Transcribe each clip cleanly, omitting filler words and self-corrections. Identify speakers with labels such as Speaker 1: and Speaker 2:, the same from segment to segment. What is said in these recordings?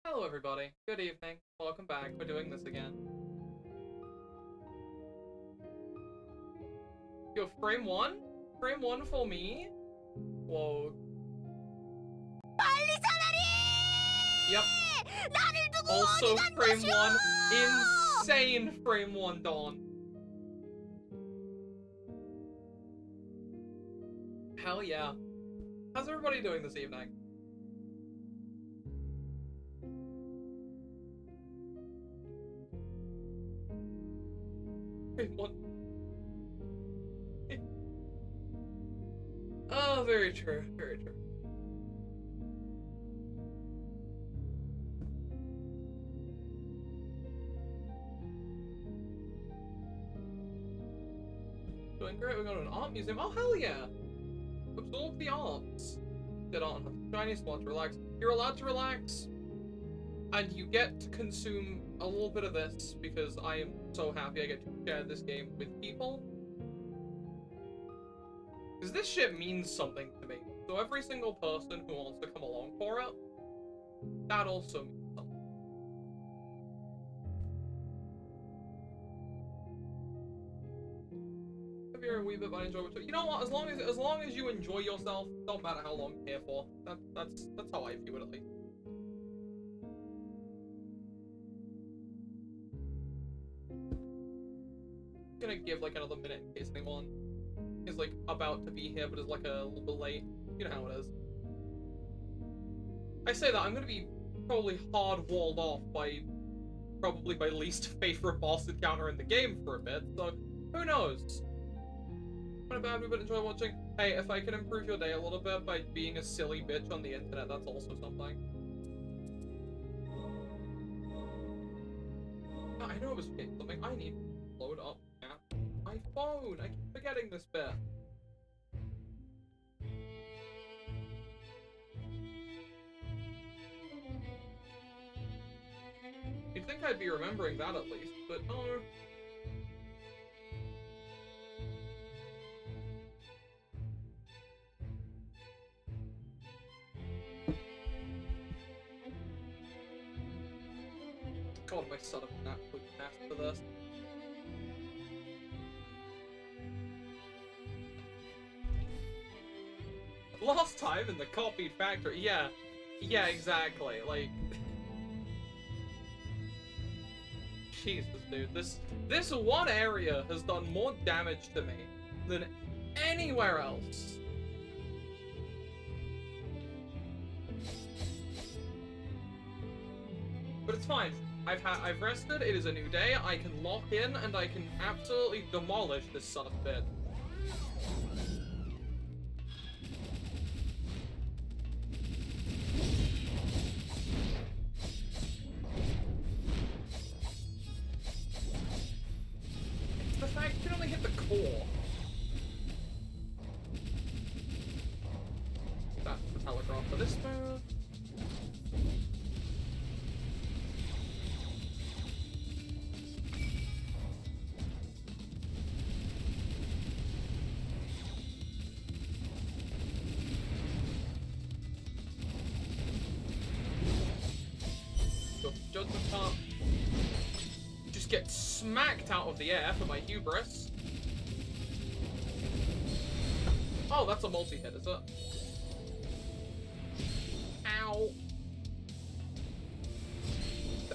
Speaker 1: Hello everybody, good evening, welcome back, we're doing this again. Yo, frame one? Frame one for me? Whoa. Yep. Also frame one, insane frame one Dawn. Hell yeah. How's everybody doing this evening? Frame one. Oh, very true, very true. Doing great, we're going to an art museum. Oh, hell yeah! Absorb the arts. They don't have shiny spots, relax. You're allowed to relax, and you get to consume a little bit of this because I am so happy I get to share this game with people. Because this shit means something to me. So every single person who wants to come along for it, that also means something. If you're a wee bit, but I enjoy it too. You know what? As long as you enjoy yourself, don't matter how long you're here for. That's how I view it, at least. I'm gonna give like another minute in case anyone is like about to be here but is like a little bit late. You know how it is. I say that I'm gonna be probably hard walled off by probably my least favorite boss encounter in the game for a bit, so who knows? Not bad, but enjoy watching. Hey, if I can improve your day a little bit by being a silly bitch on the internet, that's also something. Oh, I know I was forgetting something. I need to load up my phone. I keep forgetting this bit. You'd think I'd be remembering that at least, but no. God, my son of an absolute mess for this. Last time in the copied factory, yeah, exactly. Like, Jesus, dude, this one area has done more damage to me than anywhere else. But it's fine. I've rested. It is a new day. I can lock in and I can absolutely demolish this son of a bitch. It's the fact you can only hit the core. That's the telegraph for this move. Judgment Cup. Just get smacked out of the air for my hubris. Oh, that's a multi-hit, is it? Ow.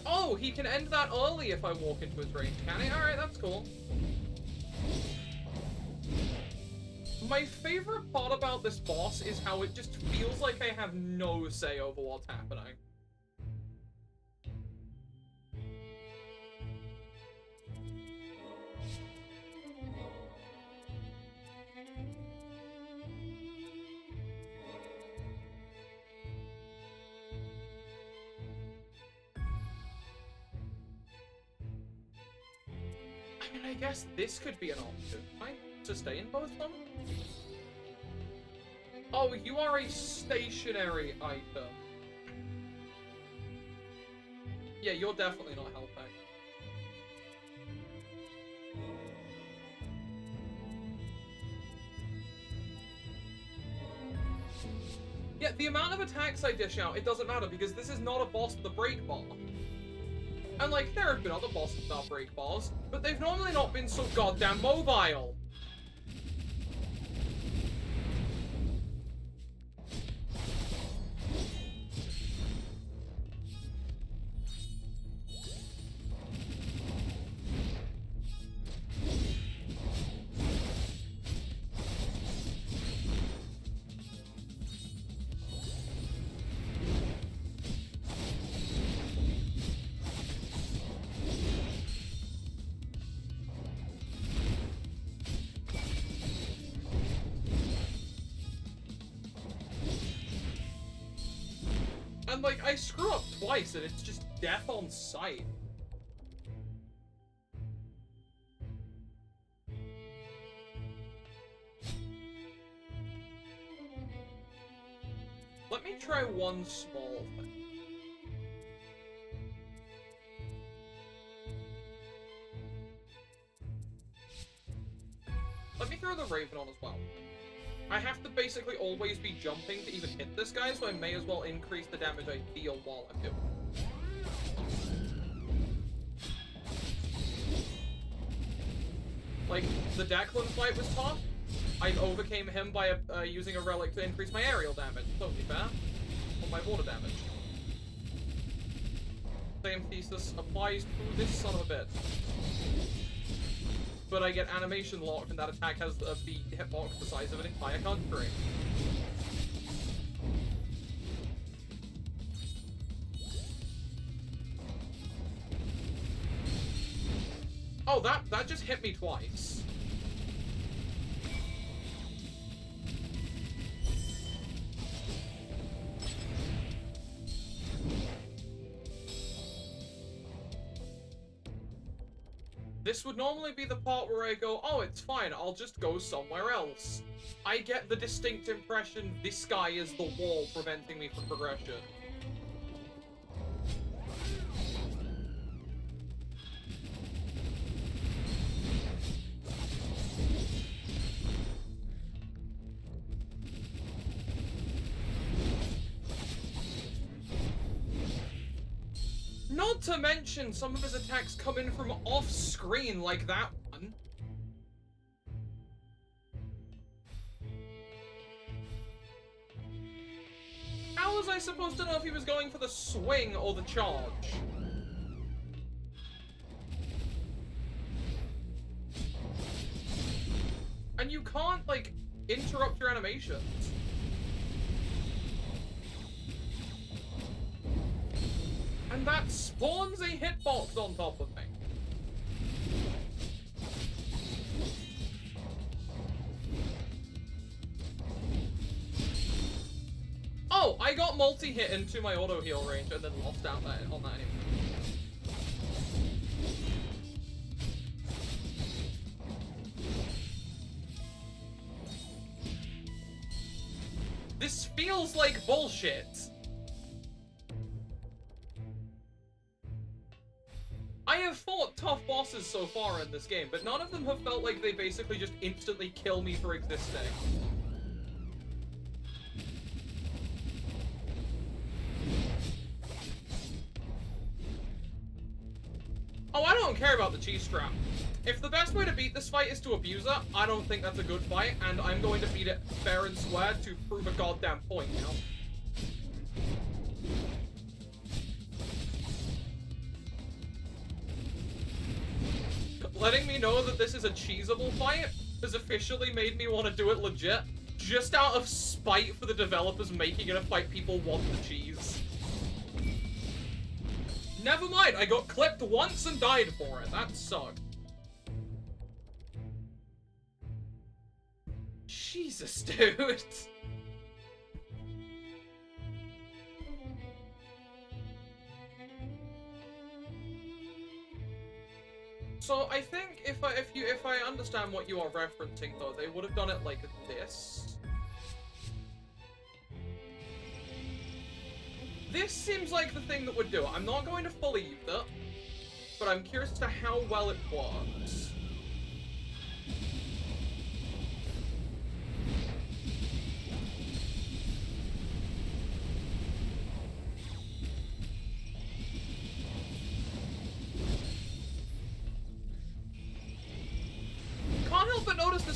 Speaker 1: Oh, he can end that early if I walk into his range, can he? Alright, that's cool. My favorite part about this boss is how it just feels like I have no say over what's happening. I mean, I guess this could be an option. Can I sustain both of them? Oh, you are a stationary item. Yeah, you're definitely not helping. Yeah, the amount of attacks I dish out, it doesn't matter, because this is not a boss with a break bar. And, like, there have been other bosses without break bars, but they've normally not been so goddamn mobile. And, like, I screw up twice, and it's just death on sight. Let me try one small thing. Let me throw the Raven on as well. I have to basically always be jumping to even hit this guy, so I may as well increase the damage I deal while I'm doing it. Like, the Declan fight was tough. I overcame him by using a relic to increase my aerial damage. Totally fair. Or my water damage. Same thesis applies to this son of a bitch. But I get animation locked, and that attack has the hitbox the size of an entire country. Oh, that just hit me twice. This would normally be the part where I go, oh, it's fine, I'll just go somewhere else. I get the distinct impression this guy is the wall preventing me from progression. Not to mention, some of his attacks come in from off-screen, like that one. How was I supposed to know if he was going for the swing or the charge? And you can't, like, interrupt your animations. And that spawns a hitbox on top of me. Oh, I got multi-hit into my auto-heal range and then lost out on that anyway. This feels like bullshit. I have fought tough bosses so far in this game, but none of them have felt like they basically just instantly kill me for existing. Oh, I don't care about the cheese strap. If the best way to beat this fight is to abuse her, I don't think that's a good fight, and I'm going to beat it fair and square to prove a goddamn point now. Letting me know that this is a cheesable fight has officially made me want to do it legit, just out of spite for the developers making it a fight people want the cheese. Never mind, I got clipped once and died for it. That sucked. Jesus, dude. So I think if I understand what you are referencing though, they would have done it like this. This seems like the thing that would do it. I'm not going to fully use it, but I'm curious as to how well it works.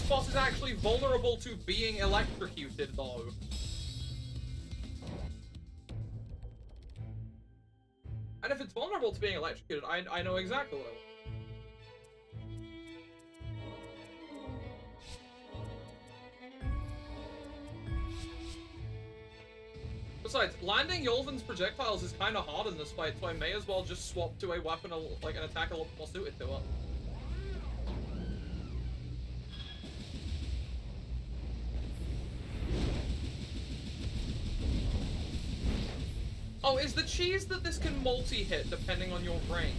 Speaker 1: boss is actually vulnerable to being electrocuted, though. And if it's vulnerable to being electrocuted, I know exactly what I want. Besides, landing Yolvin's projectiles is kind of hard in this fight, so I may as well just swap to a weapon, like an attack a little more suited to it. Oh, is the cheese that this can multi-hit depending on your range?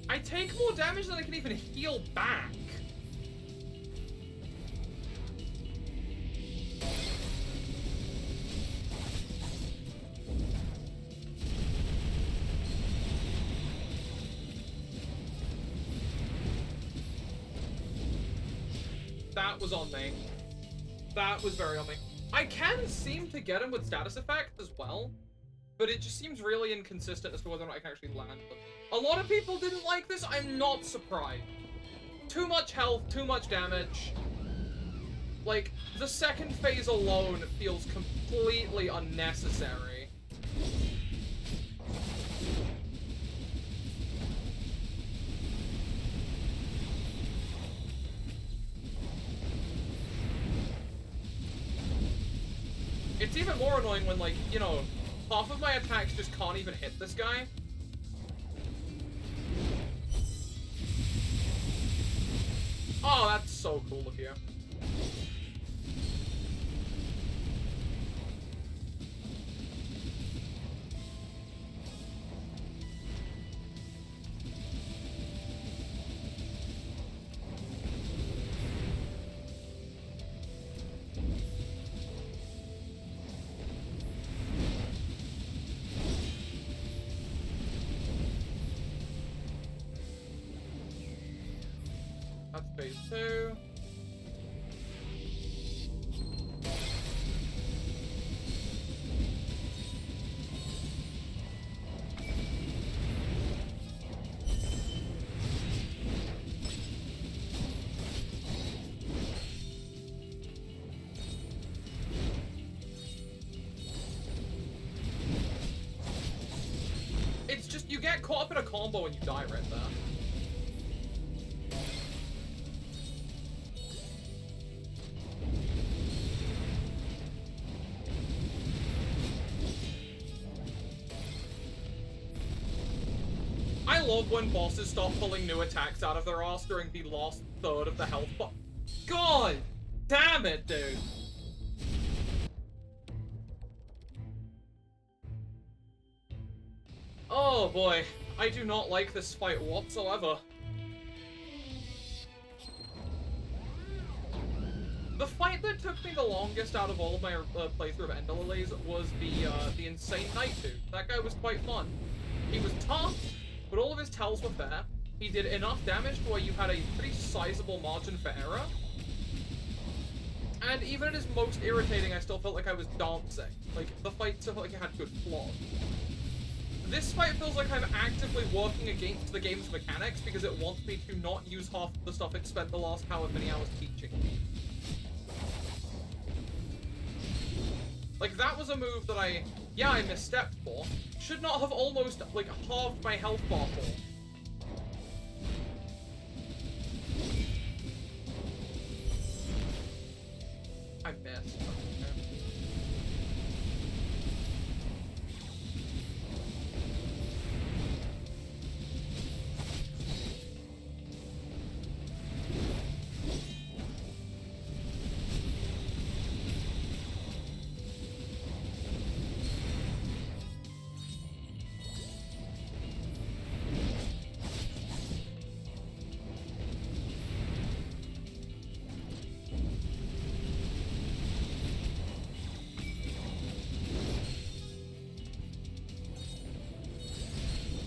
Speaker 1: I take more damage than I can even heal back. That was on me. That was very on me. I can seem to get him with status effects as well, but it just seems really inconsistent as to whether or not I can actually land them. A lot of people didn't like this. I'm not surprised. Too much health, too much damage. Like, the second phase alone feels completely unnecessary. It's even more annoying when, like, you know, half of my attacks just can't even hit this guy. Oh, that's so cool of you. That's phase 2. It's just, you get caught up in a combo and you die right there. I love when bosses start pulling new attacks out of their ass during the last third of the health bar. God damn it, dude. Oh boy, I do not like this fight whatsoever. The fight that took me the longest out of all of my playthrough of Ender Lilies was the Insane Knight dude. That guy was quite fun. He was tough, but all of his tells were fair. He did enough damage to where you had a pretty sizable margin for error. And even at his most irritating, I still felt like I was dancing. Like, the fight still felt like it had good flaws. This fight feels like I'm actively working against the game's mechanics because it wants me to not use half of the stuff it spent the last however many hours teaching me. Like, that was a move that I misstepped for. Should not have almost, like, halved my health bar for. I missed.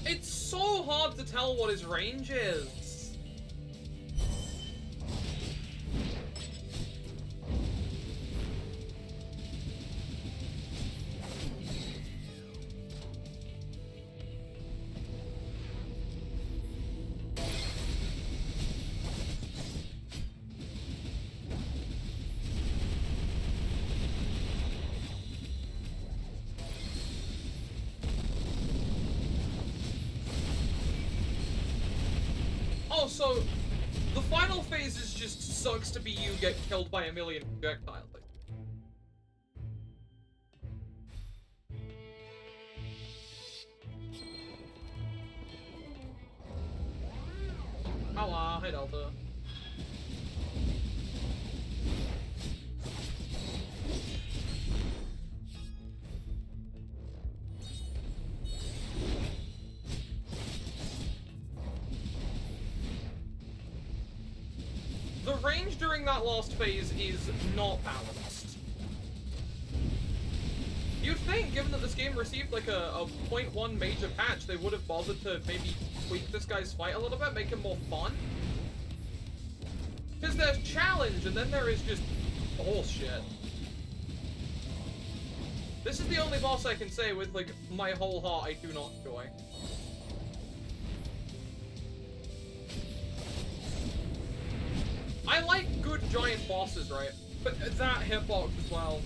Speaker 1: It's so hard to tell what his range is. So, the final phase is just sucks to be you get killed by a million projectiles. Hola, hi Delta. The range during that last phase is not balanced. You'd think, given that this game received like a 0.1 major patch, they would have bothered to maybe tweak this guy's fight a little bit, make him more fun. Because there's challenge, and then there is just bullshit. This is the only boss I can say with, like, my whole heart I do not enjoy. I like good giant bosses, right? But that hitbox as well.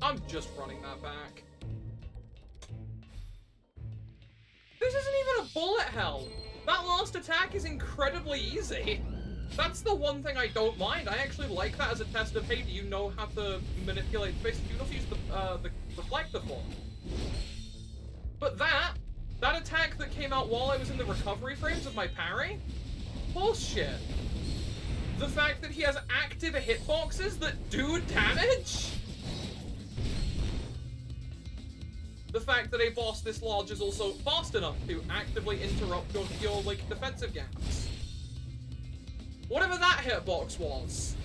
Speaker 1: I'm just running that back. This isn't even a bullet hell. That last attack is incredibly easy. That's the one thing I don't mind. I actually like that as a test of, hey, do you know how to manipulate space? Do you know how to use the reflector form? But that attack that came out while I was in the recovery frames of my parry? Bullshit. The fact that he has active hitboxes that do damage? The fact that a boss this large is also fast enough to actively interrupt your like, defensive gaps. Whatever that hitbox was.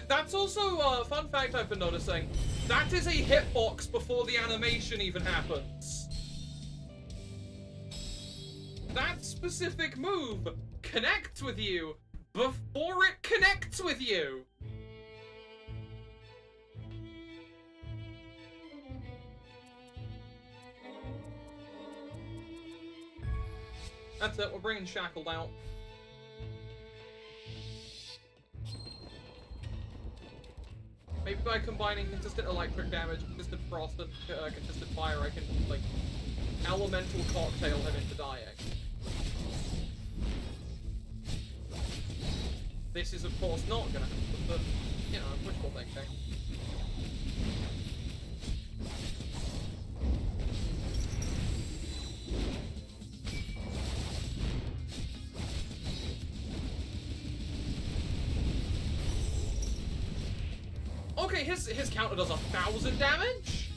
Speaker 1: That's also a fun fact I've been noticing. That is a hitbox before the animation even happens. That specific move connects with you before it connects with you. That's it, we're bringing Shackled out. Maybe by combining consistent electric damage, consistent frost, and consistent fire, I can, like, elemental cocktail him into dying. This is, of course, not gonna happen, but, you know, wishful thinking. Okay, his counter does 1,000 damage?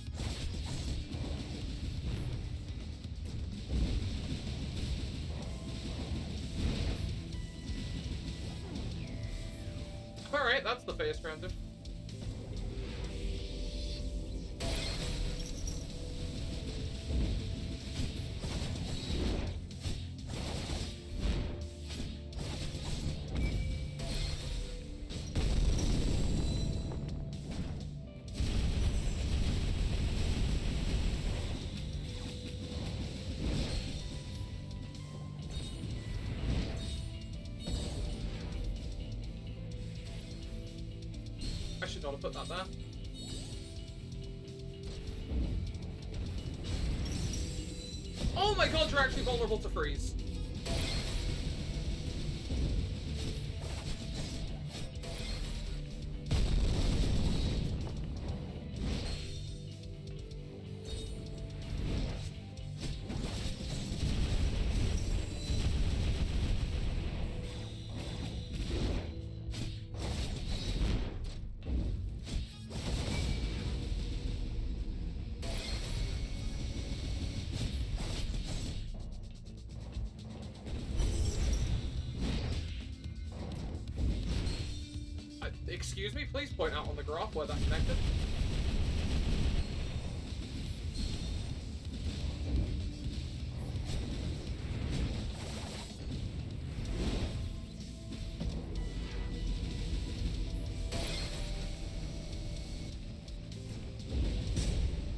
Speaker 1: Alright, that's the phase transition. gotta put that there. Oh my god, you're actually vulnerable to freeze. Excuse me, please point out on the graph where that connected.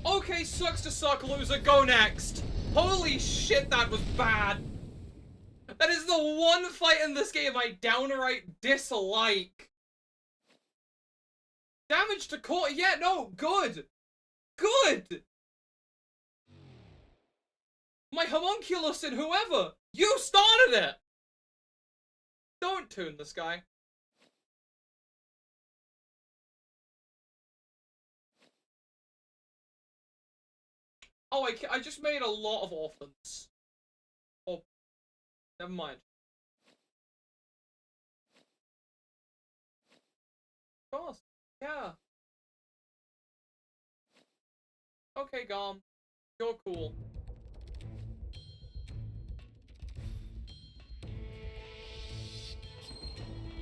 Speaker 1: Okay, sucks to suck, loser, go next! Holy shit, that was bad! That is the one fight in this game I downright dislike. Damage to core, yeah, no, good! Good! My homunculus and whoever! You started it! Don't tune this guy. Oh, I just made a lot of orphans. Oh, never mind. Of course, yeah. Okay, Gom. You're cool.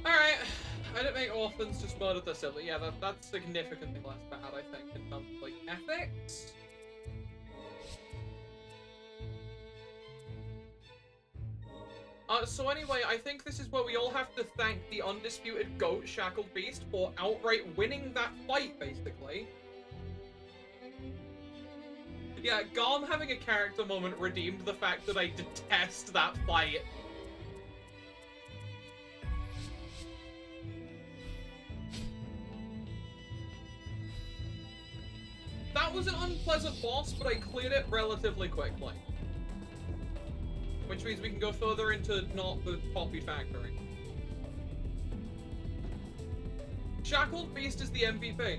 Speaker 1: Alright. I didn't make orphans, just murdered their sibling. Yeah, that's significantly less bad, I think, in terms of, like, ethics. So anyway, I think this is where we all have to thank the undisputed GOAT, Shackled Beast, for outright winning that fight, basically. Yeah, Garm having a character moment redeemed the fact that I detest that fight. That was an unpleasant boss, but I cleared it relatively quickly. Which means we can go further into not the copied factory. Shackled Beast is the MVP.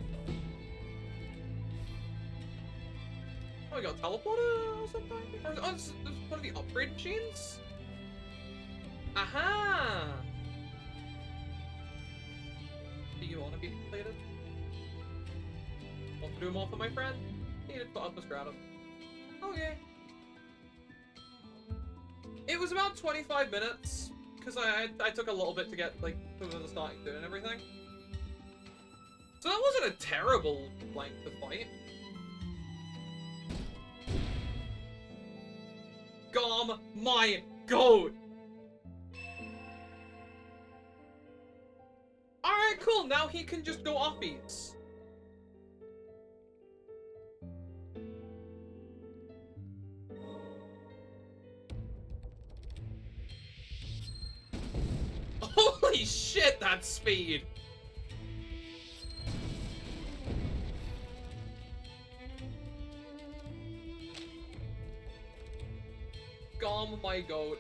Speaker 1: Oh, we got a teleporter or something? Or is one of the upgrade machines? Aha! Do you want to be completed? Want to do more for my friend? Needed to upper stratum. Okay. It was about 25 minutes, because I took a little bit to get, like, to the starting to and everything. So that wasn't a terrible length to fight. Garm, my goat! Alright, cool, now he can just go uppies. Holy shit, that's speed! Garm, my goat.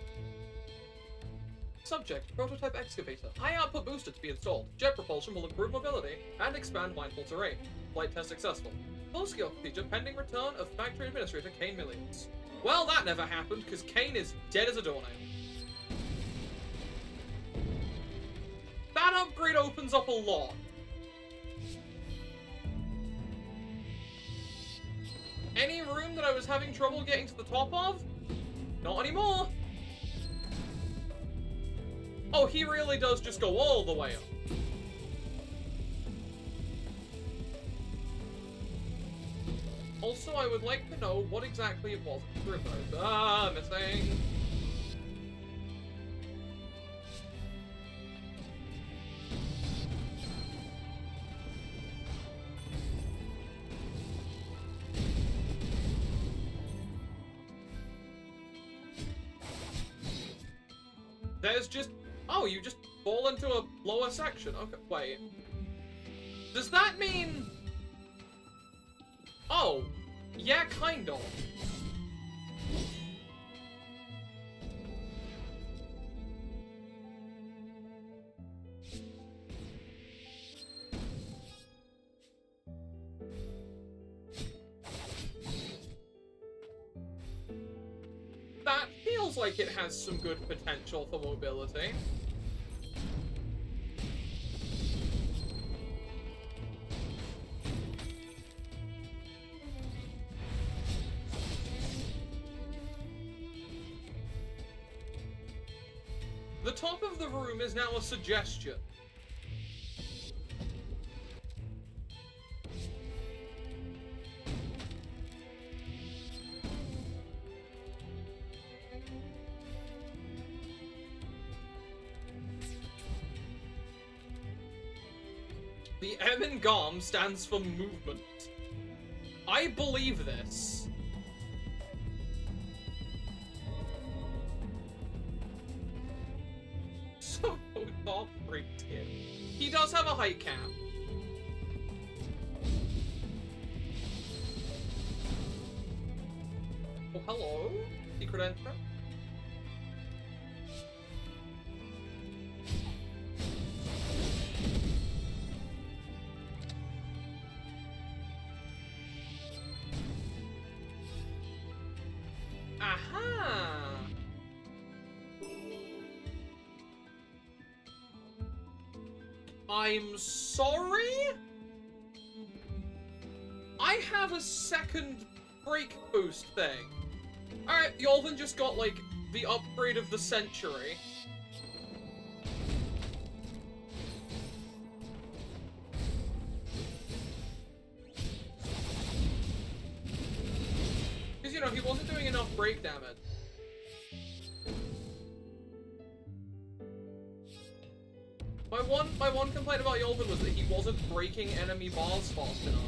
Speaker 1: Subject, prototype excavator. High output booster to be installed. Jet propulsion will improve mobility and expand mindful terrain. Flight test successful. Full skill procedure pending return of factory administrator Kane Millions. Well, that never happened, because Kane is dead as a doornail. That upgrade opens up a lot. Any room that I was having trouble getting to the top of? Not anymore. Oh, he really does just go all the way up. Also, I would like to know what exactly it was. Missing. There's just... Oh, you just fall into a lower section. Okay, wait. Does that mean... Oh, yeah, kind of. That feels like it has some good potential for mobility. The top of the room is now a suggestion. The M in GOM stands for movement. I believe this. So not freaked him. He does have a height cap. Oh, hello? Secret entrance? Aha! I'm sorry? I have a second break boost thing. Alright, Yolvin just got, like, the upgrade of the century. Because, you know, he wasn't doing enough break damage. My one complaint about Yolvin was that he wasn't breaking enemy bars fast enough.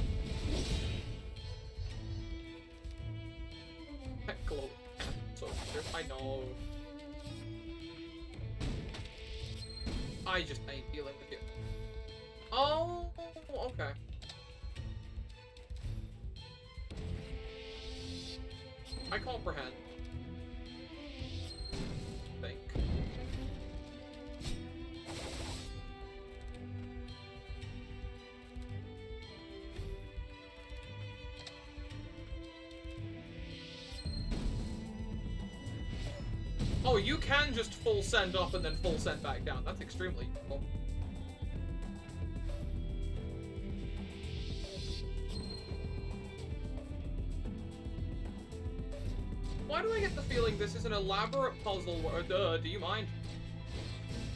Speaker 1: Global so I know. I just ain't dealing with you. Oh, okay. I comprehend. Think. Oh, you can just full send up and then full send back down. That's extremely useful. Why do I get the feeling this is an elaborate puzzle where, do you mind?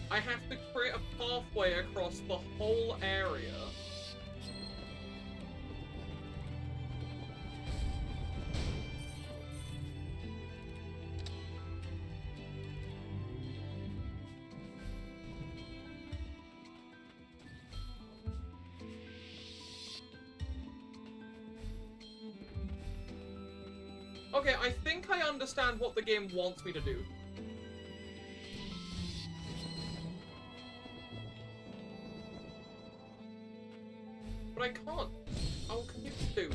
Speaker 1: I have to create a pathway across the whole area. Okay, I think I understand what the game wants me to do. But I can't. How can you do?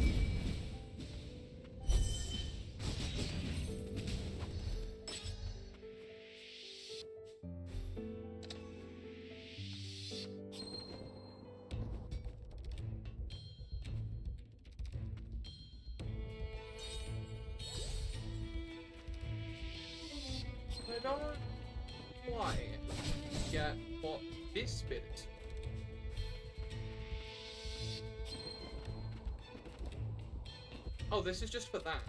Speaker 1: I don't quite get what this bit is. Oh, this is just for that.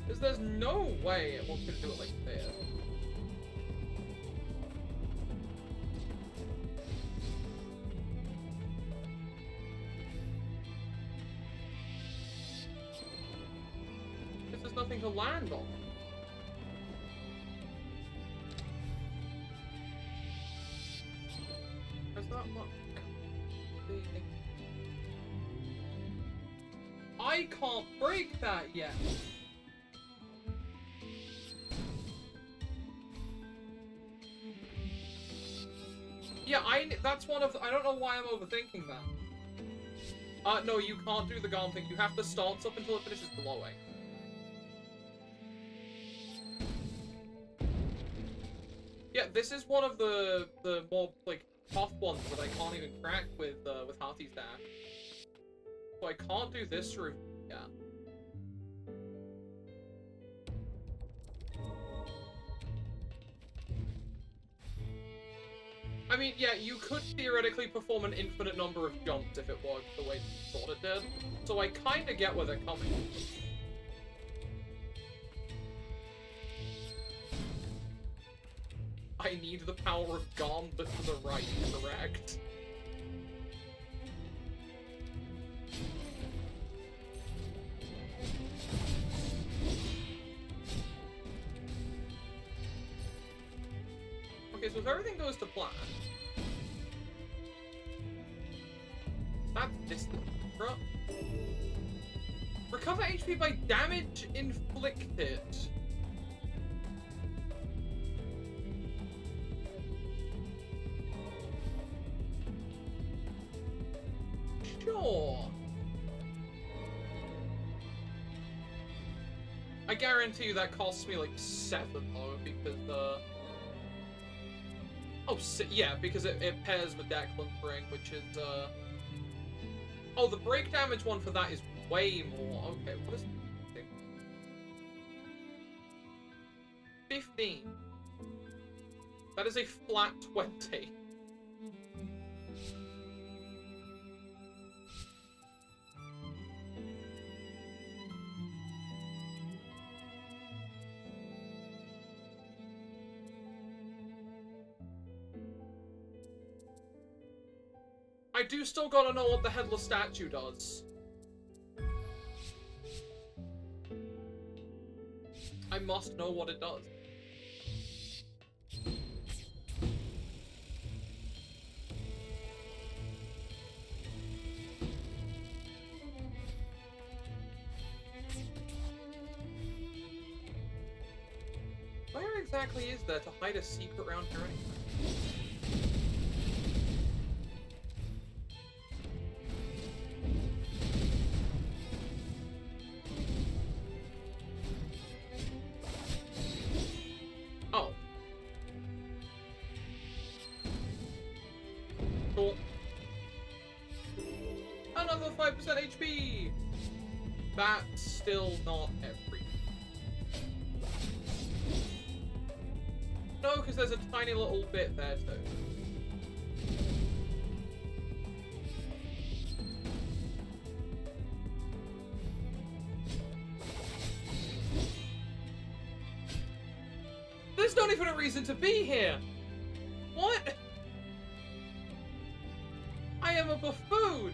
Speaker 1: Because there's no way it wants me to do it like this. nothing to land on. Is that what? I can't break that yet. Yeah, that's one of, I don't know why I'm overthinking that. No, you can't do the Garm thing. You have to stance up until it finishes blowing. Yeah, this is one of the more, like, tough ones that I can't even crack with Hearty's dash. So I can't do this route yet. I mean, yeah, you could theoretically perform an infinite number of jumps if it worked the way you thought it did. So I kinda get where they're coming from. I need the power of Garm, but to the right, correct? Okay, so if everything goes to plan... That's distant. Recover HP by damage inflicted. Sure. I guarantee you that costs me like 7 though, because oh, yeah, because it pairs with Declan Ring, which is oh, the break damage one for that is way more. Okay, what is it? 15. That is a flat 20. I do still gotta know what the headless statue does. I must know what it does. Where exactly is there to hide a secret round here anyway? Oh. Cool. Another 5% HP! That's still not everything. No, because there's a tiny little bit there too. There's not even a reason to be here! What? I am a buffoon!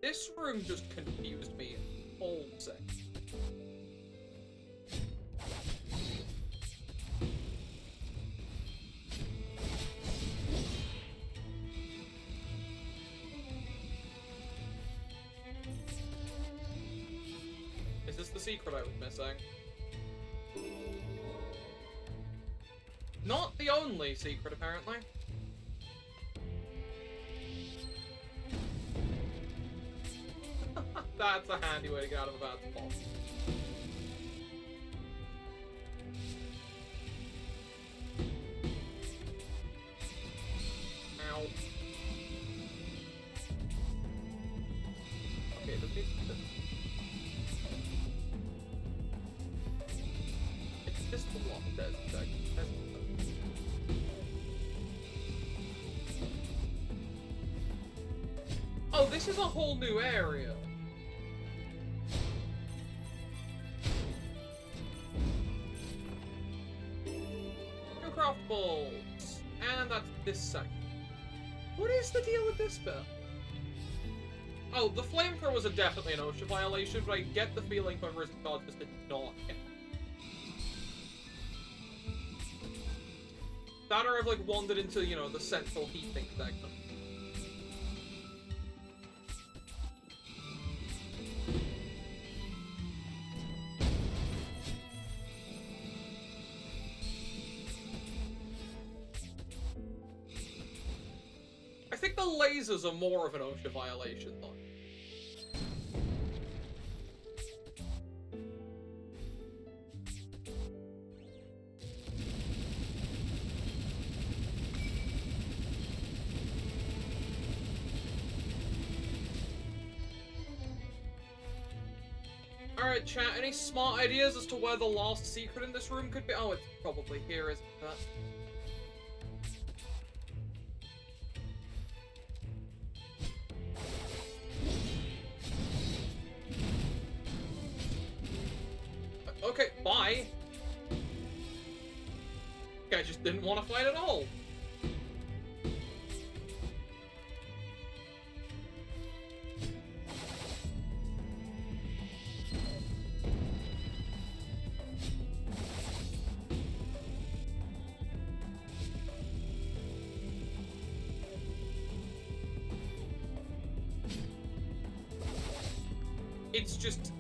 Speaker 1: This room just confused me all day. Is this the secret I was missing? Not the only secret, apparently. That's a handy way to get out of a bad spot. Ow. is a whole new area. New craftables. And that's this section. What is the deal with this bit? Oh, the flamethrowers are definitely an OSHA violation, but I get the feeling whoever is in charge just did not get it. That or I've, like, wandered into, you know, the central heating segment. I think the lasers are more of an OSHA violation, though. Alright, chat, any smart ideas as to where the last secret in this room could be? Oh, it's probably here, isn't it? Okay, bye. I just didn't want to fight at all. It's just...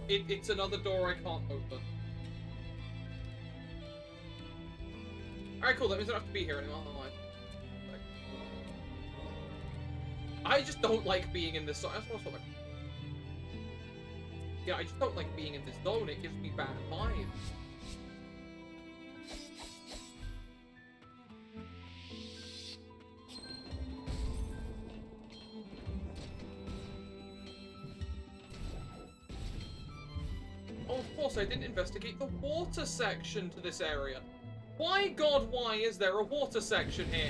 Speaker 1: It's another door I can't open. Alright, cool, that means I don't have to be here anymore. I just don't like being in this zone. That's also like... Yeah, I just don't like being in this zone. It gives me bad vibes. Oh, of course, I didn't investigate the water section to this area. Why, God, why is there a water section here?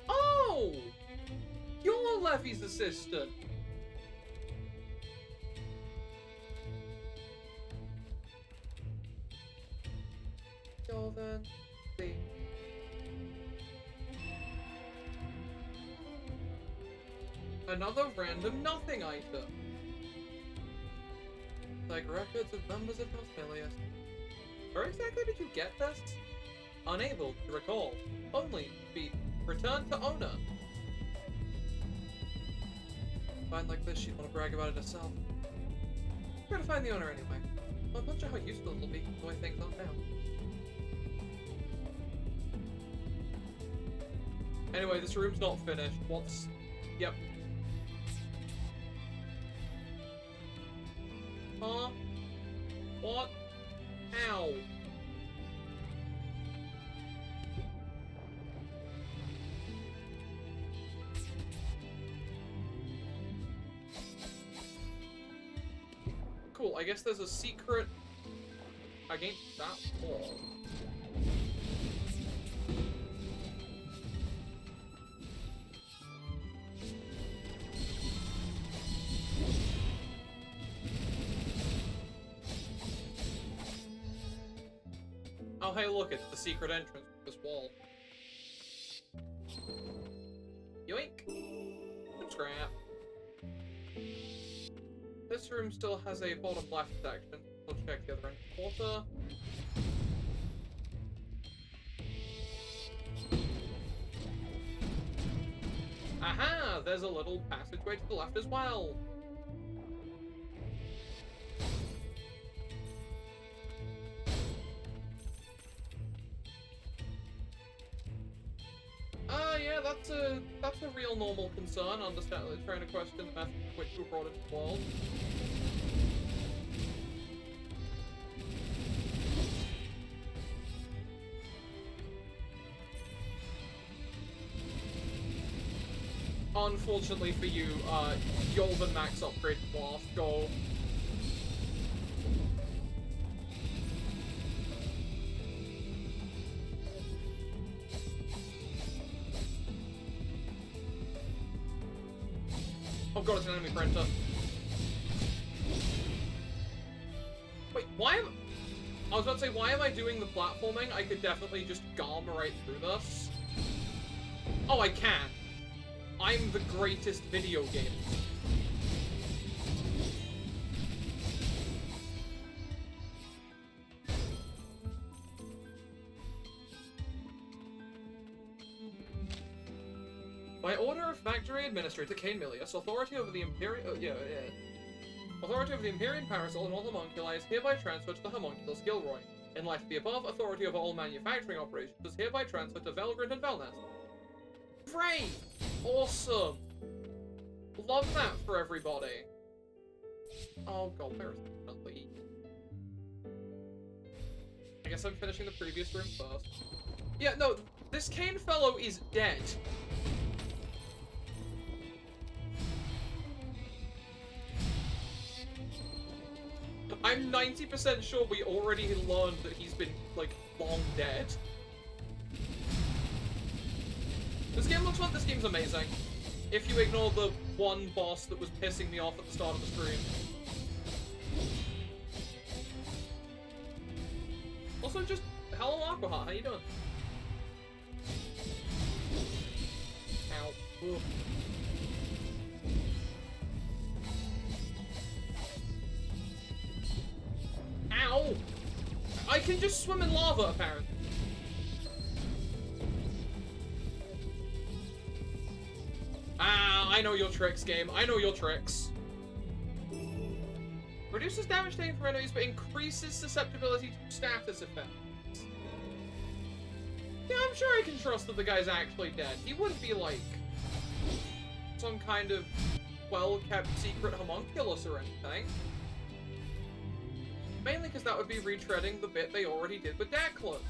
Speaker 1: Oh! You're Levy's assistant. Then see. Another random nothing item. Like records of members of Hospilius. Where exactly did you get this? Unable to recall. Only be returned to owner. Find like this, she'd want to brag about it herself. We're gonna find the owner anyway. Well, I'm not sure how useful it'll be the way things are now. Anyway, this room's not finished. What's... Yep. Huh? What? Ow. Cool, I guess there's a secret against that wall. Oh, hey, look, it's the secret entrance to this wall. Yoink! Some scrap. This room still has a bottom left section. We'll check the other end of the water. Aha! There's a little passageway to the left as well. Yeah, that's a real normal concern. Understandably trying to question the method in which we were brought into the world. unfortunately for you, Yolven max upgrade blast goal. Oh god, it's an enemy printer. Wait, why am... I was about to say, why am I doing the platforming? I could definitely just garm right through this. Oh, I can. I'm the greatest video game. By order of Factory Administrator Cain Milius, authority over the Imperial... Authority over the Empyrean Parasol and all homunculi is hereby transferred to the Homunculus Gilroy. In light of the above, authority over all manufacturing operations is hereby transferred to Velgrund and Velnest. Great! Awesome! Love that for everybody. Oh god, where is the lead? I guess I'm finishing the previous room first. Yeah, no, this Cain fellow is dead. I'm 90% sure we already learned that he's been, like, long dead. This game looks like this game's amazing. If you ignore the one boss that was pissing me off at the start of the stream. Also, just, hello Aquaheart, how you doing? Ow. Ugh. Ow! I can just swim in lava, apparently. Ah, I know your tricks, game. I know your tricks. Reduces damage taken from enemies, but increases susceptibility to status effects. Yeah, I'm sure I can trust that the guy's actually dead. He wouldn't be, like, some kind of well-kept secret homunculus or anything. Mainly because that would be retreading the bit they already did with Declan.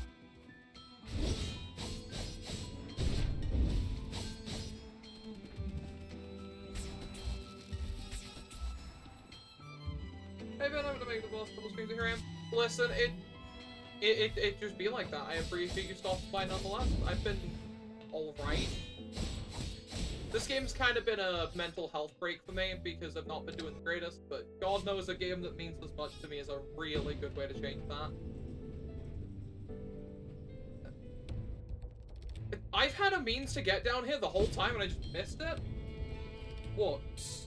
Speaker 1: Hey Ben, I'm gonna make the last couple streams here I am. Listen, it just be like that. I appreciate you stopping by nonetheless. I've been alright. This game's kind of been a mental health break for me because I've not been doing the greatest, but God knows a game that means as much to me is a really good way to change that. I've had a means to get down here the whole time and I just missed it? Whoops.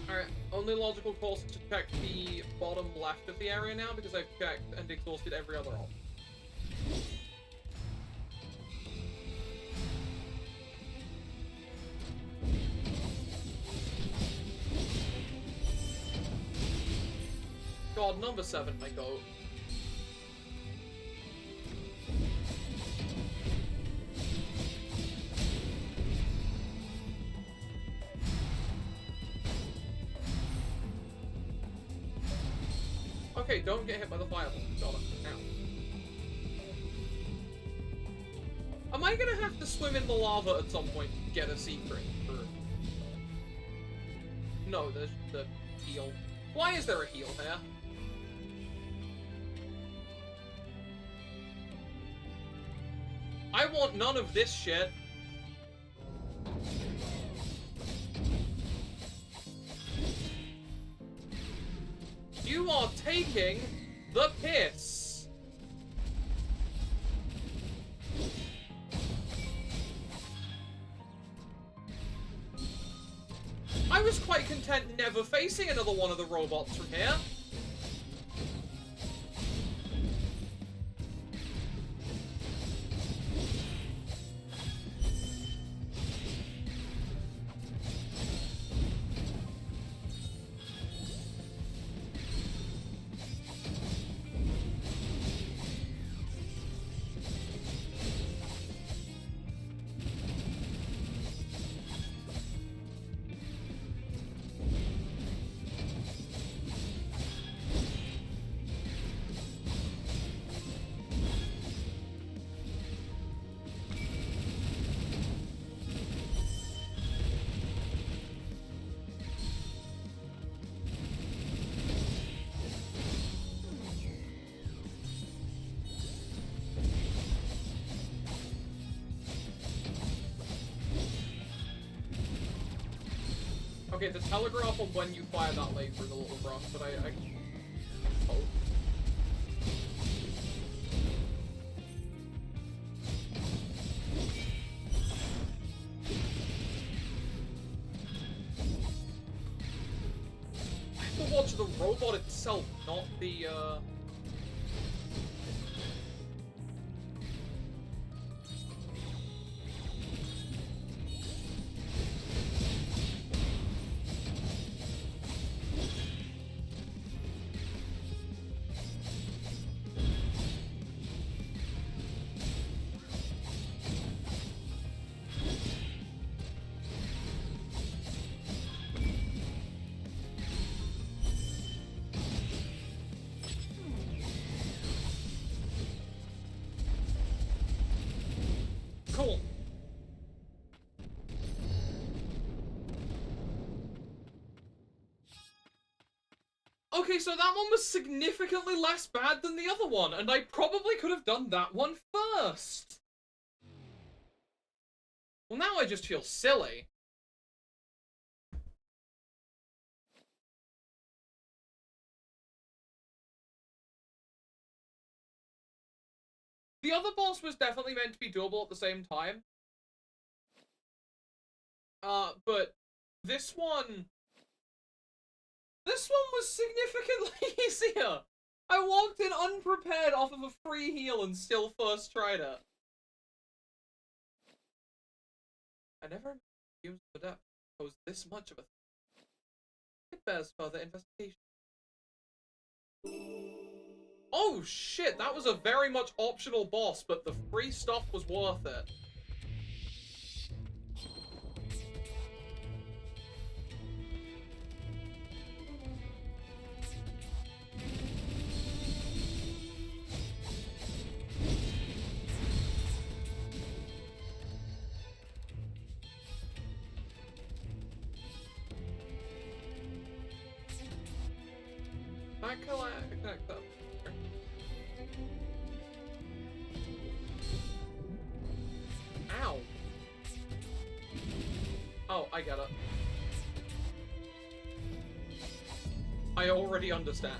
Speaker 1: Alright, only logical course is to check the bottom left of the area now because I've checked and exhausted every other option. God, number 7, my goat. Okay, don't get hit by the fireball. Got it. Ow. Am I gonna have to swim in the lava at some point to get a secret? Or... No, there's the heal. Why is there a heal here? I want none of this shit. You are taking the piss. I was quite content never facing another one of the robots from here. Okay, the telegraph on when you fire that laser is a little rough, but I hope. I have to watch the robot itself, not the, cool. Okay, so that one was significantly less bad than the other one, and I probably could have done that one first. Well, now I just feel silly. The other boss was definitely meant to be doable at the same time. But this one was significantly easier. I walked in unprepared off of a free heal and still first tried it. I never used the depth was this much of a thing. It bears further investigation. Oh shit, that was a very much optional boss, but the free stuff was worth it. That connect up. Ow. Oh, I get it. I already understand.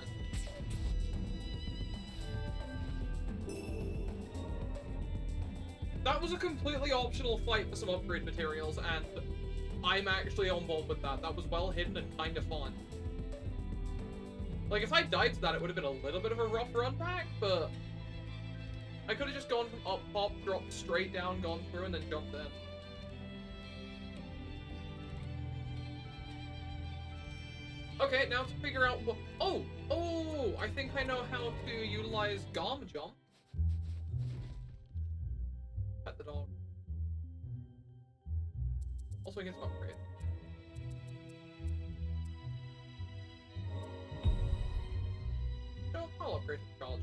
Speaker 1: That was a completely optional fight for some upgrade materials, and I'm actually on board with that. That was well hidden and kind of fun. Like, if I died to that, it would have been a little bit of a rough run back, but I could have just gone from up, pop, dropped straight down, gone through, and then jumped in. Okay, now to figure out what... Oh, I think I know how to utilize Garm Jump. Pet the dog. Also, I get some upgrade. No, I'll upgrade to college.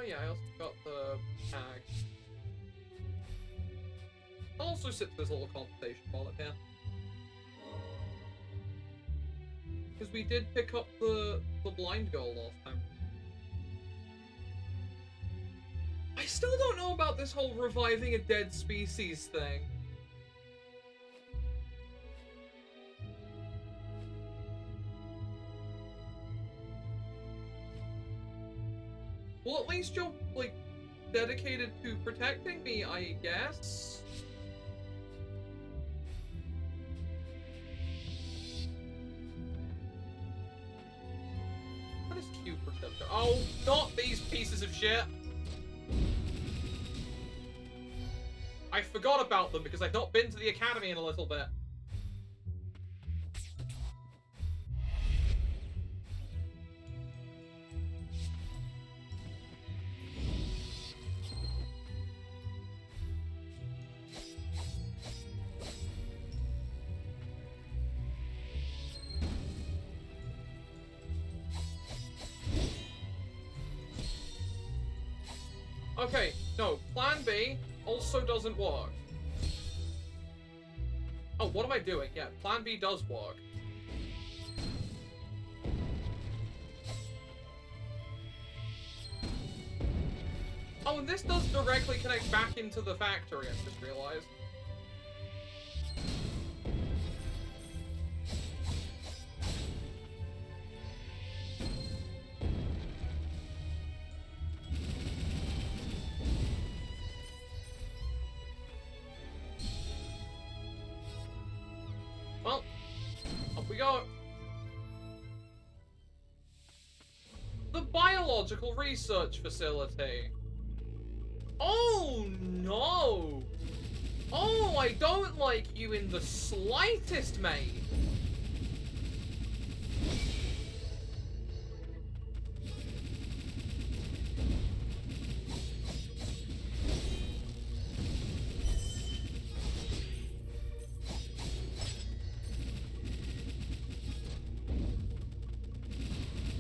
Speaker 1: Yeah, I also got the tag. I'll also sit through this little compensation while I'm here. Because we did pick up the blind girl last time. I still don't know about this whole reviving a dead species thing. Well, at least you're, like, dedicated to protecting me, I guess. What is Q Perceptor? Oh, not these pieces of shit! I forgot about them because I've not been to the academy in a little bit. Okay, no, plan B also doesn't work. Oh, what am I doing? Yeah, plan B does work. Oh, and this does directly connect back into the factory, I just realized. Well, up we go. The biological research facility. Oh, no! Oh, I don't like you in the slightest, mate!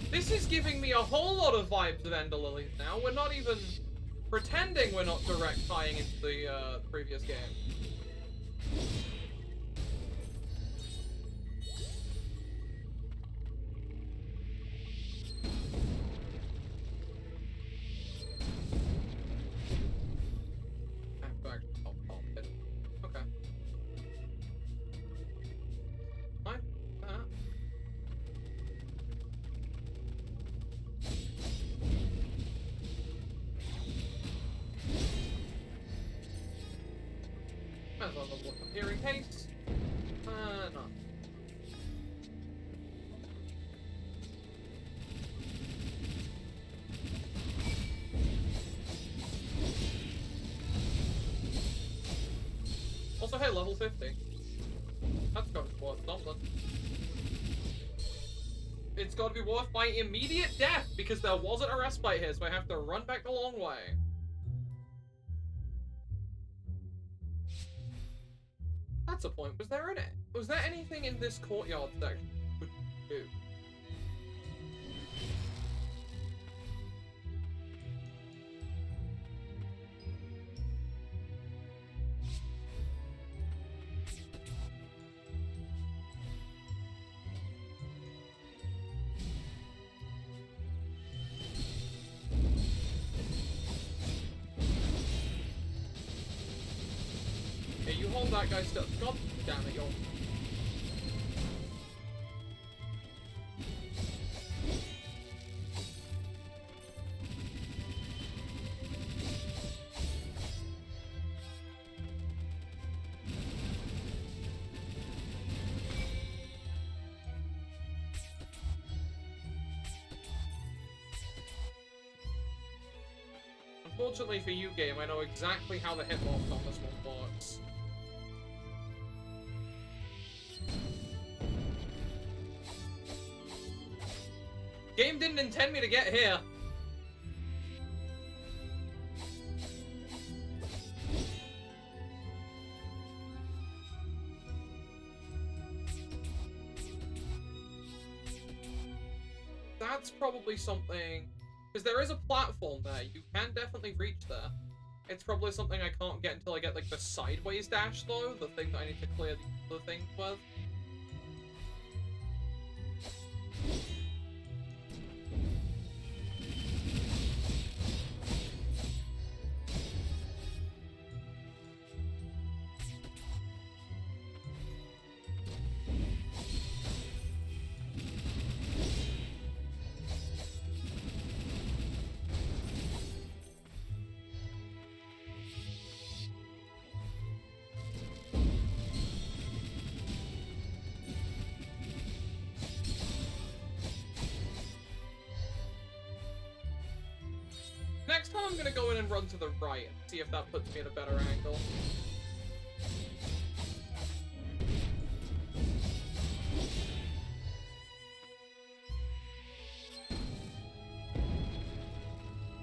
Speaker 1: This is giving me a whole lot of vibes of Ender Lilies now. We're not even pretending we're not direct tying into the previous game. Okay. Fine. Might as well level up here in case. No. Also, hey, level 50. That's got to be worth something. It's got to be worth my immediate death, because there wasn't a respite here, so I have to run back the long way. That's a point. Was there anything in this courtyard section we could do? Yeah, you hold that guy still. God damn it, y'all. Unfortunately for you, game, I know exactly how the hitbox on this one works. Game didn't intend me to get here. That's probably something... Because there is a platform there. You can definitely reach there. It's probably something I can't get until I get, like, the sideways dash, though. The thing that I need to clear the things with. Next time I'm gonna go in and run to the right and see if that puts me at a better angle.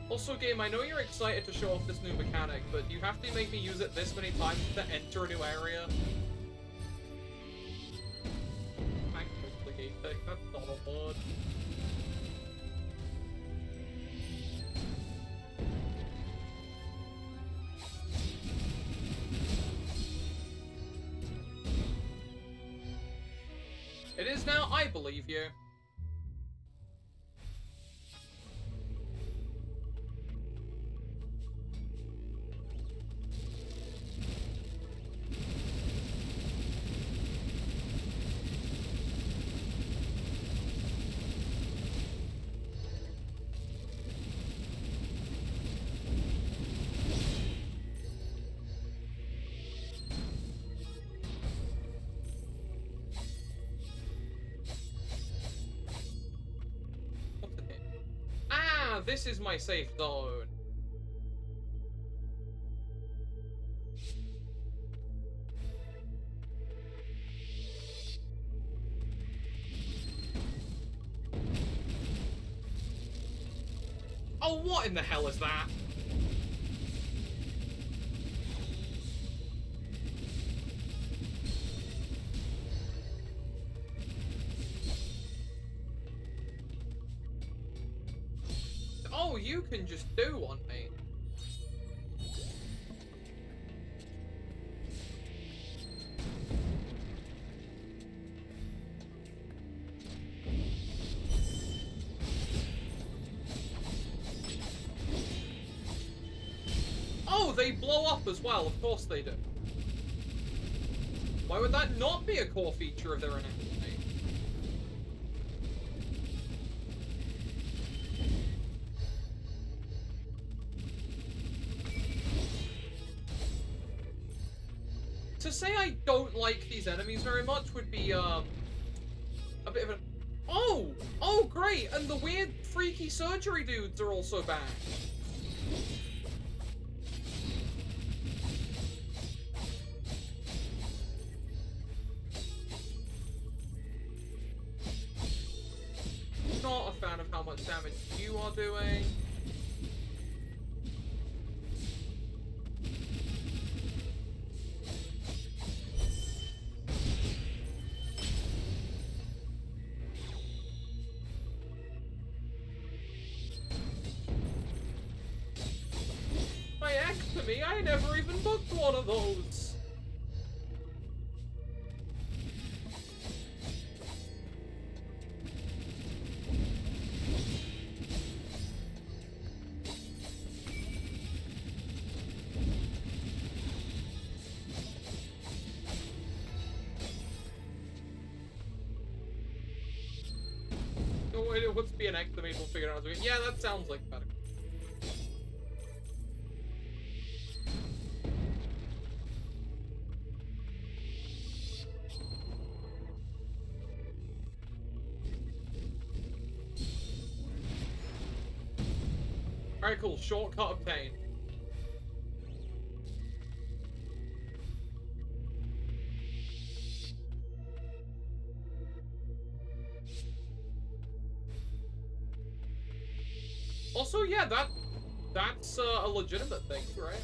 Speaker 1: Also, game, I know you're excited to show off this new mechanic, but you have to make me use it this many times to enter a new area. That's not a word. It is now, I believe you. What's in here? Ah, this is my safe zone. Oh, what in the hell is that? Oh, you can just do one, mate. Oh, they blow up as well. Of course they do. Why would that not be a core feature of their enemy? To say I don't like these enemies very much would be, a bit of an... Oh! Oh, great! And the weird, freaky surgery dudes are also back. Not a fan of how much damage you are doing. My ectomy, I never even booked one of those. What's be an ectomy? We'll figure it out as we go. Yeah, that sounds like better. Alright, cool. Shortcut obtained. Also, yeah, that's a legitimate thing, right?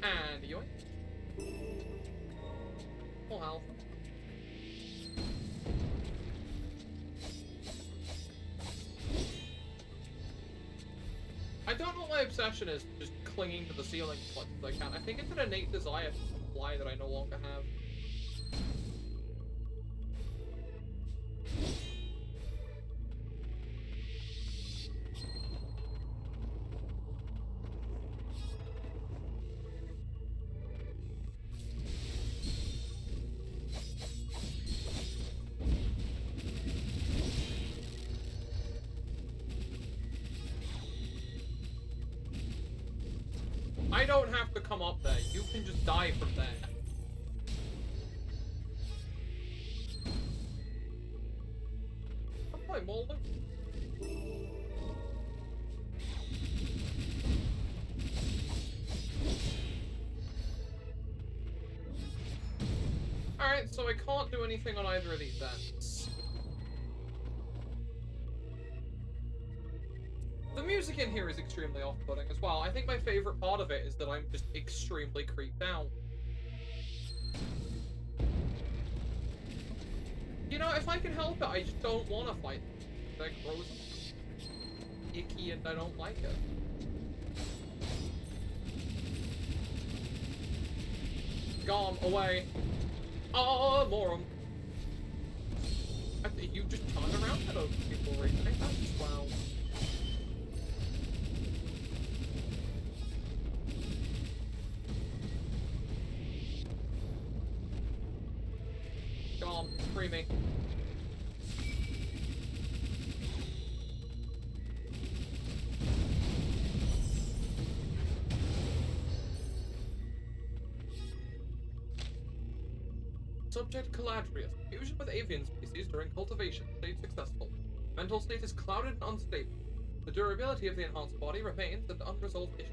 Speaker 1: And yoink. Full health. I don't know what my obsession is, just clinging to the ceiling as much as I can. I think it's an innate desire to fly that I no longer have. I don't have to come up there. You can just die from there. I'm playing Molder. Alright, so I can't do anything on either of these ends. The music music in here is extremely off-putting as well. I think my favorite part of it is that I'm just extremely creeped out. You know, if I can help it, I just don't want to fight them. They're gross, icky, and I don't like it. Gone, away. Oh, more I think you just turn around and over people right now. That's wow. Gone, free me. Subject Caladrius. Fusion with avian species during cultivation. State successful. Mental state is clouded and unstable. The durability of the enhanced body remains an unresolved issue.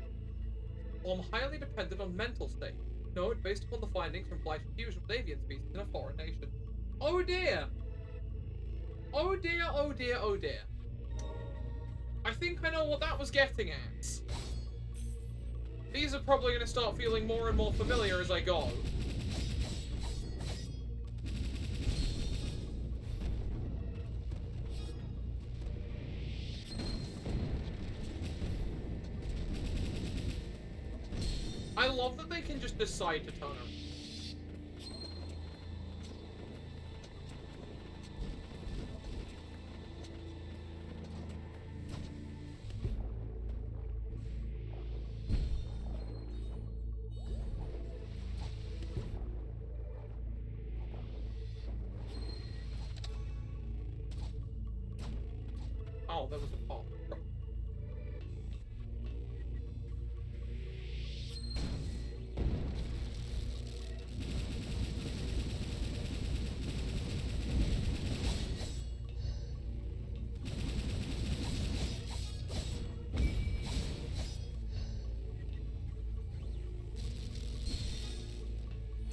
Speaker 1: Form highly dependent on mental state. Note based upon the findings from blighted fusion with avian species in a foreign nation. Oh dear! Oh dear, oh dear, oh dear. I think I know what that was getting at. These are probably going to start feeling more and more familiar as I go. I love that they can just decide to turn around. Oh, there was a pop.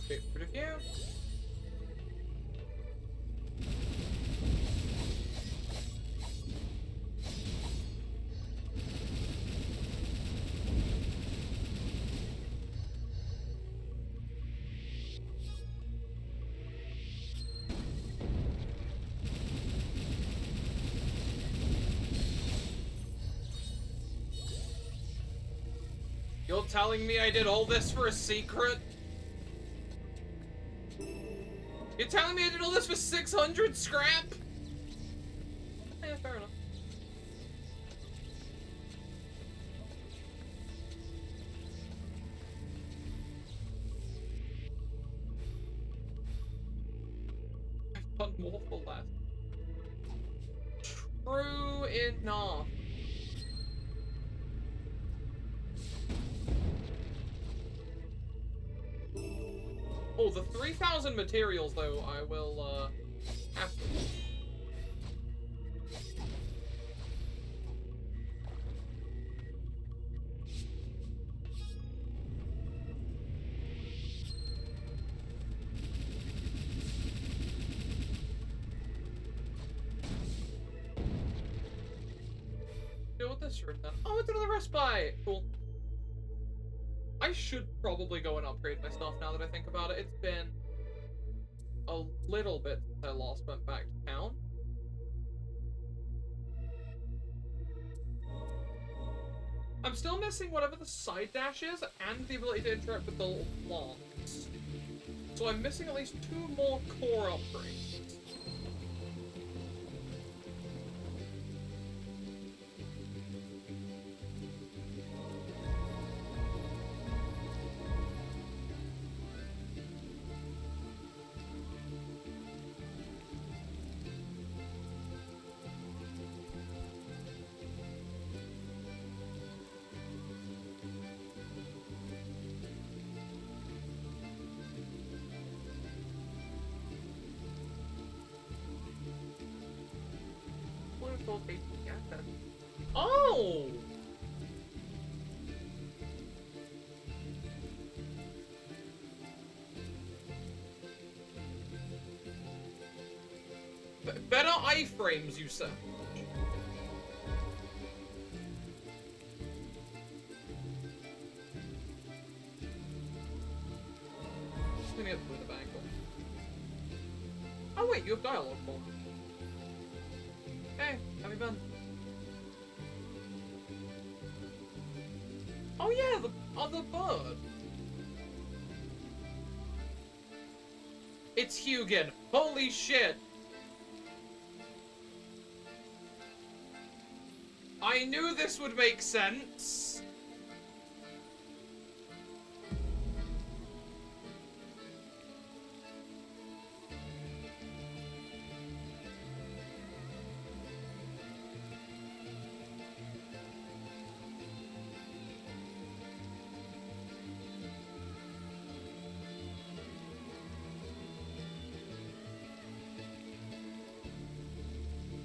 Speaker 1: Get rid of you. You're telling me I did all this for a secret? You're telling me I did all this for 600 scrap? Yeah, fair enough. I've done more for less. True enough. Oh, the 3,000 materials, though, I will, have to. Deal with this room, then. Oh, it's another respite! Cool. I should probably go and upgrade my stuff now that I think about it. It's been a little bit since I last went back to town. I'm still missing whatever the side dash is and the ability to interact with the lawns. So I'm missing at least 2 more core upgrades. Oh! Better iframes, you said. gonna get through the bangle. Oh wait, you have dialogue form. Hey, how have you been? Oh yeah, the other bird. It's Hugin. Holy shit. I knew this would make sense.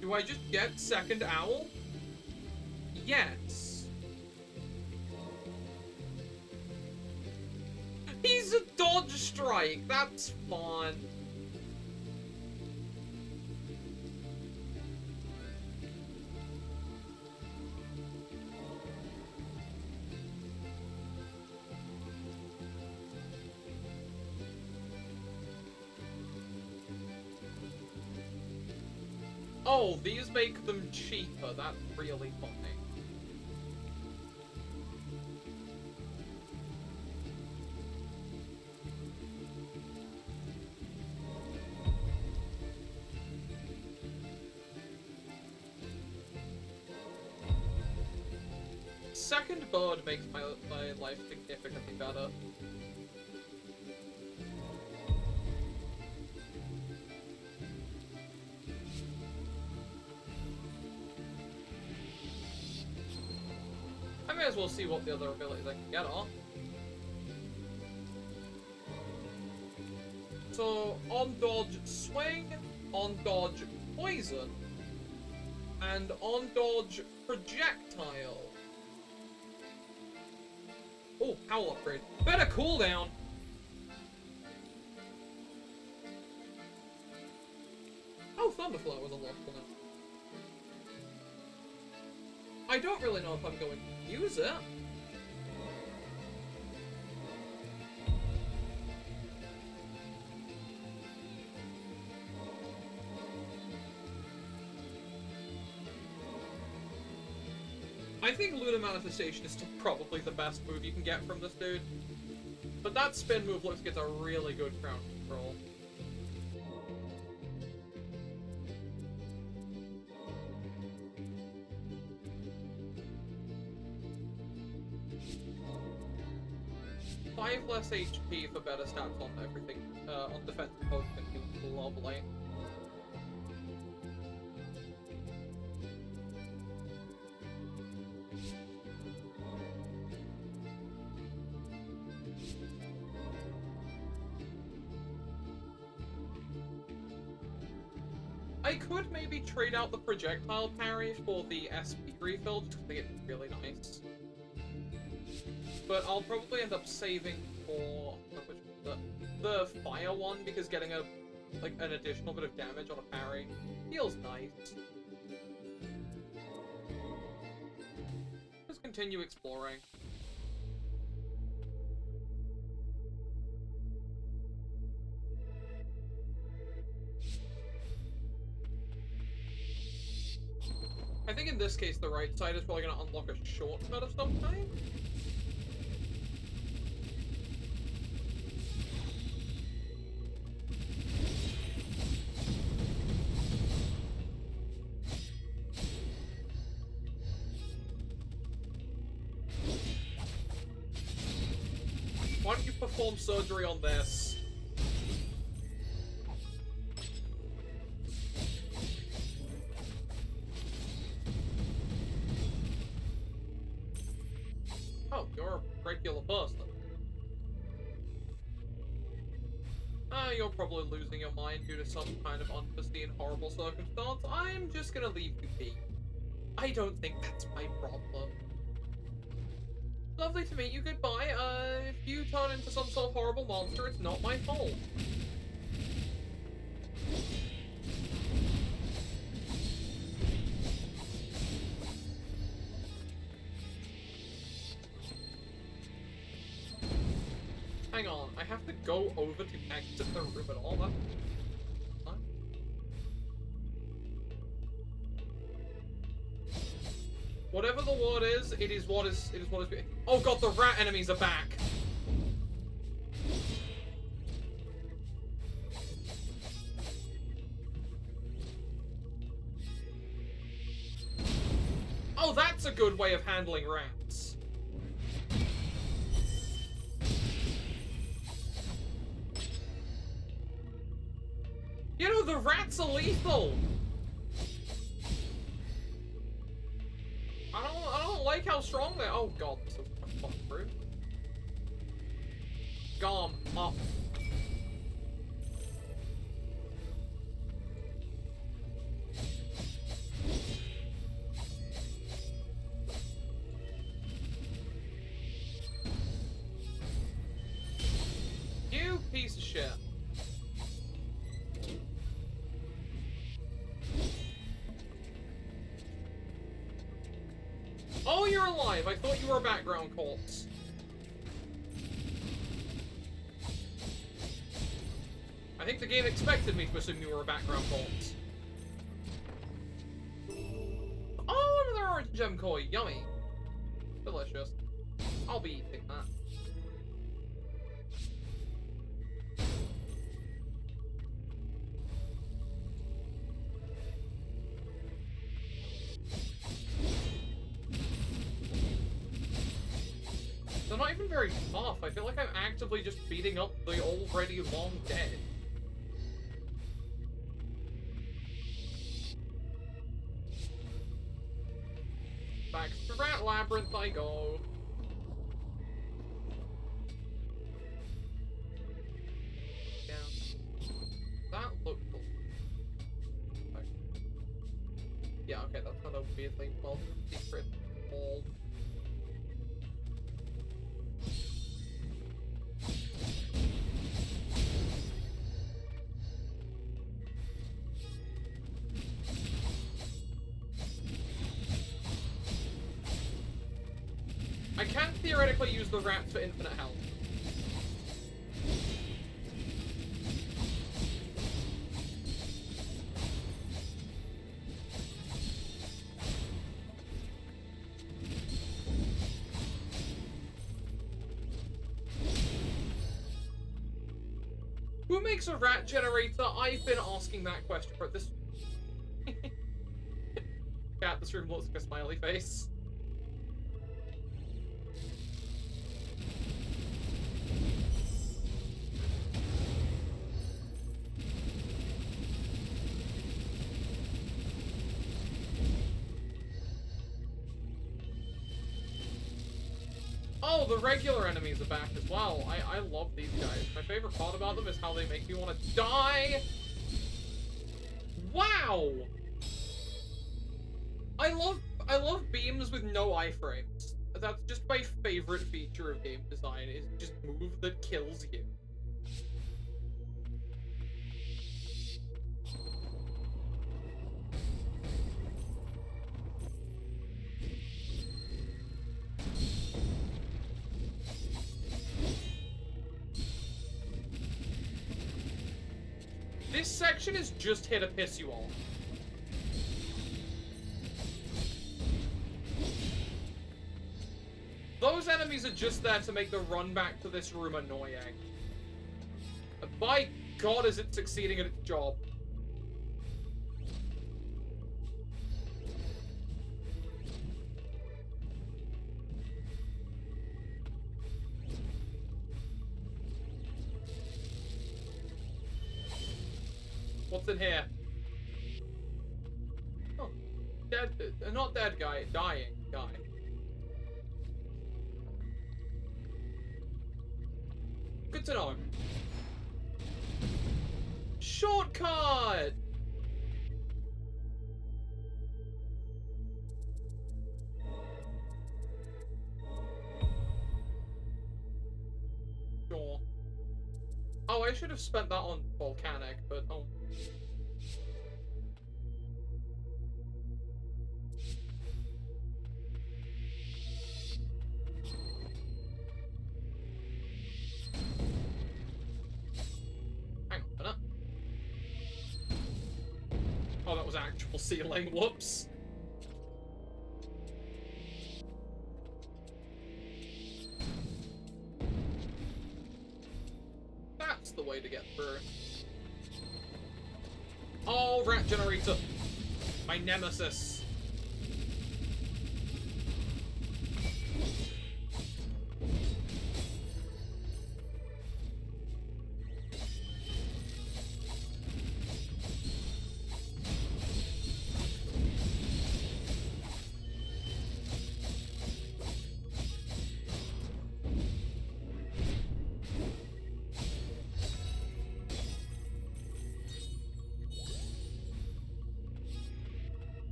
Speaker 1: Do I just get second owl? Yes. He's a dodge strike. That's fun. Oh, these make them cheaper. That's really funny. Second bird makes my life significantly better. I may as well see what the other abilities I can get are. So, on dodge swing, on dodge poison, and on dodge projectile. Oh, power upgrade. Better cooldown! Oh, Thunderflow was unlockable now. I don't really know if I'm going to use it. I think Lunar Manifestation is still probably the best move you can get from this dude. But that spin move looks like it's a really good ground control. Five less HP for better stats on everything, on defense and potion is lovely. I could maybe trade out the projectile parry for the SP refill, just to get really nice. But I'll probably end up saving for the fire one, because getting an additional bit of damage on a parry feels nice. Just continue exploring. I think in this case the right side is probably going to unlock a shortcut of some kind. Why don't you perform surgery on this? Oh, you're a regular person. You're probably losing your mind due to some kind of unforeseen horrible circumstance. I'm just gonna leave you be. I don't think that's my problem. Lovely to meet you, goodbye. If you turn into some sort of horrible monster, it's not my fault. Hang on, I have to go over to exit the room at all? That's... Huh? Whatever the word is, it is what is... It is what is... Oh god, the rat enemies are back! Oh, that's a good way of handling rats. You know, the rats are lethal! I don't like how strong they are. Oh god, this is a fucking rude. Gom, up. You piece of shit. Oh, you're alive. I thought you were a background corpse. I think the game expected me to assume you were a background corpse. Oh, another orange gem koi. Yummy. Delicious. I'll be eating that. They're not even very tough. I feel like I'm actively just beating up the already long dead. Back to the rat labyrinth I go. Yeah. That looked cool. Okay. Yeah, okay, that's not a weirdly well secret wall. I can theoretically use the rats for infinite health. Who makes a rat generator? I've been asking that question for this. Cat, this room looks like a smiley face. Oh, the regular enemies are back as well. I love these guys. My favorite part about them is how they make me want to die. Wow! I love beams with no iframes. That's just my favorite feature of game design, is just move that kills you. This section is just here to piss you off. Those enemies are just there to make the run back to this room annoying. And by God, is it succeeding at its job. What's in here? Oh, dead, not dead guy, dying guy. Good to know. Shortcut! Sure. Oh, I should have spent that on volcanic, but oh. vertical ceiling. Whoops. That's the way to get through. Oh, rat generator. My nemesis.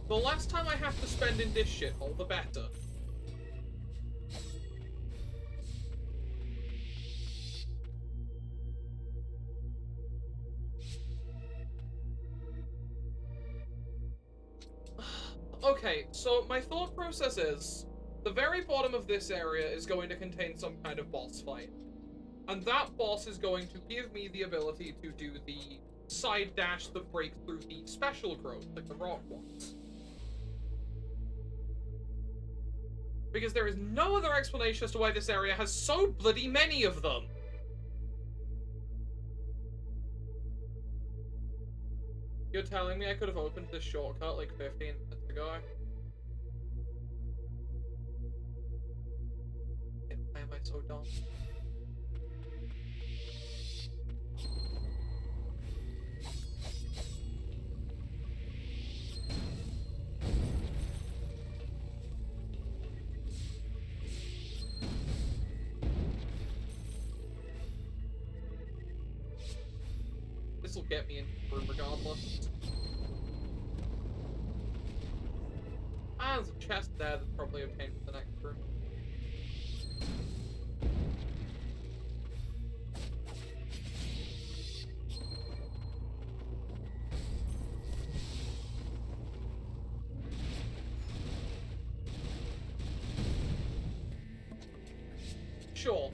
Speaker 1: The less time I have to spend in this shithole, the better. Okay, so my thought process is, the very bottom of this area is going to contain some kind of boss fight. And that boss is going to give me the ability to do the side dash that breaks through the special growth, like the rock ones. Because there is no other explanation as to why this area has so bloody many of them. You're telling me I could have opened this shortcut like 15 minutes ago? Why am I so dumb? This will get me into the room regardless. Ah, there's a chest there that's probably obtained from the next room. Sure.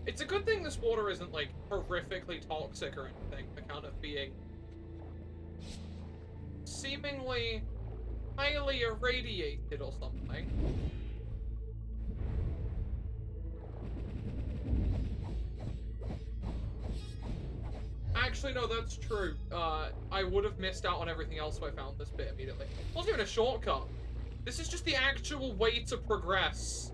Speaker 1: It's a good thing this water isn't, like, horrifically toxic or anything, on account of being seemingly highly irradiated or something. Actually, no, that's true. I would have missed out on everything else if I found this bit immediately. It wasn't even a shortcut. This is just the actual way to progress.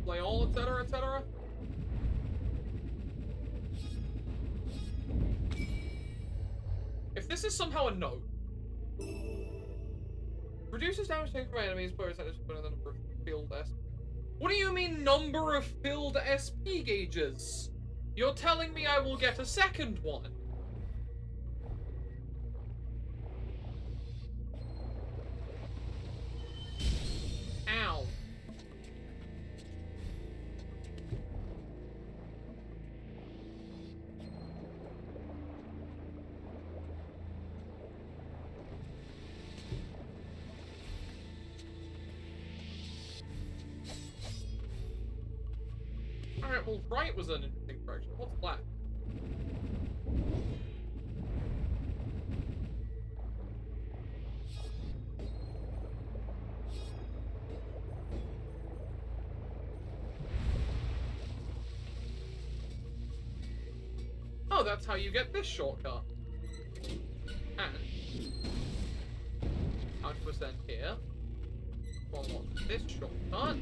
Speaker 1: Play all, etc., etc. If this is somehow a note, reduces damage taken from enemies, but is the number of filled SP. What do you mean, number of filled SP gauges? You're telling me I will get a second one? Ow. Alright, well, right was an interesting direction. What's left? Oh, that's how you get this shortcut. And how to ascend here. Well, what's this shortcut?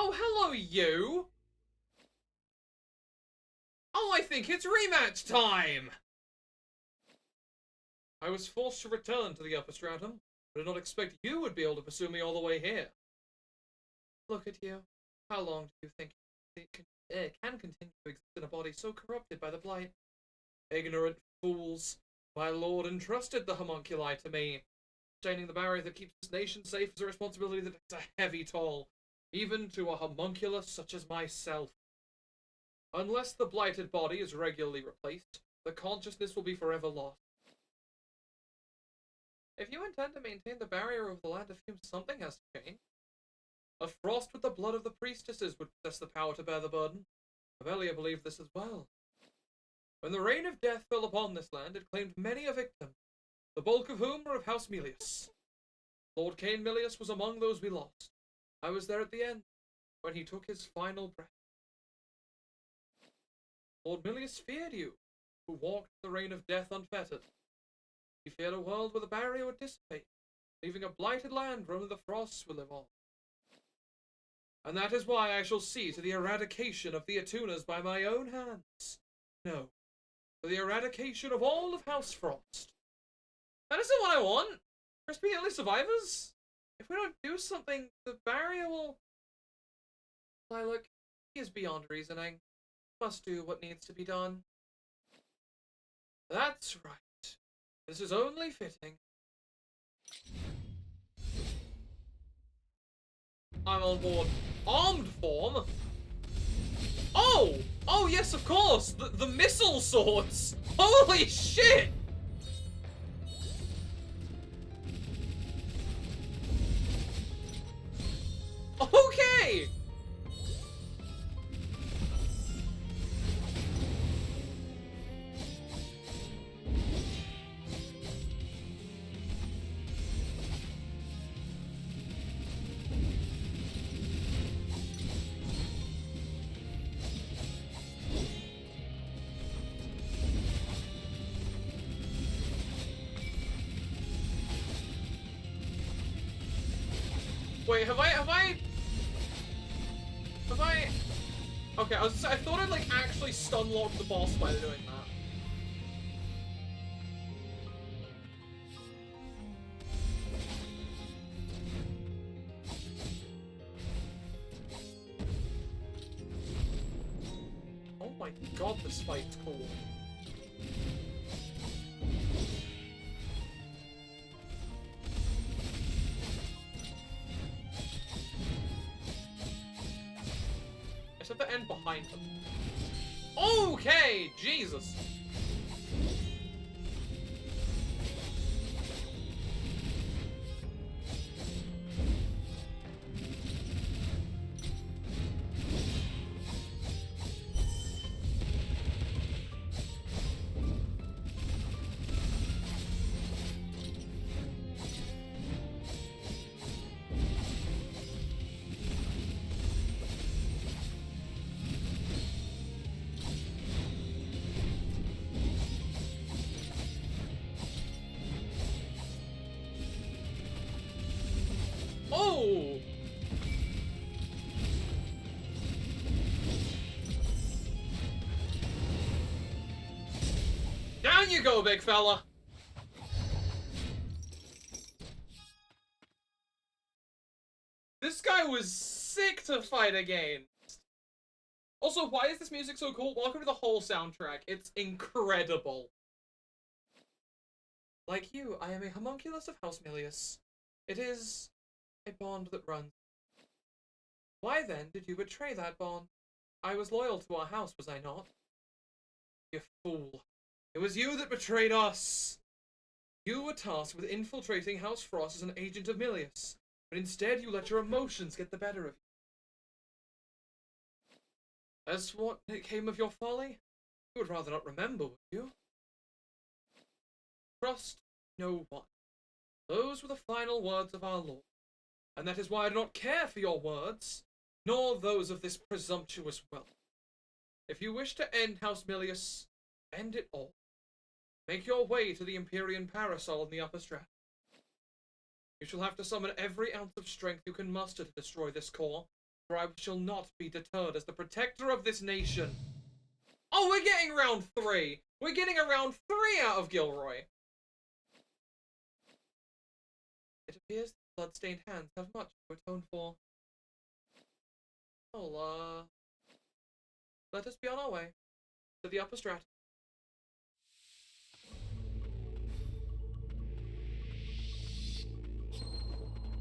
Speaker 1: Oh, hello, you! Oh, I think it's rematch time! I was forced to return to the upper stratum, but did not expect you would be able to pursue me all the way here. Look at you. How long do you think it can continue to exist in a body so corrupted by the blight? Ignorant fools. My lord entrusted the homunculi to me. Sustaining the barrier that keeps this nation safe is a responsibility that takes a heavy toll, even to a homunculus such as myself. Unless the blighted body is regularly replaced, the consciousness will be forever lost. If you intend to maintain the barrier over the land of fumes, something has to change. A frost with the blood of the priestesses would possess the power to bear the burden. Avelia believed this as well. When the reign of death fell upon this land, it claimed many a victim, the bulk of whom were of House Melius. Lord Cain Milius was among those we lost. I was there at the end, when he took his final breath. Lord Milius feared you, who walked the reign of death unfettered. He feared a world where the barrier would dissipate, leaving a blighted land where only the frosts will live on. And that is why I shall see to the eradication of the Atunas by my own hands. No, for the eradication of all of House Frost. That isn't what I want. For us to be the only survivors. If we don't do something, the barrier will... Lilac, he is beyond reasoning. Must do what needs to be done. That's right. This is only fitting. I'm on board. Armed form? Oh! Oh yes, of course! The missile swords! Holy shit! Okay! Wait, have I... Okay, I thought I'd, like, actually stun-lock the boss by doing that. Oh my god, this fight's cool. At the end behind them. Okay, Jesus. Oh! Down you go, big fella! This guy was sick to fight against! Also, why is this music so cool? Welcome to the whole soundtrack. It's incredible. Like you, I am a homunculus of House Melius. It is a bond that runs. Why then did you betray that bond? I was loyal to our house, was I not? You fool. It was you that betrayed us. You were tasked with infiltrating House Frost as an agent of Milius, but instead you let your emotions get the better of you. As what came of your folly? You would rather not remember, would you? Trust no one. Those were the final words of our Lord. And that is why I do not care for your words, nor those of this presumptuous wealth. If you wish to end House Milius, end it all. Make your way to the Empyrean Parasol in the upper strat. You shall have to summon every ounce of strength you can muster to destroy this core, for I shall not be deterred as the protector of this nation. Oh, we're getting round 3! We're getting a round 3 out of Gilroy! Here's the bloodstained hands have much to atone for. Oh, let us be on our way to the upper strat.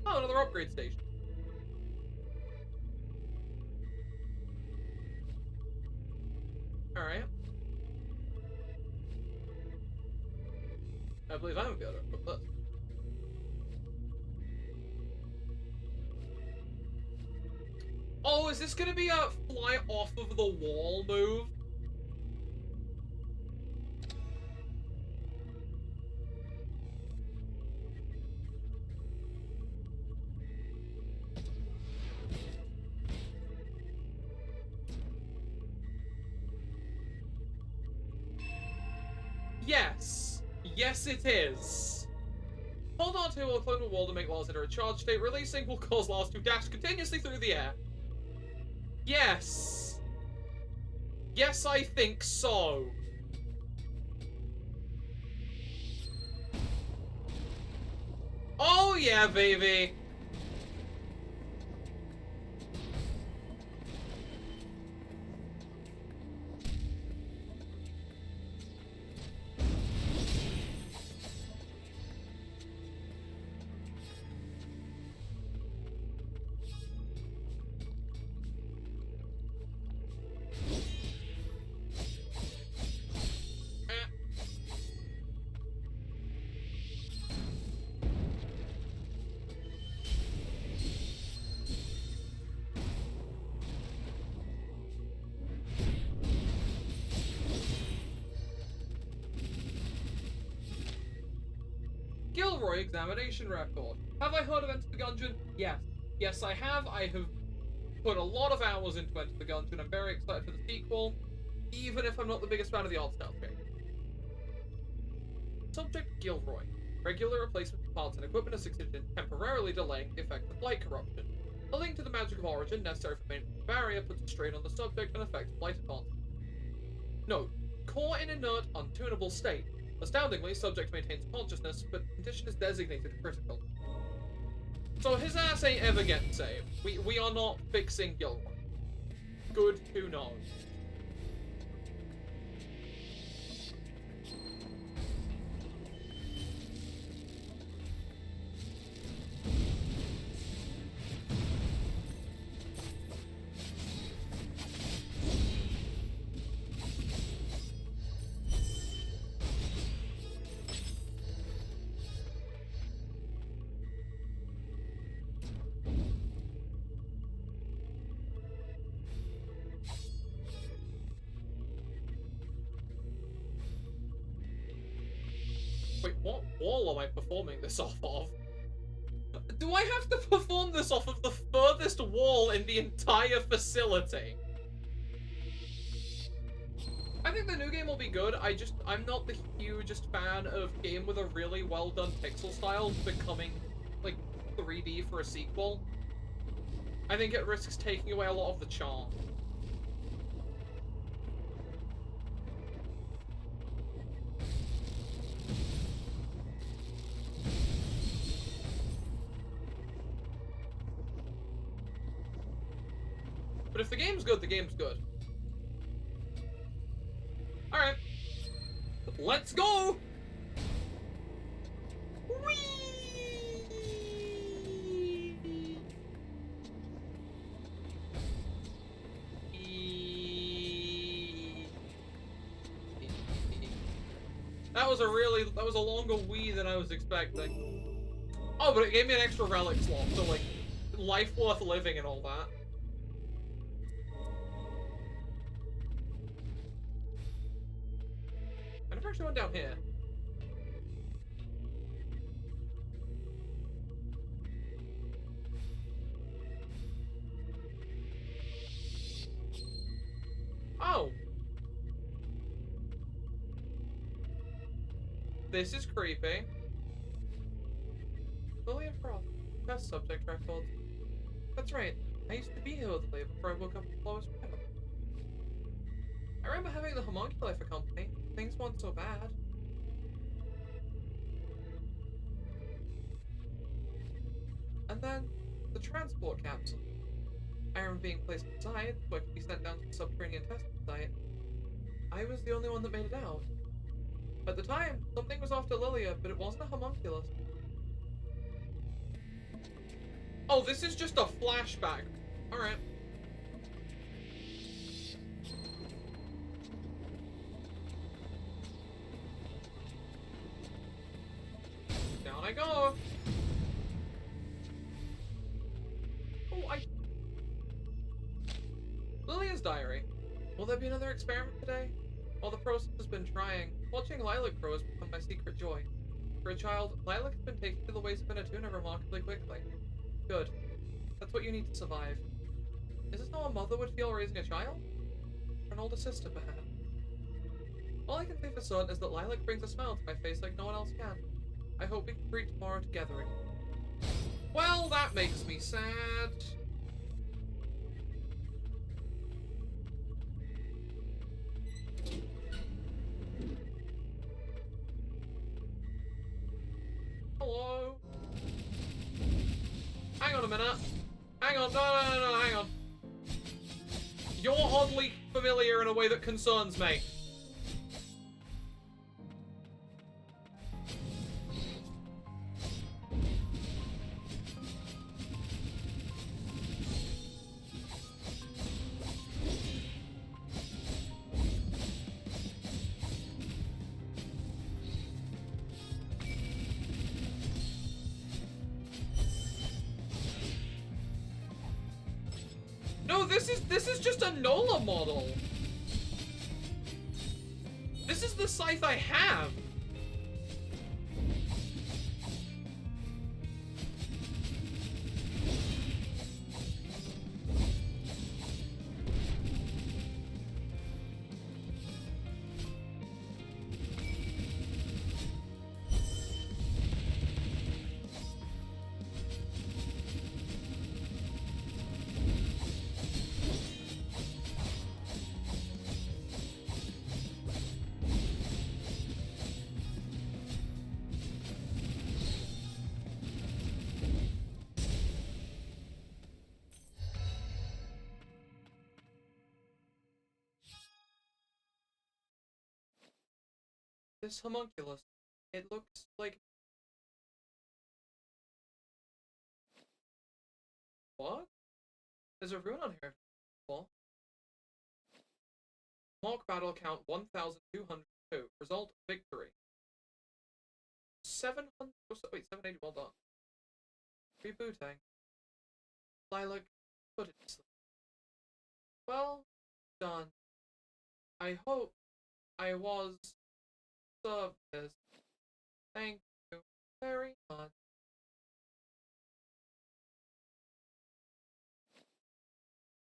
Speaker 1: Oh, another upgrade station. Alright. I believe I'm gonna be able to equip this. Oh, is this gonna be a fly off of the wall move? Yes. Yes, it is. Hold on to will clone the wall to make Lars enter a charge state. Releasing will cause Lars to dash continuously through the air. Yes. Yes, I think so. Oh yeah, baby. Gilroy examination record. Have I heard of Enter the Gungeon? Yes. Yes, I have. I have put a lot of hours into Enter the Gungeon. I'm very excited for the sequel, even if I'm not the biggest fan of the art style game. Subject Gilroy. Regular replacement of parts and equipment has succeeded in temporarily delaying the effect of light corruption. A link to the magic of origin necessary for maintenance of the barrier puts a strain on the subject and affects light advance. Note: core in inert, untunable state. Astoundingly, subject maintains consciousness, but condition is designated critical. So his ass ain't ever getting saved. We are not fixing Gilroy. Good to know. Wait, what wall am I performing this off of? Do I have to perform this off of the furthest wall in the entire facility? I think the new game will be good. I'm not the hugest fan of game with a really well done pixel style becoming, like, 3D for a sequel. I think it risks taking away a lot of the charm. But if the game's good, the game's good. Alright. Let's go! Whee! That was a longer wee than I was expecting. Oh, but it gave me an extra relic slot, so like, life worth living and all that. I never actually went down here. Oh! This is creepy. Lillian Frost. Test subject records. That's right. I used to be here with Lillian before I woke up with Lois River. I remember having the homunculi for company. Things weren't so bad. And then, the transport capsule. I remember being placed inside, so I could be sent down to the subterranean testing site. I was the only one that made it out. At the time, something was after Lilia, but it wasn't a homunculus. Oh, this is just a flashback. Alright. Down I go. Oh, Lilia's diary. Will there be another experiment today? While the process has been trying, watching Lilac grow has become my secret joy. For a child, Lilac has been taking to the ways of Inatuna remarkably quickly. Good. That's what you need to survive. Is this how a mother would feel raising a child? Or an older sister, perhaps? All I can say for certain is that Lilac brings a smile to my face like no one else can. I hope we can greet tomorrow together again. Well, that makes me sad. Hello? Hang on a minute. Hang on, no, hang on. You're oddly familiar in a way that concerns me. No, this is just a NOLA model. This is the scythe I have. This homunculus, it looks like... What? There's a rune on here. What? Mock battle count 1,202. Result, victory. 700... Wait, 780, well done. Rebooting. Lilac, put it to sleep. Well done. I hope I was service. Thank you very much.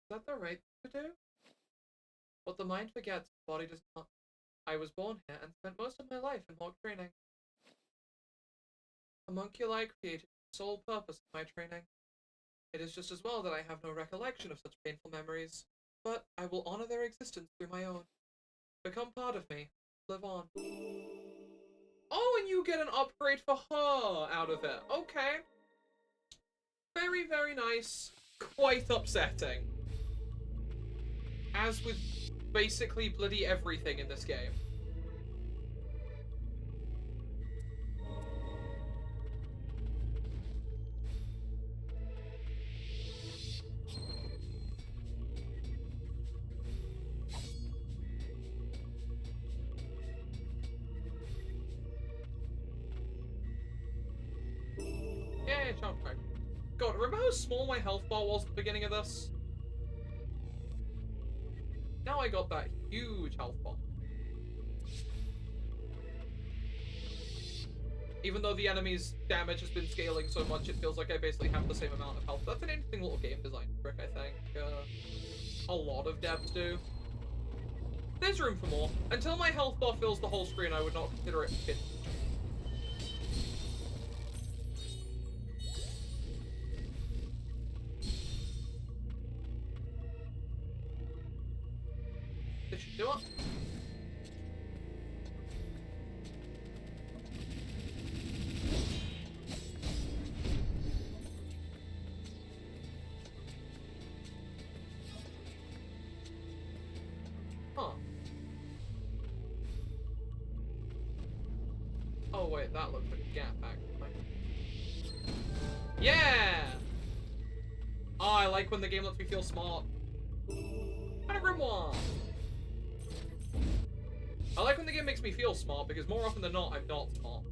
Speaker 1: Is that the right thing to do? What the mind forgets, the body does not. I was born here and spent most of my life in mock training. Homunculi created the sole purpose of my training. It is just as well that I have no recollection of such painful memories, but I will honor their existence through my own. Become part of me. Live on. Oh, and you get an upgrade for her out of it. Okay. Very, very nice. Quite upsetting. As with basically bloody everything in this game. Yeah, jump card. God, remember how small my health bar was at the beginning of this? Now I got that huge health bar. Even though the enemy's damage has been scaling so much, it feels like I basically have the same amount of health. That's an interesting little game design trick, I think. A lot of devs do. There's room for more. Until my health bar fills the whole screen, I would not consider it finished. This should do it. Huh. Oh wait, that looks like a gap, actually. Yeah! Oh, I like when the game lets me feel smart. Everyone! I like when the game makes me feel smart, because more often than not, I'm not smart.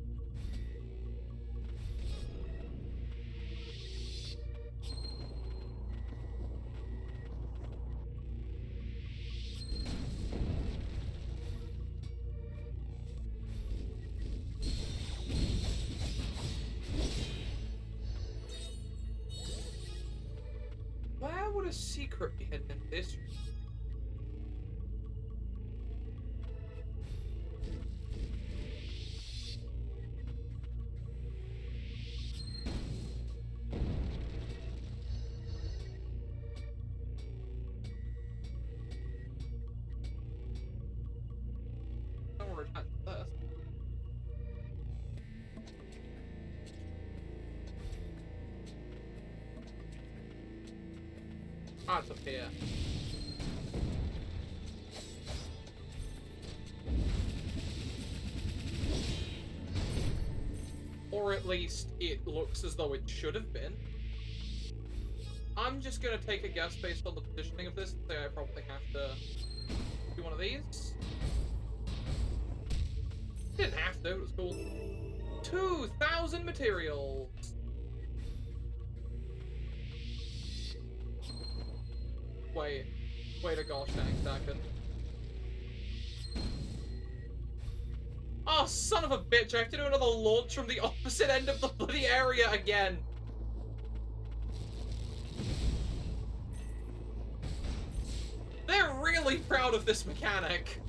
Speaker 1: Where would a secret be hidden in this room? Don't worry, attach this. Ah, it's up here. Or at least it looks as though it should have been. I'm just gonna take a guess based on the positioning of this and say I probably have to do one of these. Didn't have to, it was cool. 2,000 materials! Wait a gosh dang second. Oh, son of a bitch, I have to do another launch from the opposite end of the bloody area again. They're really proud of this mechanic.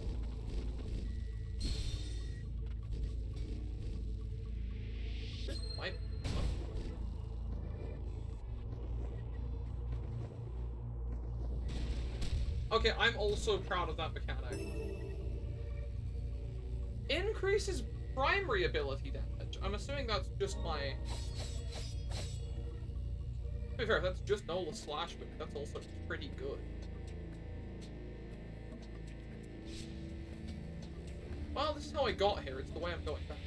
Speaker 1: Okay, I'm also proud of that mechanic. Increases primary ability damage. I'm assuming that's just my... To be fair, if that's just Nola's slash move, that's also pretty good. Well, this is how I got here. It's the way I'm going back.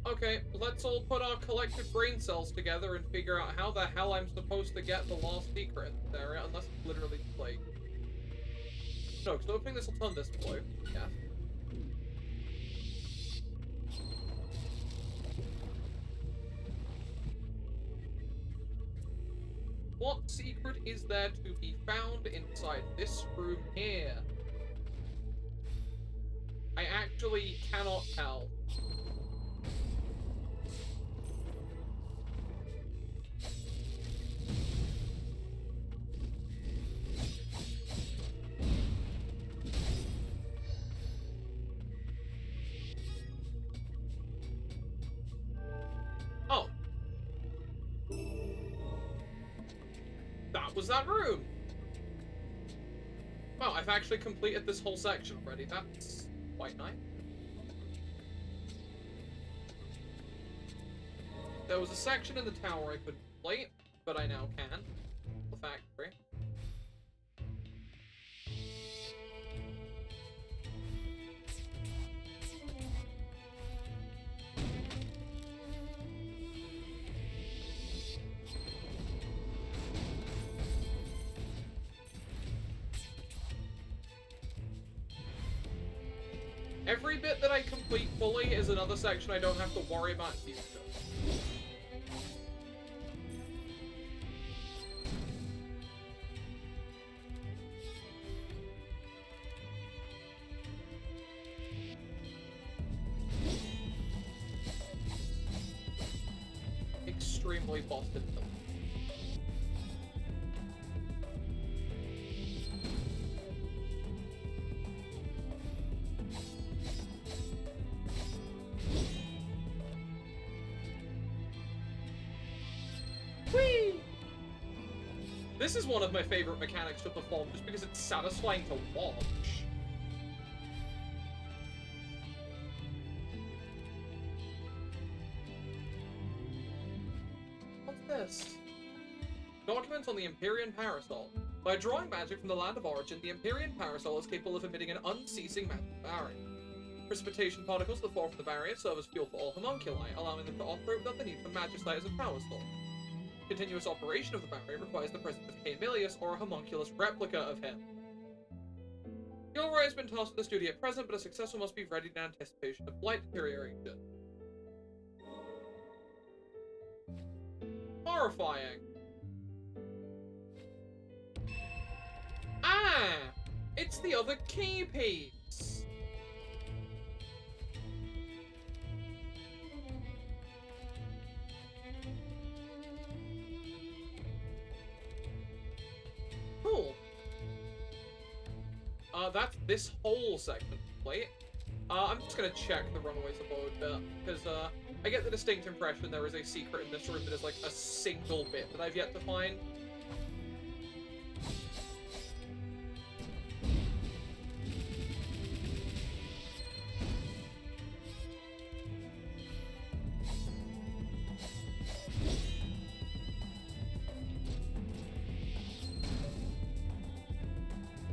Speaker 1: Okay, let's all put our collective brain cells together and figure out how the hell I'm supposed to get the last secret in this area, unless it's literally like... No, because opening this will turn this blue. Yeah. What secret is there to be found inside this room here? I actually cannot tell. Oh. That was that room! Well, I've actually completed this whole section already. That's quite nice. There was a section in the tower I couldn't complete, but I now can. The factory. Every bit that I complete fully is another section I don't have to worry about in future. Extremely Boston film. Whee! This is one of my favorite mechanics to perform, just because it's satisfying to watch. What's this? Documents on the Empyrean Parasol. By drawing magic from the land of origin, the Empyrean Parasol is capable of emitting an unceasing magic barrier. Precipitation particles that fall from the barrier serve as fuel for all homunculi, allowing them to operate without the need for magicite as a power source. Continuous operation of the barrier requires the presence of Caemilius or a homunculus replica of him. Gilroy has been tasked with the study at present, but a successor must be ready in anticipation of blight deterioration. Horrifying. Ah! It's the other key piece! Cool. That's this whole segment complete. I'm just gonna check the Runaway's abode bit, because, I get the distinct impression there is a secret in this room that is, like, a single bit that I've yet to find.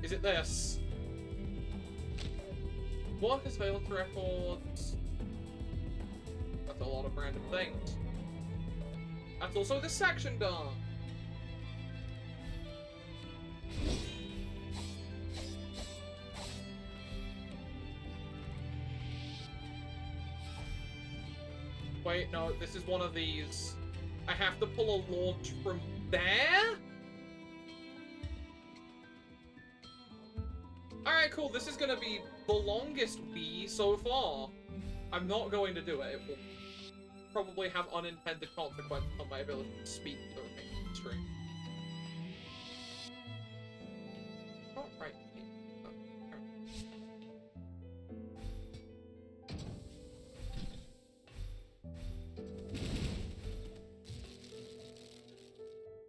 Speaker 1: Is it this? Work surveillance records. That's a lot of random things. That's also this section done. Wait, no, this is one of these. I have to pull a launch from there? Alright, cool. This is gonna be the longest Wii so far. I'm not going to do it. It will probably have unintended consequences on my ability to speak to the remaining stream. Oh, right.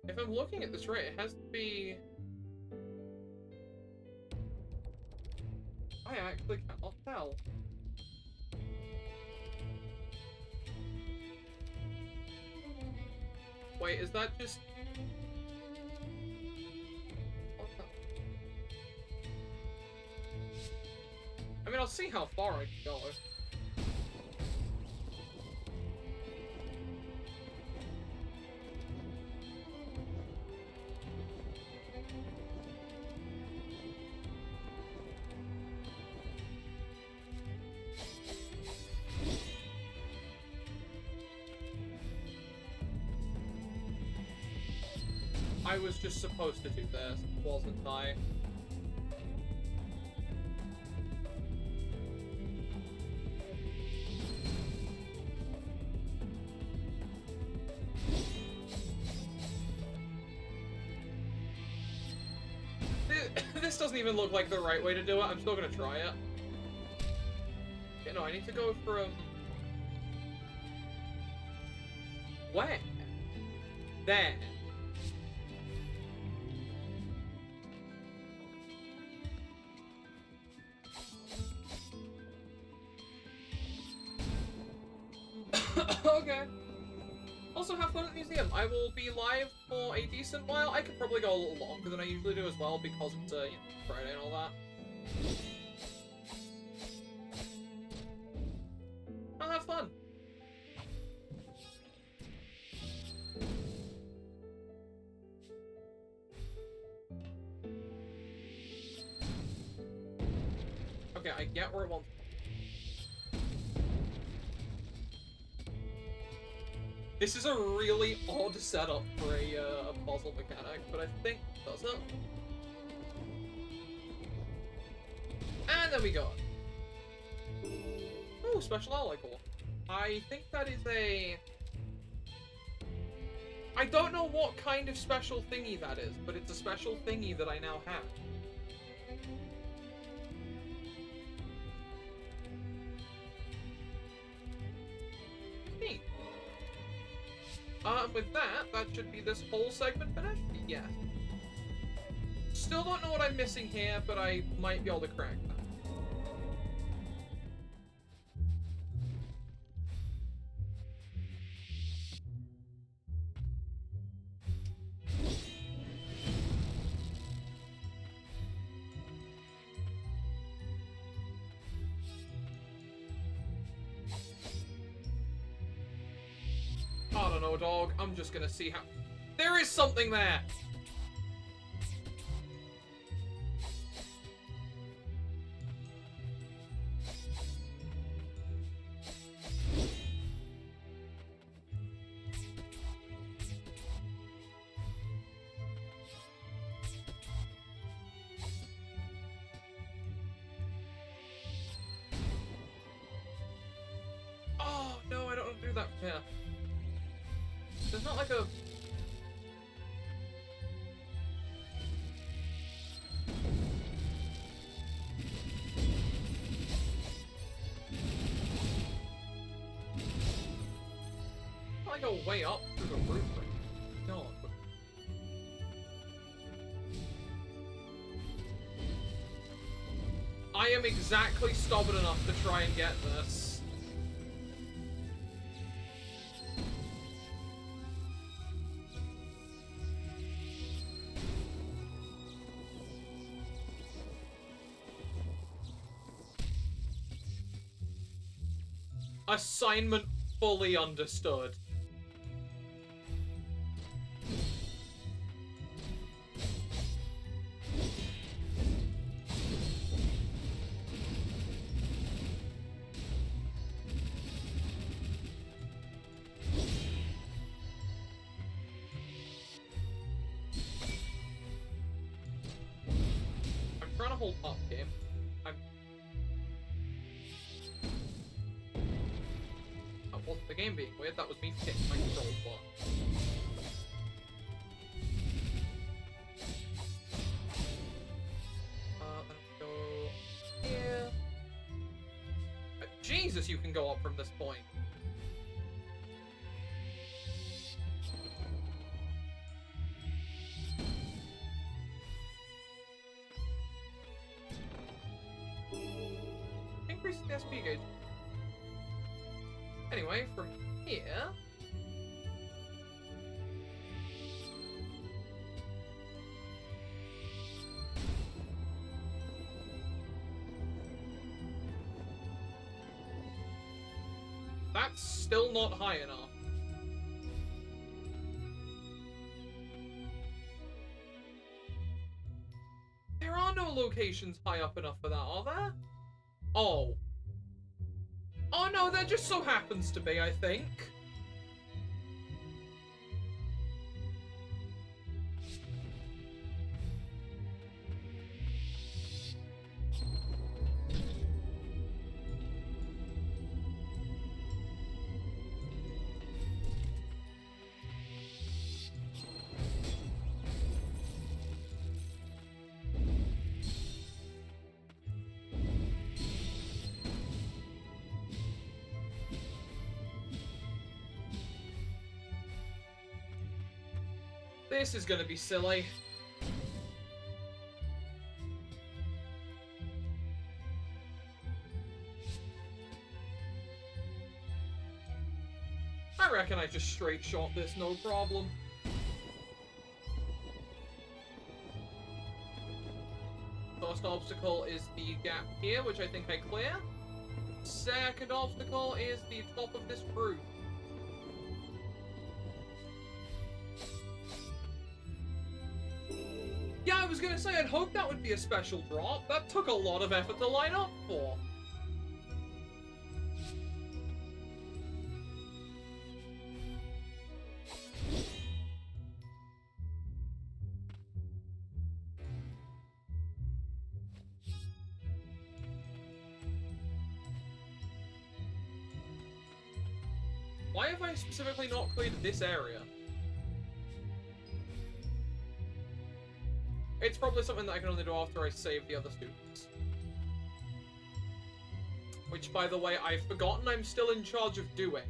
Speaker 1: If I'm looking at this right, it has to be... I actually cannot tell. Wait, is that just... I mean, I'll see how far I can go. I was just supposed to do this, wasn't I? This doesn't even look like the right way to do it. I'm still gonna try it. You know, I need to go from... Where? There. Okay. Also, have fun at the museum. I will be live for a decent while. I could probably go a little longer than I usually do as well, because it's, you know, Friday and all that. I'll have fun. Okay, I get where it wants. This is a really odd setup for a puzzle mechanic, but I think it does it. And then we go. Ooh, special ally core. I think that is a... I don't know what kind of special thingy that is, but it's a special thingy that I now have. With that should be this whole segment finished? Yes. Still don't know what I'm missing here, but I might be able to crack that. I don't know, dog. I'm just gonna see how... There is something there! Oh, no, I don't do that from here. There's not like a... like a way up through the roof. No. I am exactly stubborn enough to try and get this. Assignment fully understood. I'm trying to hold up, game. That wasn't the game being weird, that was me hitting my control button. Let's go here. Jesus, you can go up from this point. Increase the SP gauge. Anyway, from here... That's still not high enough. There are no locations high up enough for that, are there? Oh. Oh no, there just so happens to be, I think. This is gonna be silly. I reckon I just straight shot this, no problem. First obstacle is the gap here, which I think I clear. Second obstacle is the top of this roof. Yeah, I was gonna say, I'd hope that would be a special drop. That took a lot of effort to line up for. Why have I specifically not cleared this area? It's probably something that I can only do after I save the other students. Which, by the way, I've forgotten I'm still in charge of doing.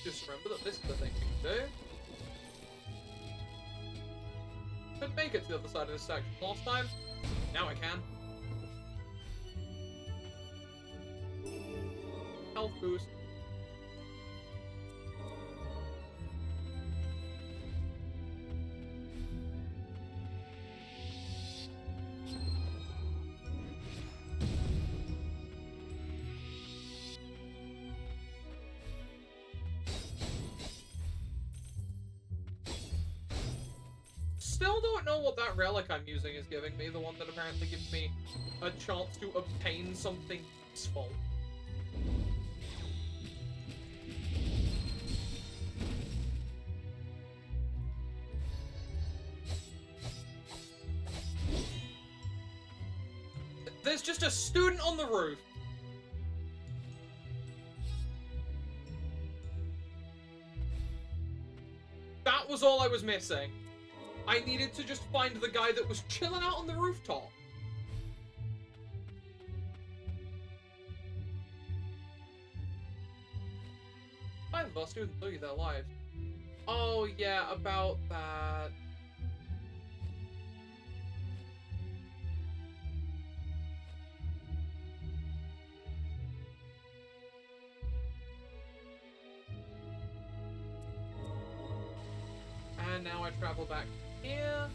Speaker 1: Just remember that this is the thing we can do. Couldn't make it to the other side of this section last time. Now I can. Health boost. Still don't know what that relic I'm using is giving me, the one that apparently gives me a chance to obtain something useful. There's just a student on the roof. That was all I was missing. I needed to just find the guy that was chilling out on the rooftop. Five of our students lose their lives. Oh, yeah, about that. And now I travel back here.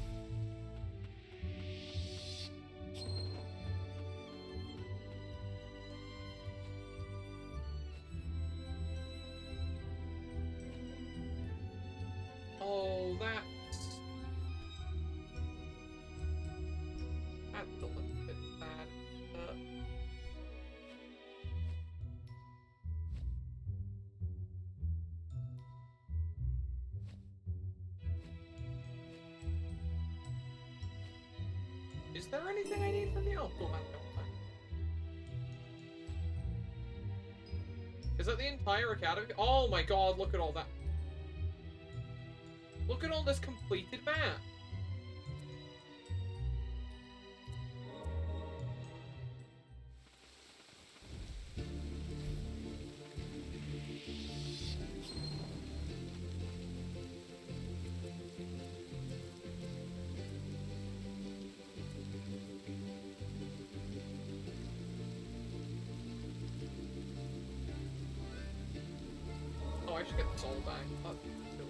Speaker 1: Oh, that's a little bit bad. Is there anything I need from the outdoor manual? Is that the entire academy? Oh my god, look at all that. Look at all this completed map. Oh, I should get this all back. That's cool.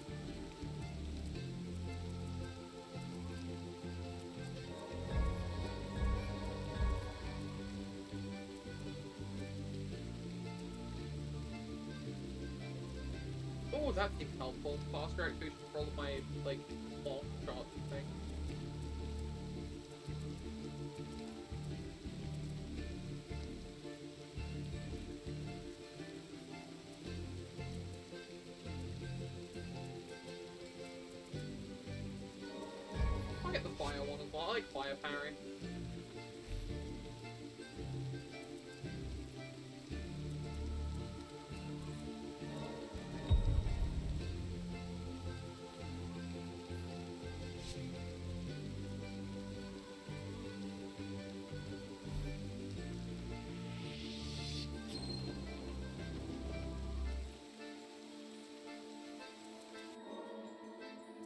Speaker 1: Oh, that seems helpful. Faster activation for all of my, like, long shots and things. I'll get the fire one as well. I like fire parry.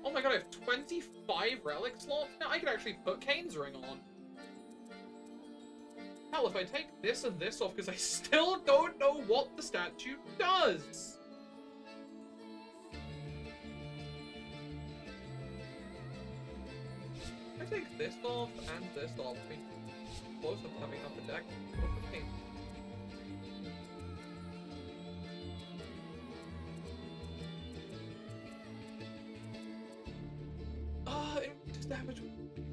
Speaker 1: Oh my god, I have 25 relic slots now? I could actually put Kane's ring on. Hell, if I take this and this off, because I still don't know what the statue does! If I take this off and this off, I mean, close up having enough a deck. Okay. Damage.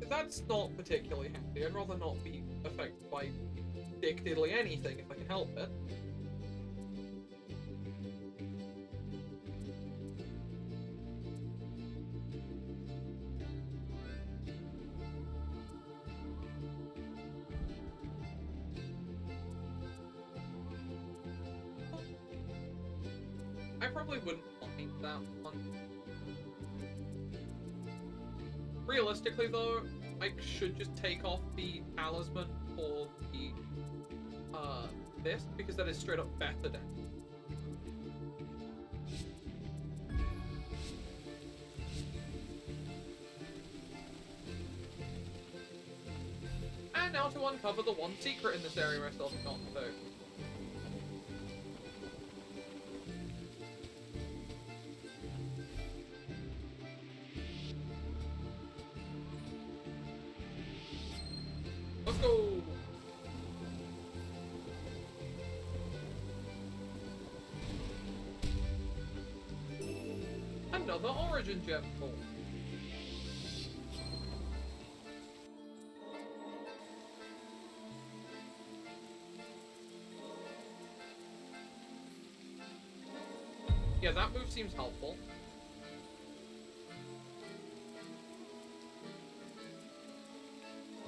Speaker 1: That's not particularly handy. I'd rather not be affected by dick diddly anything if I can help it. I probably wouldn't mind that one. Realistically, though, I should just take off the talisman for the, this, because that is straight up better damage. And now to uncover the one secret in this area I still haven't gotten to. Let's go! Another origin gem pull. Yeah, that move seems helpful.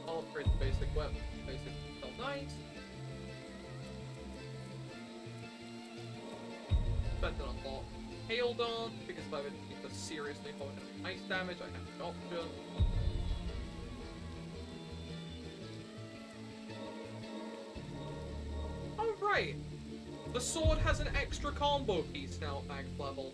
Speaker 1: I'll upgrade the basic weapon. Basic still nice. Spend it on lock. Hail Dance, because if I would need to seriously hold in ice damage, I have the option. Oh right! The sword has an extra combo piece now at max level.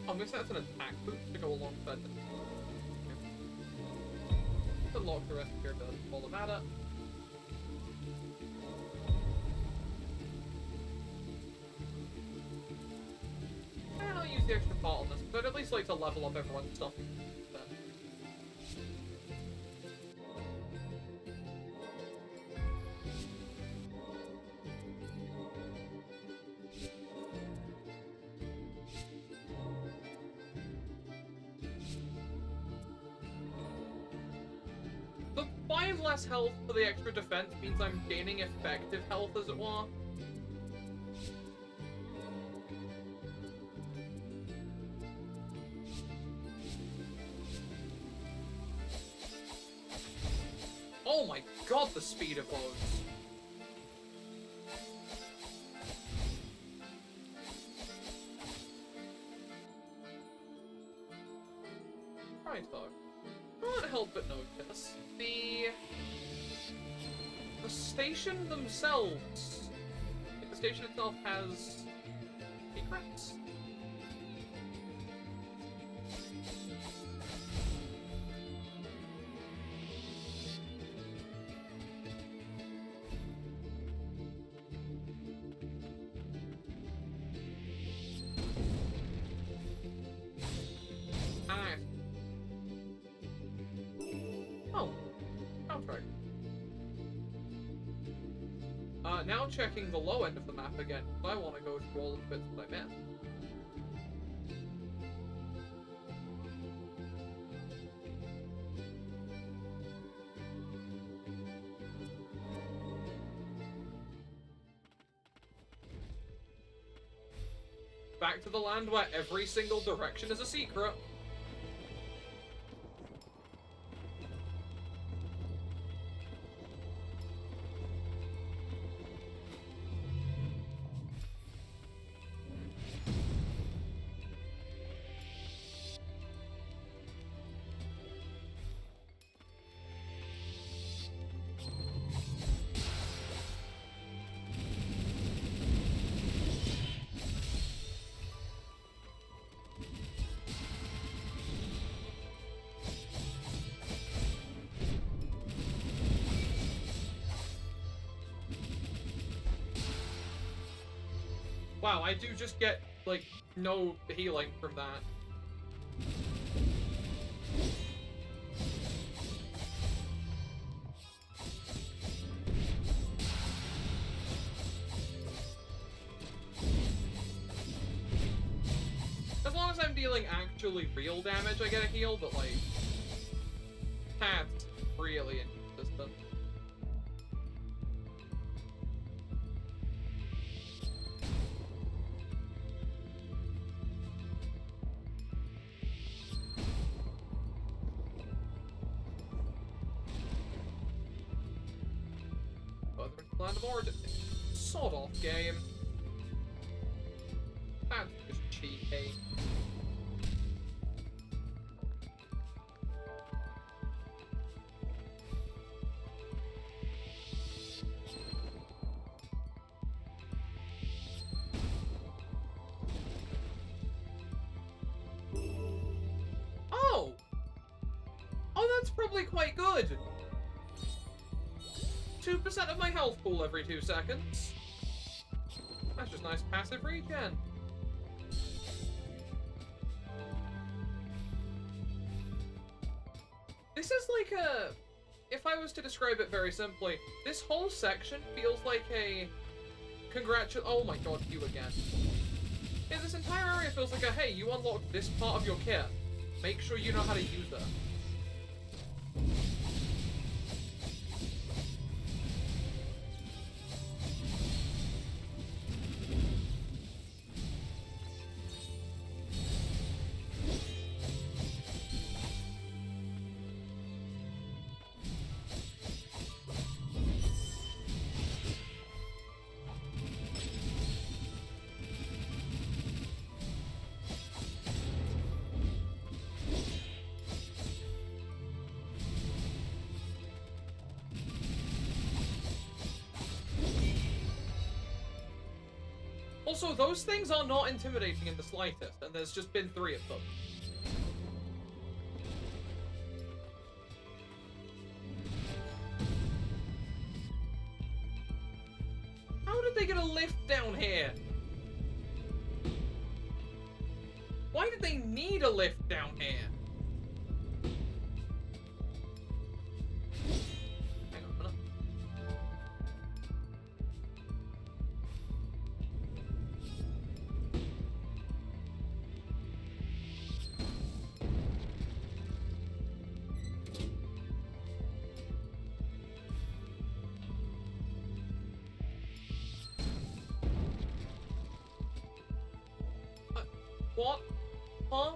Speaker 1: I'm gonna set an attack boost to go alongside the unlock the rest of your ability to follow that up. And I'll use the extra part on this, but I'd at least like to level up everyone's stuff. The 5 less health for the extra defense means I'm gaining effective health, as it were. Oh my god, the speed of those. Right, though. I can't help but notice the station themselves. Like, the station itself has secrets. Now checking the low end of the map again, because I want to go through all of the bits that I missed. Back to the land where every single direction is a secret. Wow, I do just get, like, no healing from that. As long as I'm dealing actually real damage, I get a heal, but, like, that's really inconsistent. Land of Origin. Sod off game. That's just cheating. actually quite good. 2% of my health pool every 2 seconds. That's just nice passive regen. This is like a... If I was to describe it very simply, this whole section feels like a... Oh my god, you again. Yeah, this entire area feels like a, hey, you unlocked this part of your kit. Make sure you know how to use it. Also, those things are not intimidating in the slightest, and there's just been 3 of them. How did they get a lift down here? Why did they need a lift down here? Hang on a minute. What? Huh?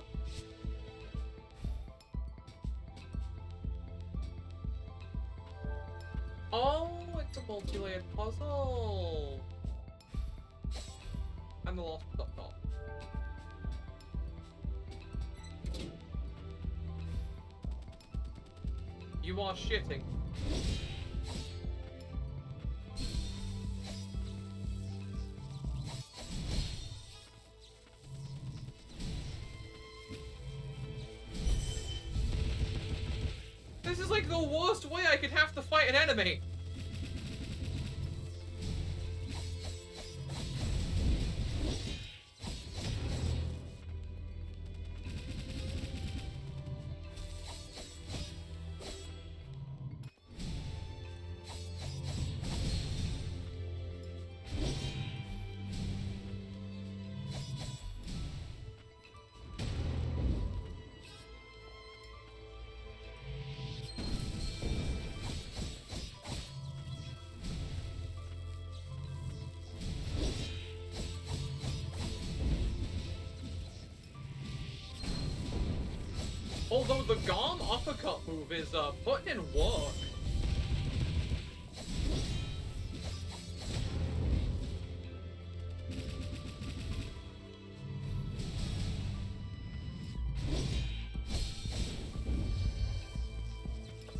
Speaker 1: Oh, it's a multi-layered puzzle. And the last one's up top. You are shitting. This is like the worst way I could have to fight an enemy. Although the Garm uppercut move is putting in work.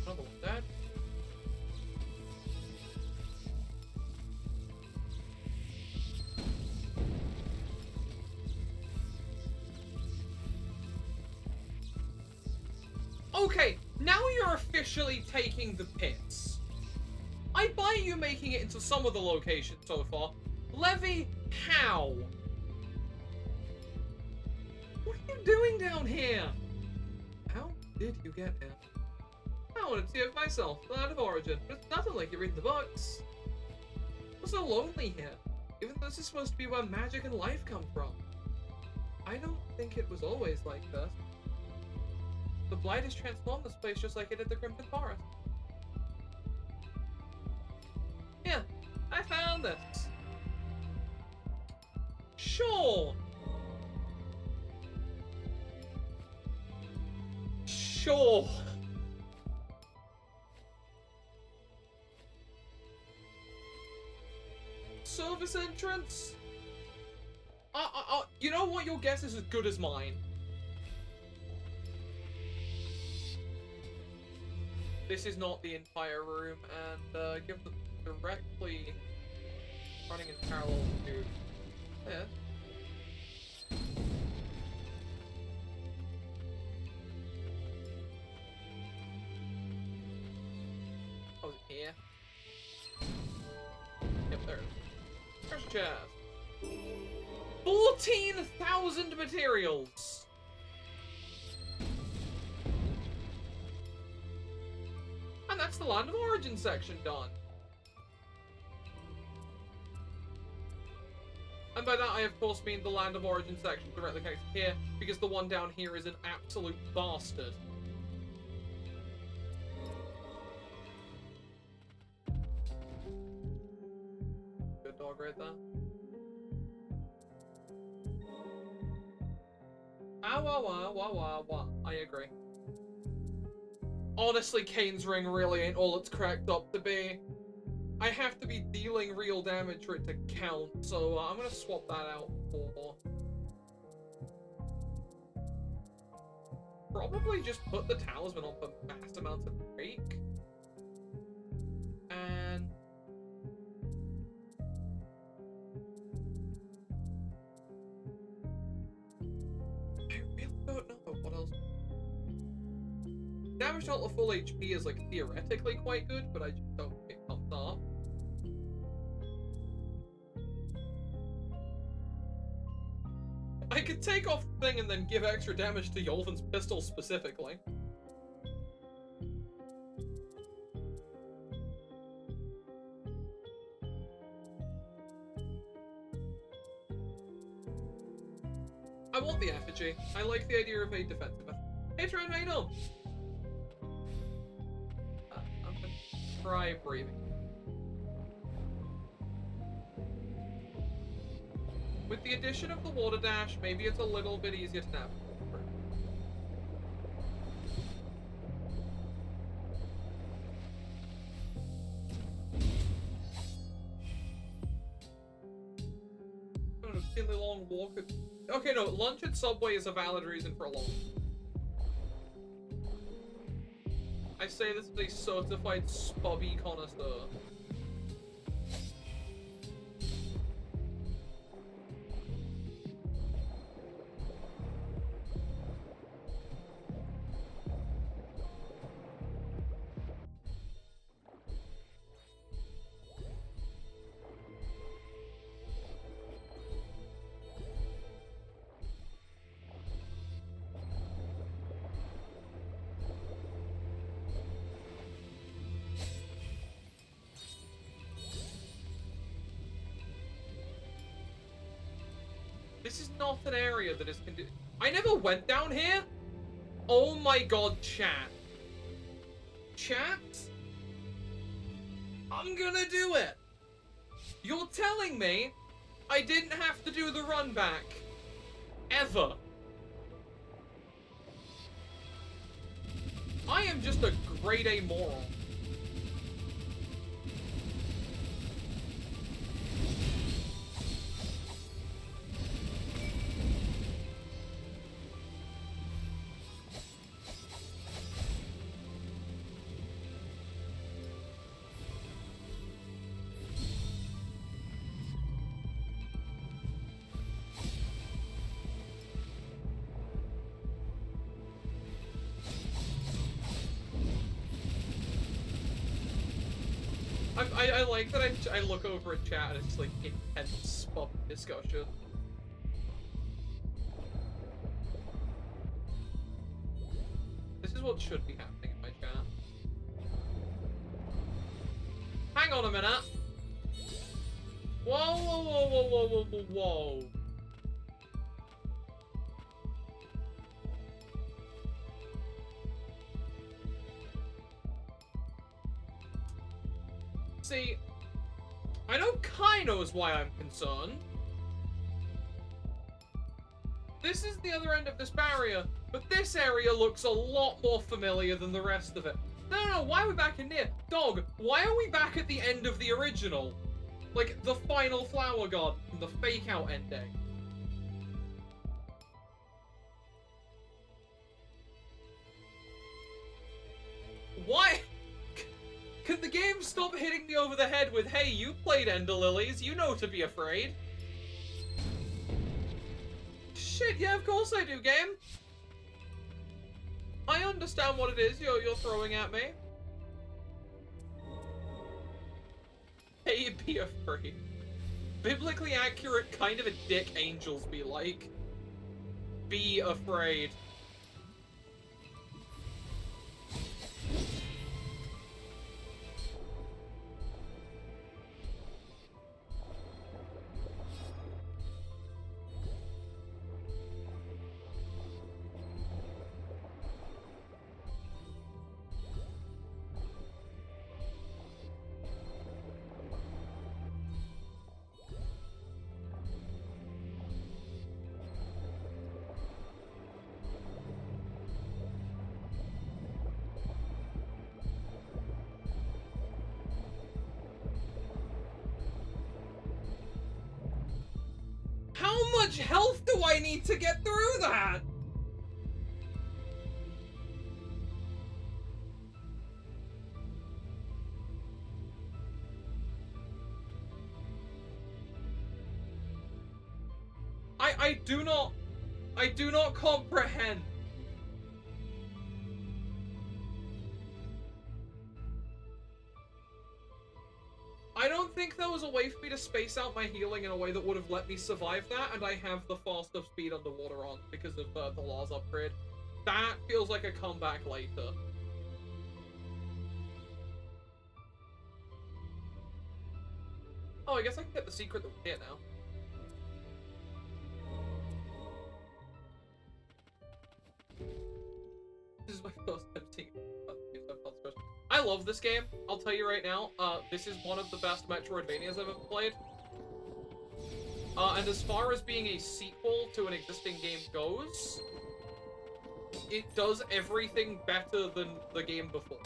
Speaker 1: Another one dead. Okay, now you're officially taking the piss. I buy you making it into some of the locations so far. Levy, how? What are you doing down here? How did you get here? I wanted to see it for myself, the land of origin, but it's nothing like you read in the books. I'm so lonely here, even though this is supposed to be where magic and life come from. I don't think it was always like this. The Blight has transformed this place just like it did the Crimson Forest. Yeah, I found this. Sure. Sure. Service entrance? You know what? Your guess is as good as mine. This is not the entire room, and give them directly running in parallel to this. chest. 14,000 materials! And that's the Land of Origin section done. And by that I of course mean the Land of Origin section directly connected here, because the one down here is an absolute bastard. Good dog right there. I agree. Honestly, Kane's ring really ain't all it's cracked up to be. I have to be dealing real damage for it to count, so I'm gonna swap that out for... probably just put the talisman on for mass amounts of break. And... I really don't know what else. Damage to full HP is like theoretically quite good, but I just don't think it comes up. I could take off the thing and then give extra damage to Yolvin's pistol specifically. I want the effigy. I like the idea of a defensive method. Hey Tran, how you doing? I'm gonna try breathing. With the addition of the water dash, maybe it's a little bit easier to navigate. Really long walk. Okay, no, lunch at Subway is a valid reason for a long. I say this is a certified spubby connoisseur. This is not an area that is I never went down here? Oh my god, chat. Chat? I'm gonna do it. You're telling me I didn't have to do the run back. Ever. I am just a grade A moron. I like that I look over at chat and it's like intense pub discussion. This is what should be happening in my chat. Hang on a minute. Whoa, whoa, whoa, whoa, whoa, whoa, whoa, whoa. See, I know Kai knows why I'm concerned. This is the other end of this barrier, but this area looks a lot more familiar than the rest of it. No, why are we back in here? Dog, why are we back at the end of the original? Like, the final flower garden, the fake-out ending. Why? Can the game stop hitting me over the head with, hey, you played Ender Lilies, you know to be afraid? Shit, yeah, of course I do, game. I understand what it is you're throwing at me. Hey, be afraid. biblically accurate kind of a dick angels be like. Be afraid. How much health do I need to get through that? I do not comprehend. I don't think there was a way for me to space out my healing in a way that would have let me survive that, and I have the fast of speed underwater on because of the Lars upgrade. That feels like a comeback later. Oh, I guess I can get the secret that we're here now. This is my first time seeing it. I love this game. I'll tell you right now. This is one of the best Metroidvanias I've ever played. And as far as being a sequel to an existing game goes, it does everything better than the game before.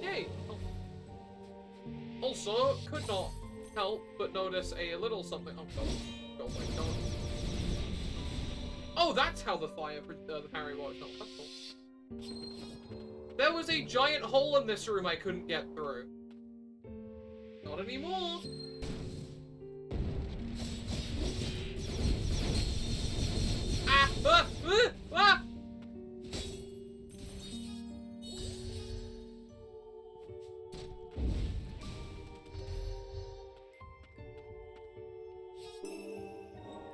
Speaker 1: Yay! Also, could not help but notice a little something. Oh god. Oh my god. Oh, that's how the parry works. No, that's cool. There was a giant hole in this room I couldn't get through. Not anymore. Ah! Ah! Ah! Ah!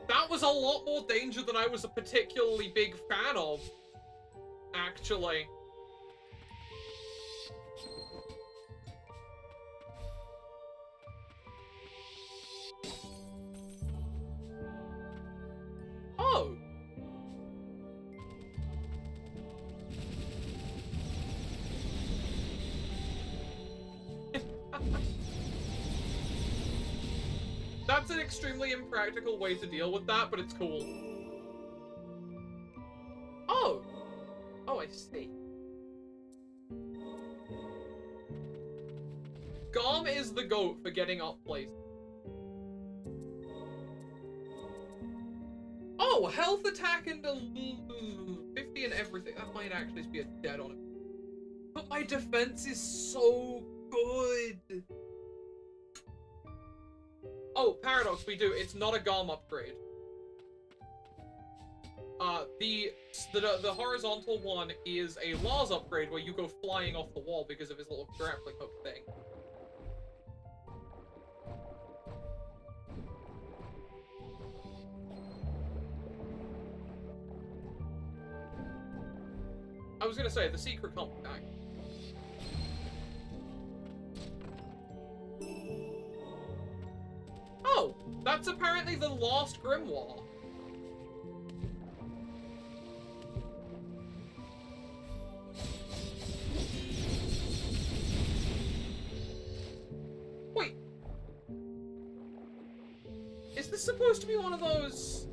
Speaker 1: That was a lot more danger than I was a particularly big fan of, actually. Oh! That's an extremely impractical way to deal with that, but it's cool. Oh! Oh, I see. Garm is the goat for getting up places. Oh, health, attack, and 50 and everything. That might actually be a dead on it. But my defense is so good. Oh, Paradox, we do. It's not a Garm upgrade. The horizontal one is a Lars upgrade where you go flying off the wall because of his little grappling hook thing. I was gonna say, the secret can't be back. Oh, that's apparently the last grimoire. Wait. Is this supposed to be one of those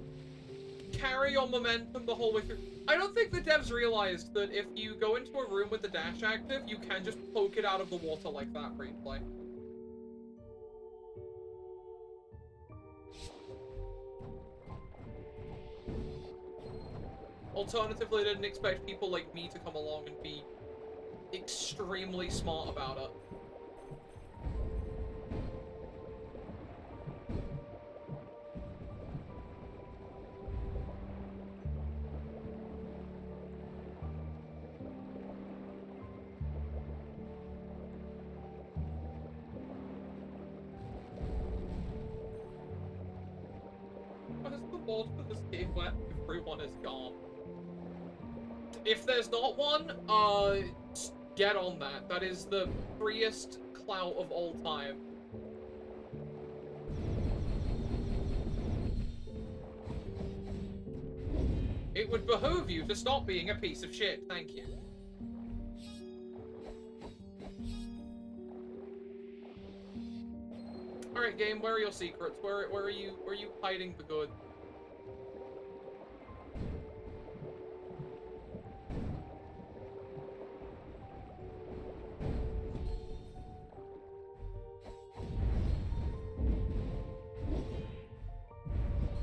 Speaker 1: carry your momentum the whole way through? I don't think the devs realized that if you go into a room with the dash active, you can just poke it out of the water like that briefly. Alternatively, I didn't expect people like me to come along and be extremely smart about it. mod for this game where everyone is gone? If there's not one, get on that. That is the freest clout of all time. It would behoove you to stop being a piece of shit. Thank you. Alright, game, where are your secrets? Where are you hiding the goods?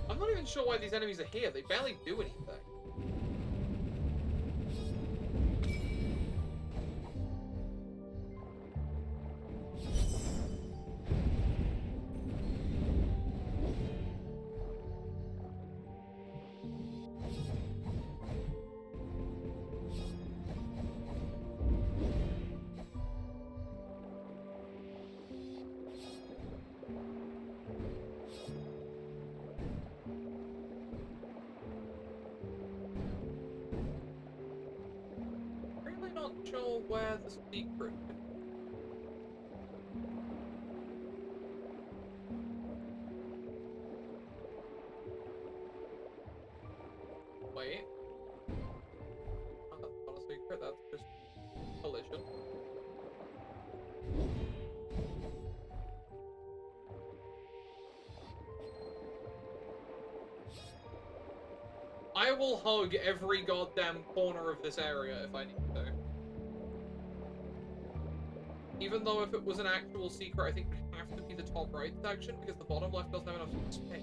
Speaker 1: I'm not even sure why these enemies are here. They barely do anything. Really not sure where the secret is. Wait. That's not a secret, that's just collision. I will hug every goddamn corner of this area if I need to. Even though if it was an actual secret, I think it would have to be the top right section because the bottom left doesn't have enough space.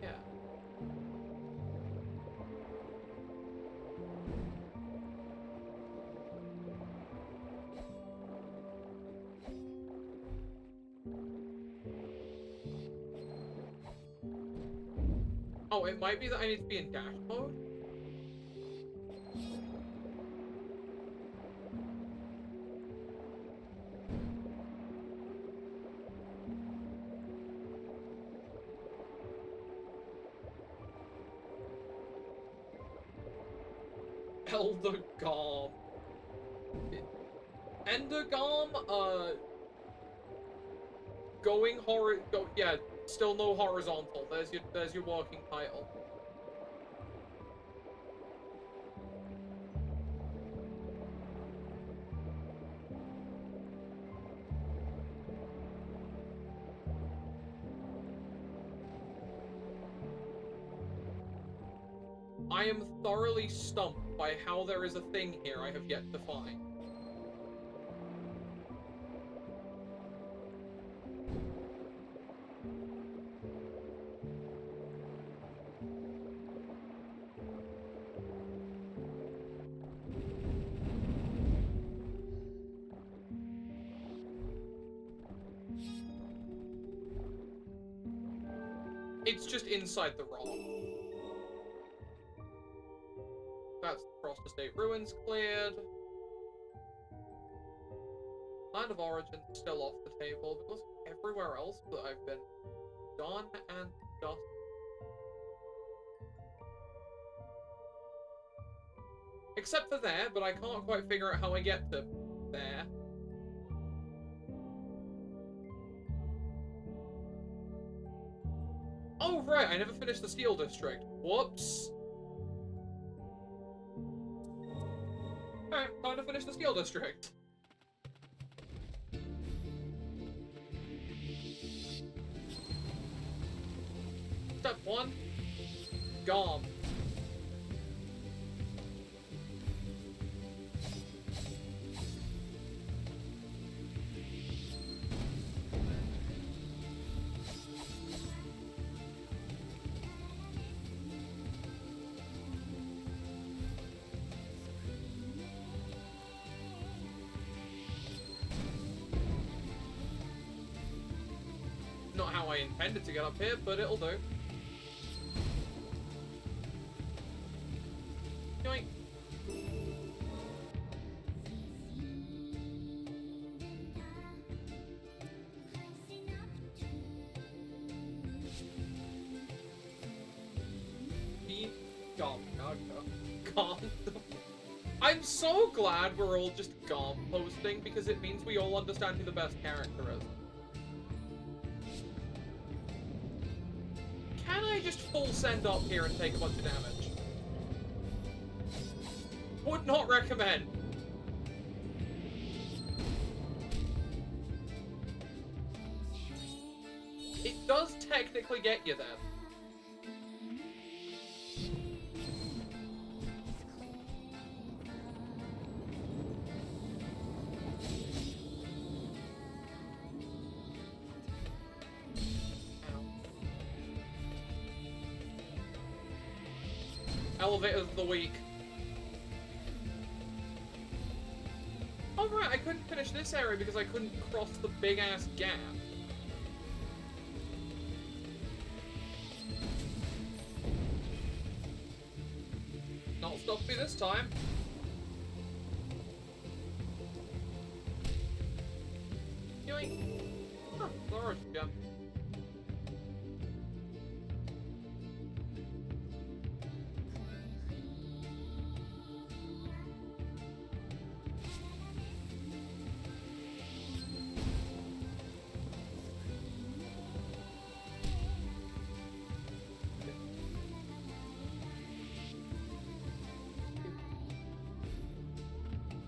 Speaker 1: Yeah. Oh, it might be that I need to be in dash mode? Elder Garm. Ender Garm, yeah, still no horizontal. There's your working title. I am thoroughly stumped by how there is a thing here I have yet to find. It's just inside the rock. That's the Frost Estate Ruins cleared. Land of Origin still off the table, because everywhere else that I've been done and dusted. Except for there, but I can't quite figure out how I get to there. Oh, right, I never finished the Steel District. Whoops. Alright, time to finish the Steel District. Step 1. Gone. Not how I intended to get up here, but it'll do. Yoink. Calm down, calm down. I'm so glad we're all just GOM posting because it means we all understand who the best character is. Can I just full send up here and take a bunch of damage? Would not recommend. It does technically get you there. Elevators of the week. Oh right, I couldn't finish this area because I couldn't cross the big-ass gap. Not stop me this time. Yoink. Huh, Laura's jump.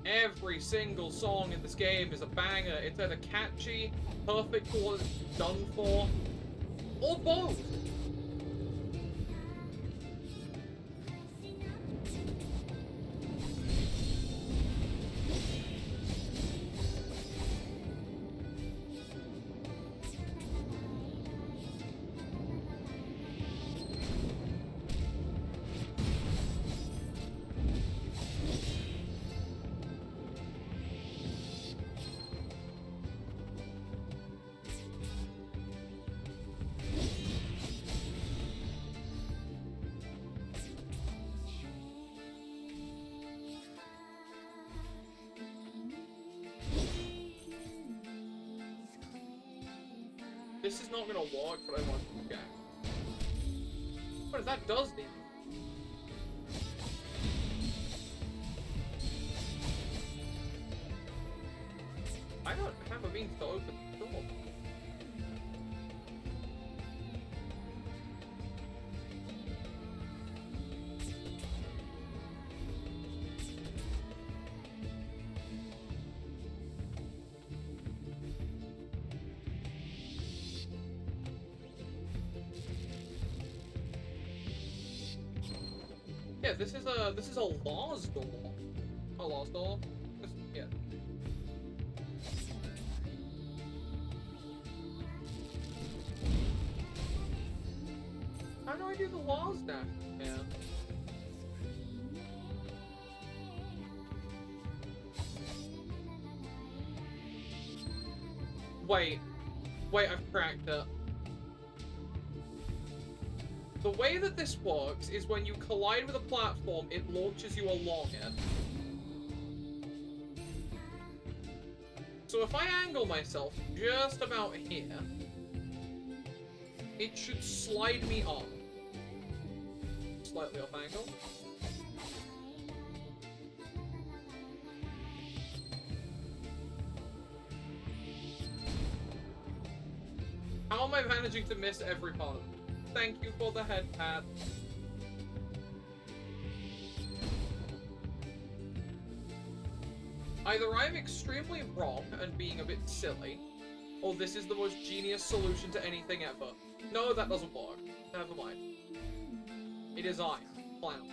Speaker 1: Every single song in this game is a banger. It's either catchy, perfect for what it's done for, or both. This is not gonna work, but I want to get. What if that does need? I don't have a means to open the door. Yeah, this is a Law's door. A Law's door? Yeah. How do I do the Law's dash? Yeah. Wait, I've cracked it. The way that this works is when you collide with a platform, it launches you along it. So if I angle myself just about here, it should slide me up. Slightly off angle. How am I managing to miss every part of it? Thank you for the head pat. Either I'm extremely wrong and being a bit silly, or this is the most genius solution to anything ever. No, that doesn't work. Never mind. It is I, Clown.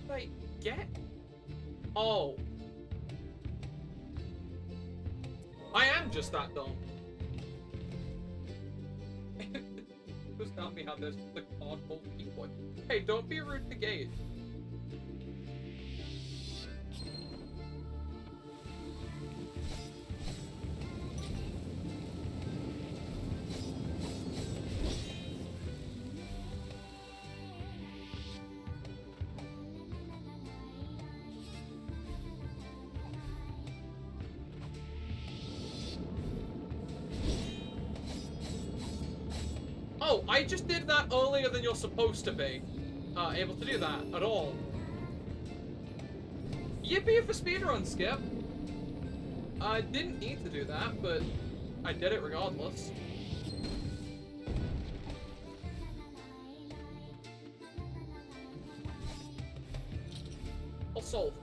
Speaker 1: I get? Oh. I am just that dumb. Just tell me how there's the cardboard keyboard. Hey, don't be rude to Gage. I just did that earlier than you're supposed to be able to do that at all. Yippee for speedrun, Skip. I didn't need to do that, but I did it regardless. I'll solve it.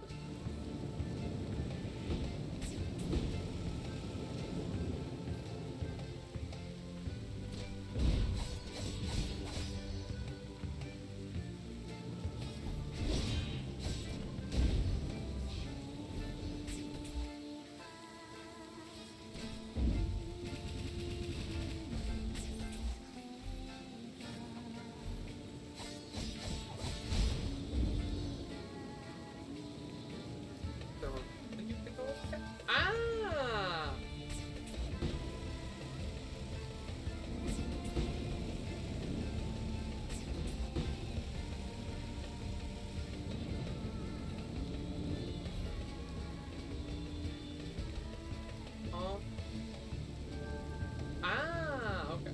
Speaker 1: Okay.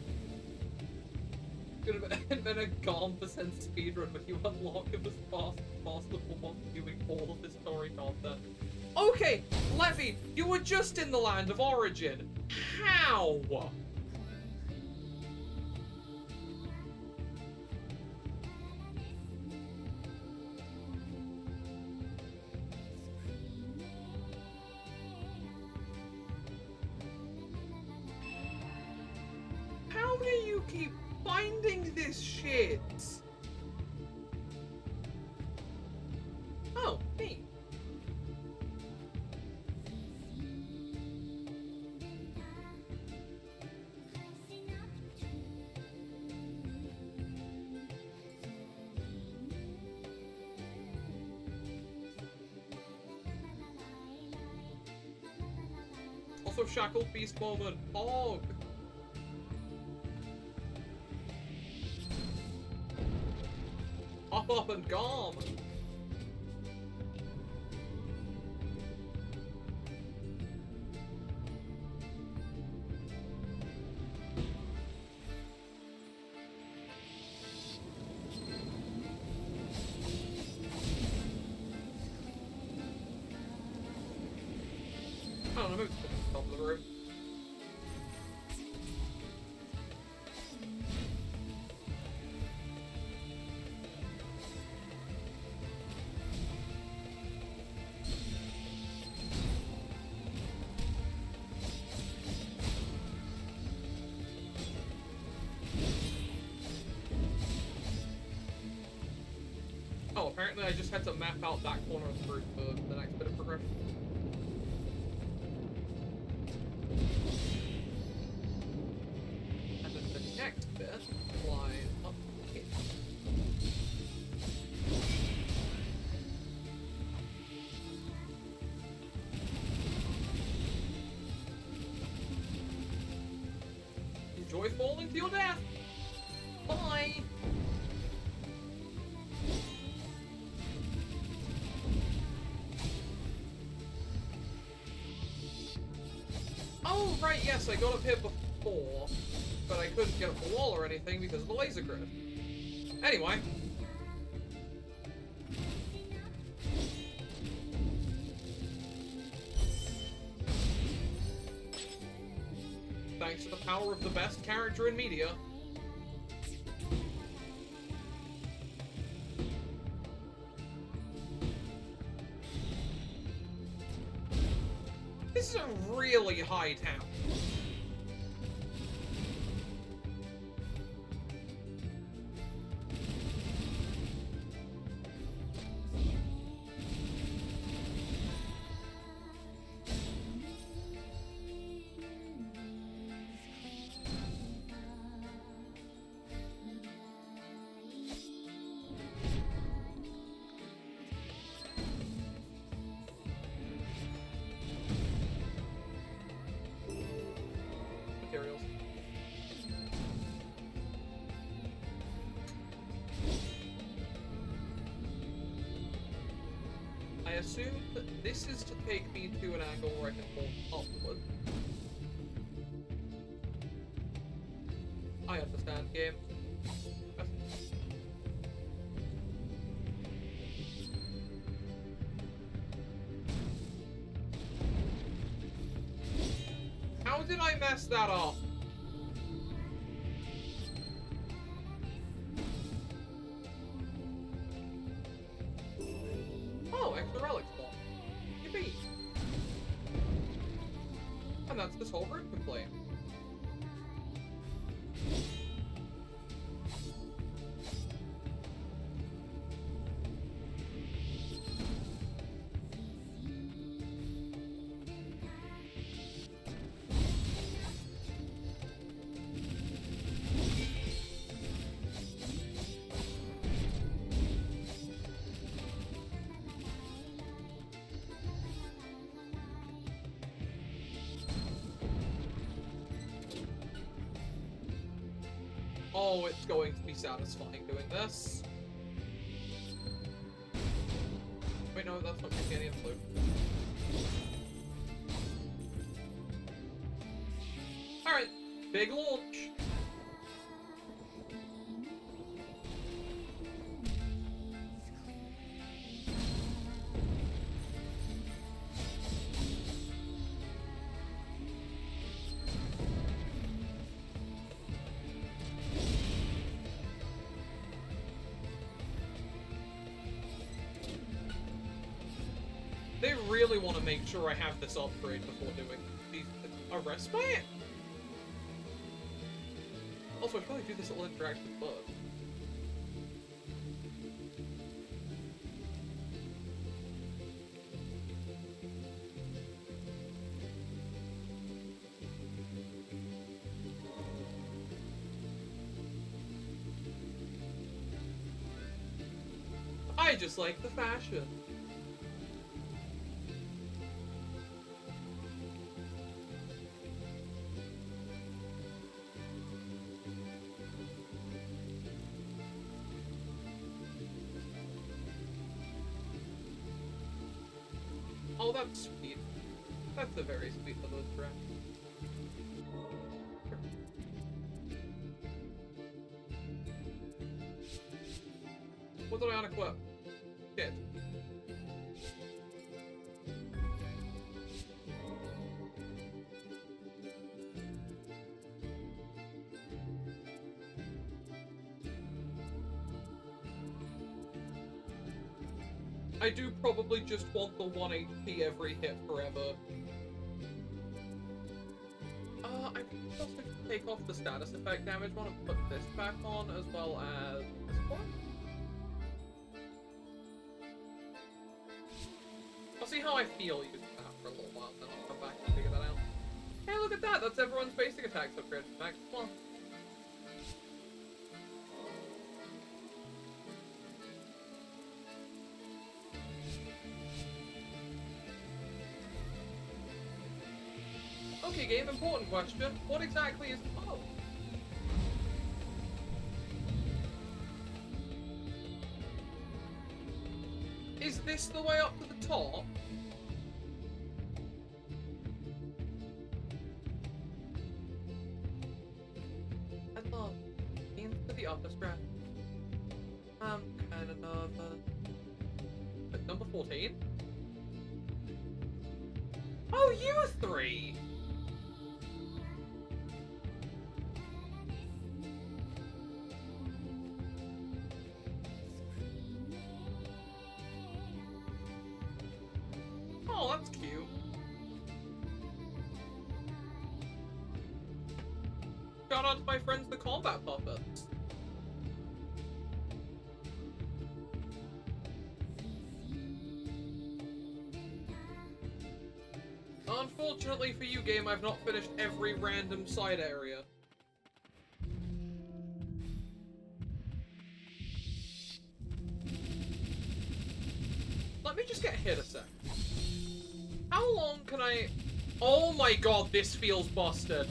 Speaker 1: Could have been a Gone percent speedrun, but you unlock it as fast as possible while viewing all of the story content. Okay, Levy, you were just in the land of origin. How? How do you keep finding this shit? Oh, me. Also, Shackled Beast moment. Pog. Up and gone. I don't know, maybe it's the top of the room. Oh, apparently I just had to map out that corner of the room for the next bit of progression. And then the next bit lies up here. Enjoy falling to your death! Bye! Oh, right, yes, I got up here before, but I couldn't get up the wall or anything because of the laser grid. Anyway. Thanks to the power of the best character in media. This is a really high town. Materials. I assume that this is to take me to an angle where I can hold upward. I understand, game. How did I mess that up? Oh, extra relic spawn. Yippee! And that's this whole route complete. Oh, it's going to be satisfying doing this. Wait, no, that's not getting any of the loot. Alright, big launch. They really want to make sure I have this upgrade before doing these. A respite? Also, I should probably do this little interaction first. I just like the fashion. Oh, that's sweet. That's a very sweet little dress. What did I unequip? Shit. I do probably just want the 1 HP every hit forever. I think also take off the status effect damage one and put this back on as well as this one. I'll see how I feel using that for a little while, then I'll come back and figure that out. Hey, look at that! That's everyone's basic attacks upgraded back. Come on. Okay, game, important question. What exactly is the bow? Is this the way up to the top? I love into the upper strap. I'm kind of nervous. But number 14? Oh, you three! Oh, that's cute. Shout out to my friends, the combat puppets. Unfortunately for you, game, I've not finished every random side area. Let me just get hit a sec. How long can I... Oh my god, this feels busted.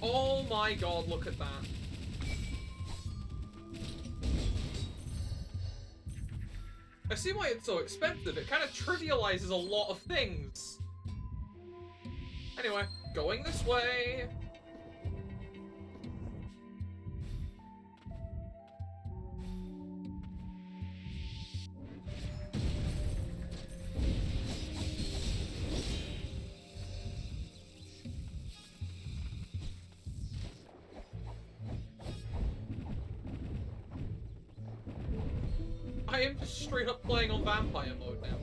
Speaker 1: Oh my god, look at that. I see why it's so expensive. It kind of trivializes a lot of things. Anyway, going this way. I am just straight up playing on vampire mode now.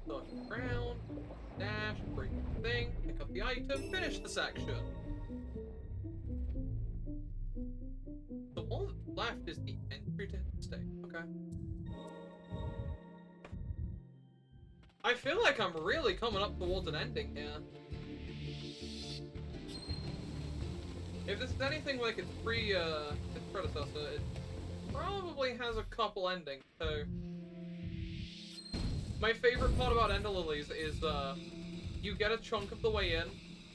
Speaker 1: Look around, dash, break the thing, pick up the item, finish the section. The one left is the entry to the state. Okay. I feel like I'm really coming up towards an ending here. If this is anything like its predecessor, it probably has a couple endings, so... My favorite part about Ender Lilies is, you get a chunk of the way in,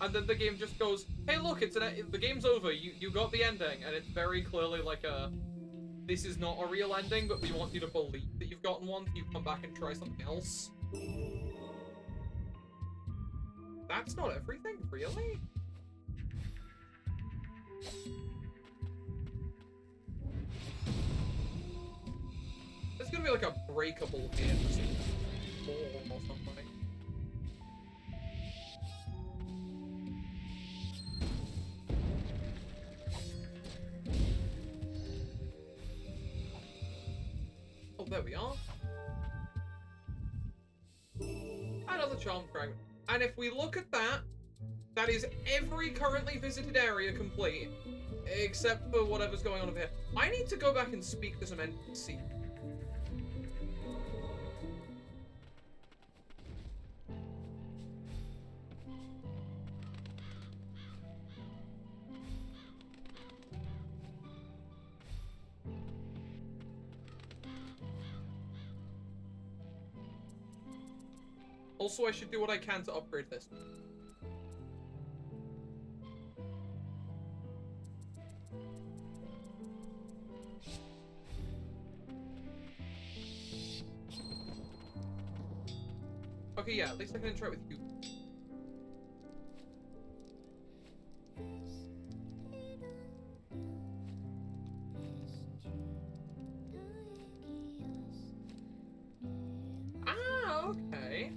Speaker 1: and then the game just goes, hey look, the game's over, you got the ending, and it's very clearly like this is not a real ending, but we want you to believe that you've gotten one, so you come back and try something else. That's not everything, really? There's gonna be like a breakable hit or something. Oh, there we are. Another charm fragment. And if we look at that, that is every currently visited area complete, except for whatever's going on over here. I need to go back and speak to some NPC. Also, I should do what I can to upgrade this. Okay, yeah, at least I can interact with you. Ah, okay.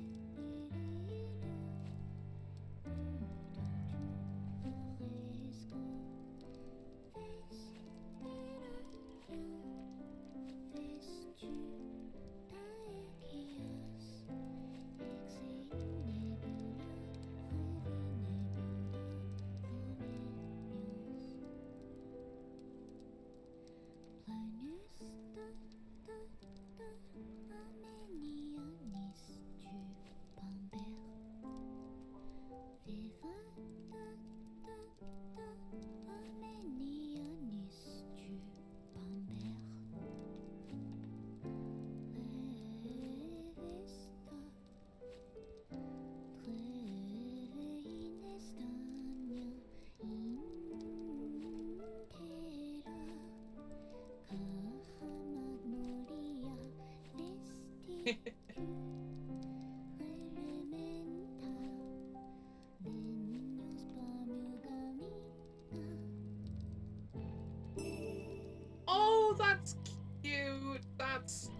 Speaker 1: Oh, that's cute. That's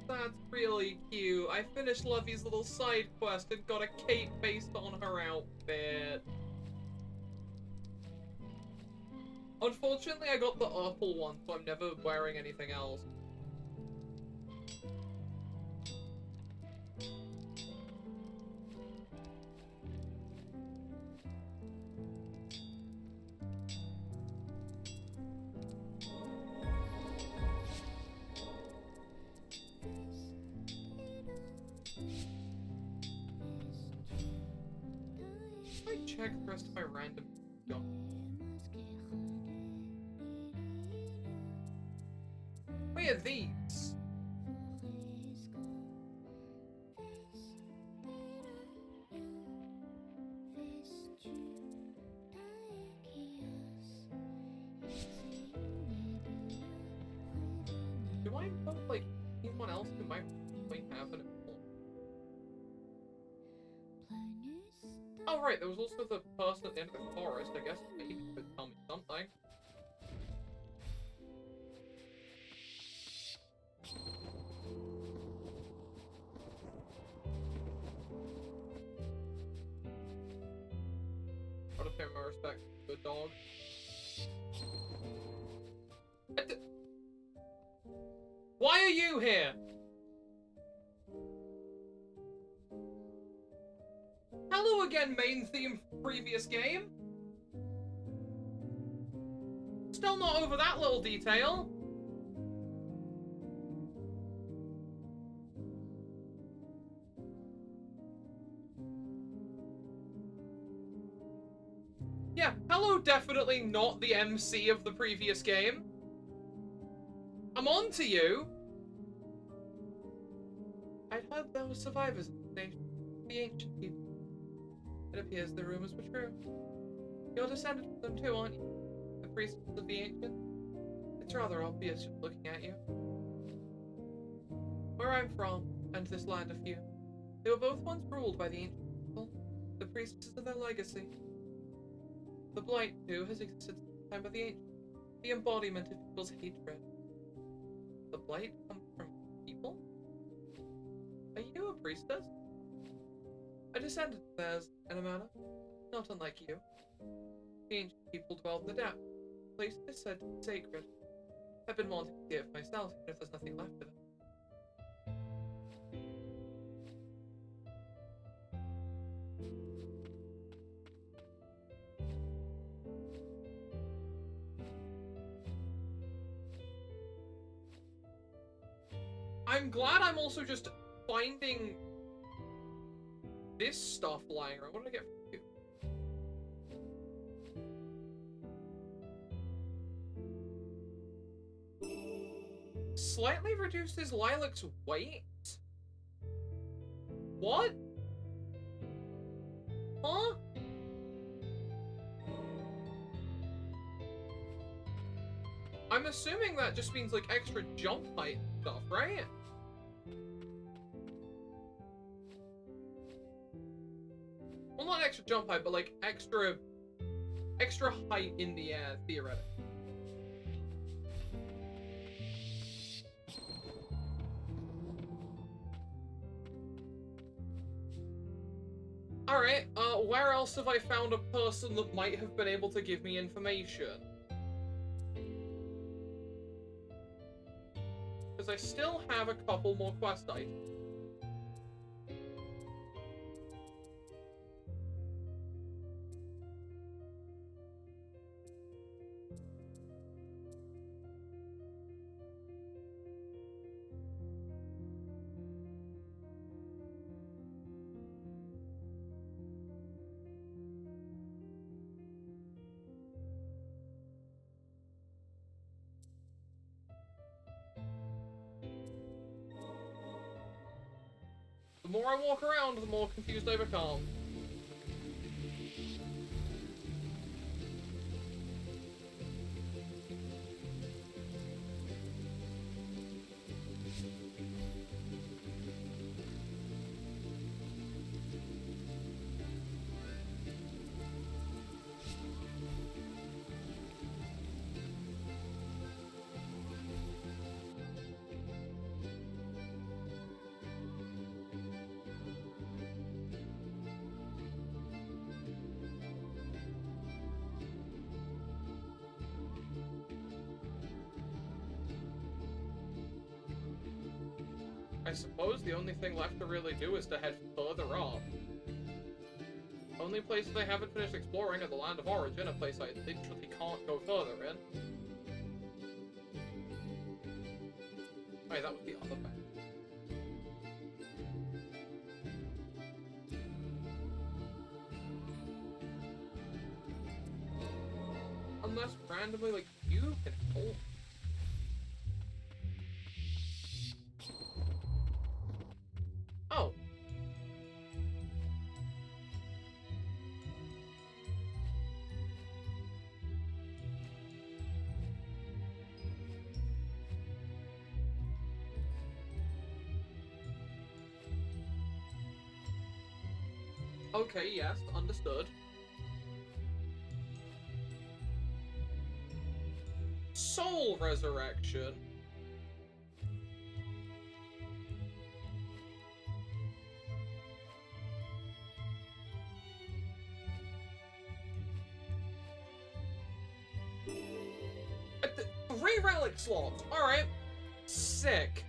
Speaker 1: really cute. I finished Lovey's little side quest and got a cape based on her outfit. Unfortunately, I got the purple one, so I'm never wearing anything else. I check the rest of my random stuff. Oh yeah, these. I know, like, anyone else who might have an Oh, right, there was also the person at the end of the forest. I guess maybe you could tell me something. Gotta pay my respect to the dog. Why are you here? Hello again, main theme previous game. Still not over that little detail. Yeah, hello definitely not the MC of the previous game. I'm on to you. I'd heard there were survivors of the ancient people. It appears the rumors were true. You're descended from them too, aren't you? The priests of the ancient? It's rather obvious just looking at you. Where I'm from, and this land of you, they were both once ruled by the ancient people. The priests of their legacy. The blight, too, has existed since the time of the ancient. The embodiment of people's hatred. The blight comes from people? Are you a priestess? A descendant of theirs, in a manner. Not unlike you. The ancient people dwelled in the depths. The place is said to be sacred. I've been wanting to see it for myself, even if there's nothing left of it. I'm glad I'm also just finding this stuff lying around. What did I get from you? Slightly reduces Lilac's weight? What? Huh? I'm assuming that just means, like, extra jump height and stuff, right? Well, not extra jump height, but, like, extra height in the air, theoretically. Alright, where else have I found a person that might have been able to give me information? Because I still have a couple more quest items. The more I walk around, the more confused I become. I suppose the only thing left to really do is to head further up. Only places I haven't finished exploring are the Land of Origin, a place I literally can't go further in. Wait, that was the other map. Unless randomly, like, you can hold. Oh. Okay, yes, understood. Soul resurrection. Three relic slots. Alright. Sick.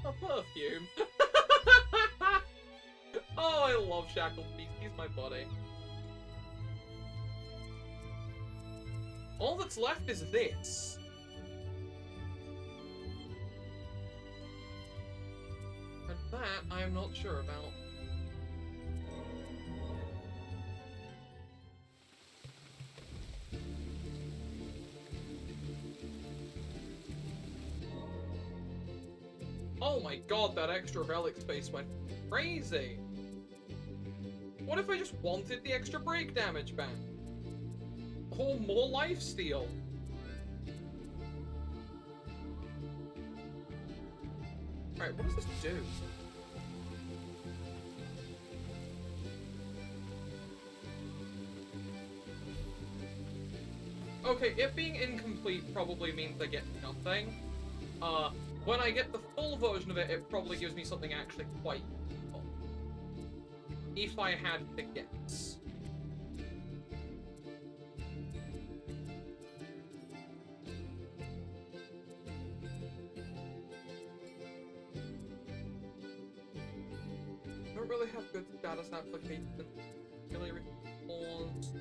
Speaker 1: A perfume. Oh, I love Shackled Beast. He's my buddy. All that's left is this. And that I am not sure about. Oh my god, that extra relic space went crazy. What if I just wanted the extra break damage back? Or more lifesteal? Alright, what does this do? Okay, it being incomplete probably means I get nothing. When I get the full version of it, it probably gives me something actually quite useful. If I had to guess. I don't really have good status applications. Really response.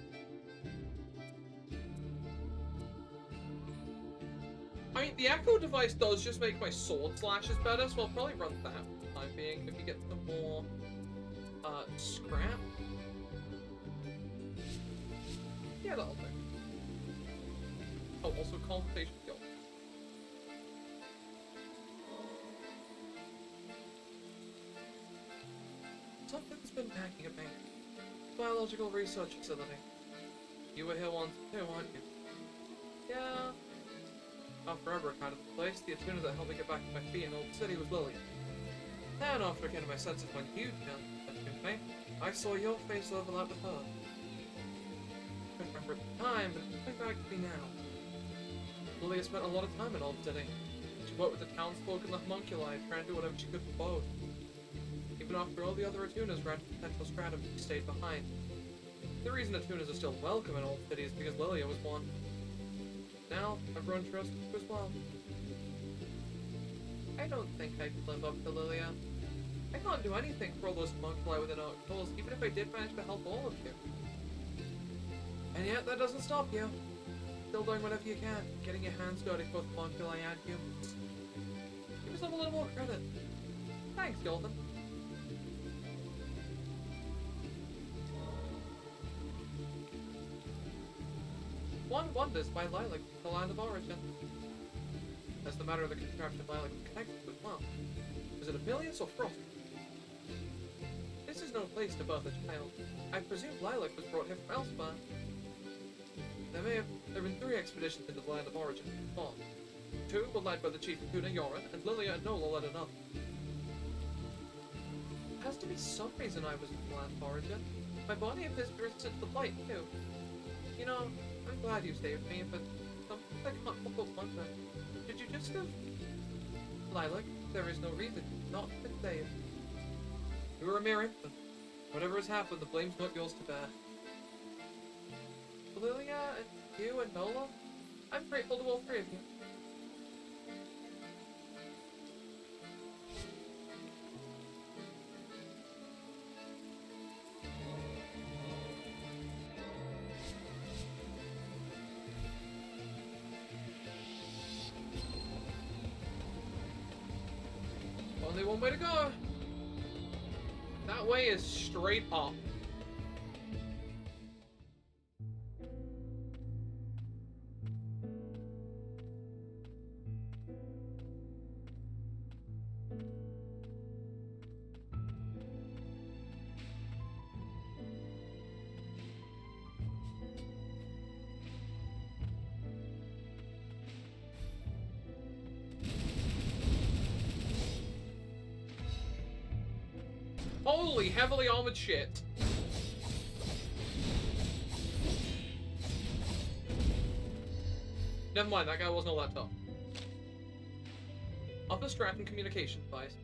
Speaker 1: I mean, the Echo device does just make my sword slashes better, so I'll probably run that for the time being if we get some more, scrap. Yeah, that'll do. Oh, also consultation skill. Something's been nagging at me. Biological research facility. You were here once too, weren't you? Yeah. After I recovered the place, the attuna that helped me get back to my feet in Old City was Lily. Then, after I came to my senses when you turned me, I saw your face overlap with hers. I couldn't remember at the time, but it's coming back to me now. Lily has spent a lot of time in Old City. She worked with the townsfolk and the homunculi, trying to do whatever she could for both. Even after all the other attunas ran to Central Stratum, she stayed behind. The reason attunas are still welcome in Old City is because Lilia was one. Now, everyone trusts you as well. I don't think I could live up to Lilia. I can't do anything for all those homunculi within our controls, even if I did manage to help all of you. And yet, that doesn't stop you. Still doing whatever you can, getting your hands dirty for both homunculi and humans. Give yourself a little more credit. Thanks, Golden. One wonders why Lilac is the land of origin. That's the matter of the contraption Lilac was connected to as well. Was it Amelius or Frost? This is no place to birth a child. I presume Lilac was brought here from elsewhere. There have been 3 expeditions into the land of origin before. 2 were led by the chief Attuna Yoren, and Lilia and Nola led another. There has to be some reason I was in the land of origin. My body appears to be resistant to the blight, too. You know, I'm glad you saved me, but sometimes I can't help but wonder. Did you just have... Lilac, there is no reason not to save. You were a mere infant. Whatever has happened, the blame's not yours to bear. Lilia, and you, and Nola, I'm grateful to all 3 of you. Only one way to go. That way is straight up. Holy heavily armored shit. Never mind, that guy wasn't all that tough. Upper Stratton communication device.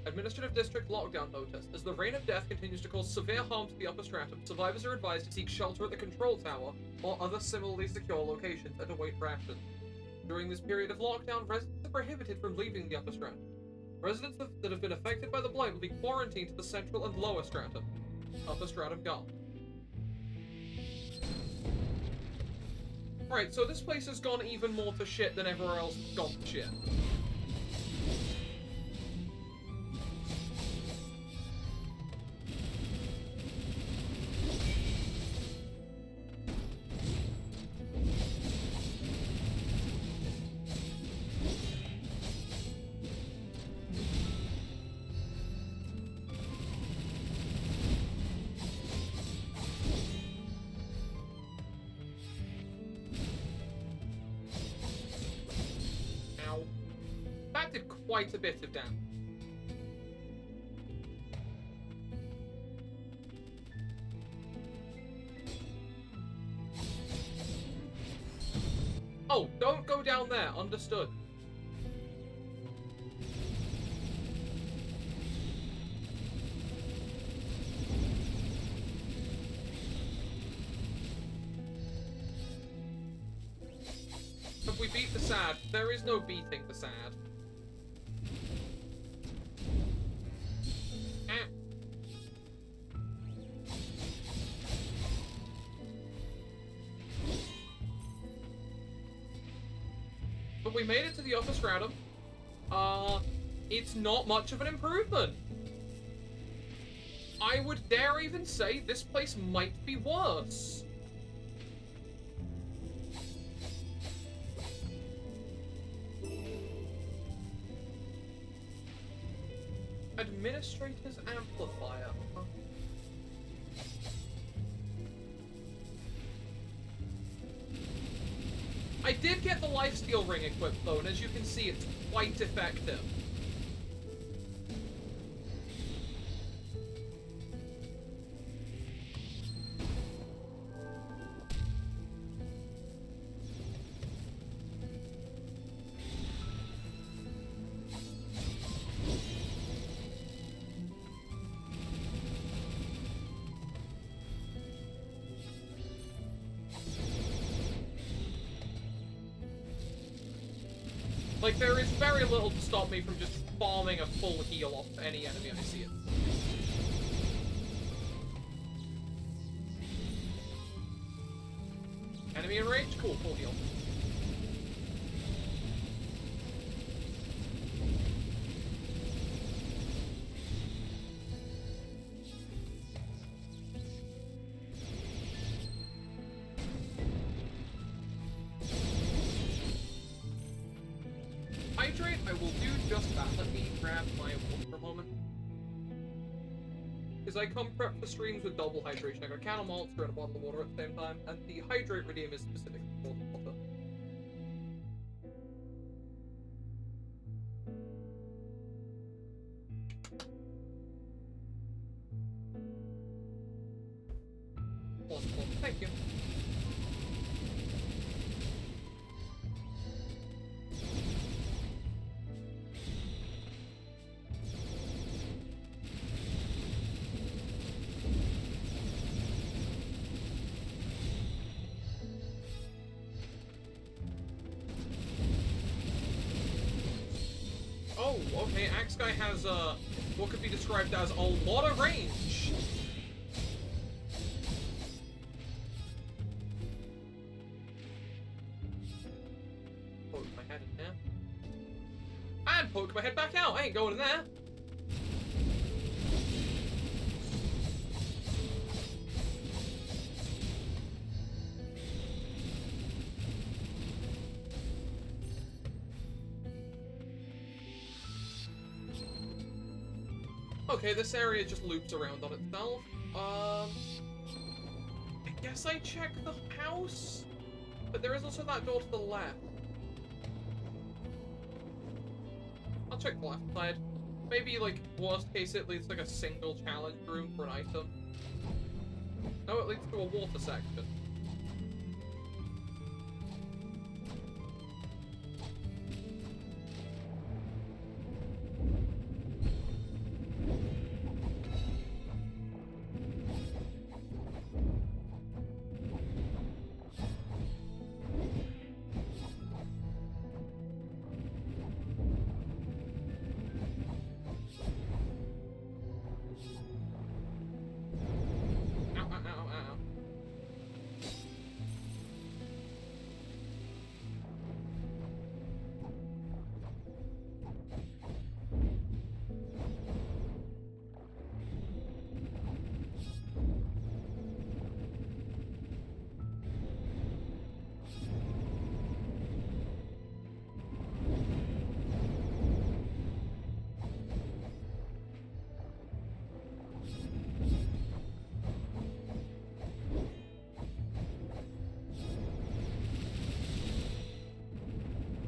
Speaker 1: Administrative District lockdown notice. As the rain of death continues to cause severe harm to the Upper Stratum, survivors are advised to seek shelter at the control tower or other similarly secure locations and await rations. During this period of lockdown, residents are prohibited from leaving the Upper Stratum. Residents that have been affected by the blight will be quarantined to the Central and Lower Stratum. Upper Stratum gone. Right, so this place has gone even more to shit than everywhere else has gone to shit. That did quite a bit of damage. Oh, don't go down there. Understood. Have we beat the sad? There is no beating the sad. But we made it to the Upper Stratum. It's not much of an improvement. I would dare even say this place might be worse. Administrator's amplifier. Huh? I did get the lifesteal ring equipped though, and as you can see, it's quite effective. Like, there is very little to stop me from just farming a full heal off any enemy I see it. Enemy in range? Cool, full heal. Hydrate, I will do just that. Let me grab my water for a moment. Because I come prep for streams with double hydration. I got a can of Monster and a bottle of water at the same time, and the hydrate redeem is specific for the water. Wonderful. Thank you. Oh, okay, Axe Guy has, what could be described as a lot of range. Poke my head in there. And poke my head back out, I ain't going in there. Okay, this area just loops around on itself. I guess I check the house? But there is also that door to the left. I'll check the left side. Maybe, like, worst case it leads to, like, a single challenge room for an item. No, it leads to a water section.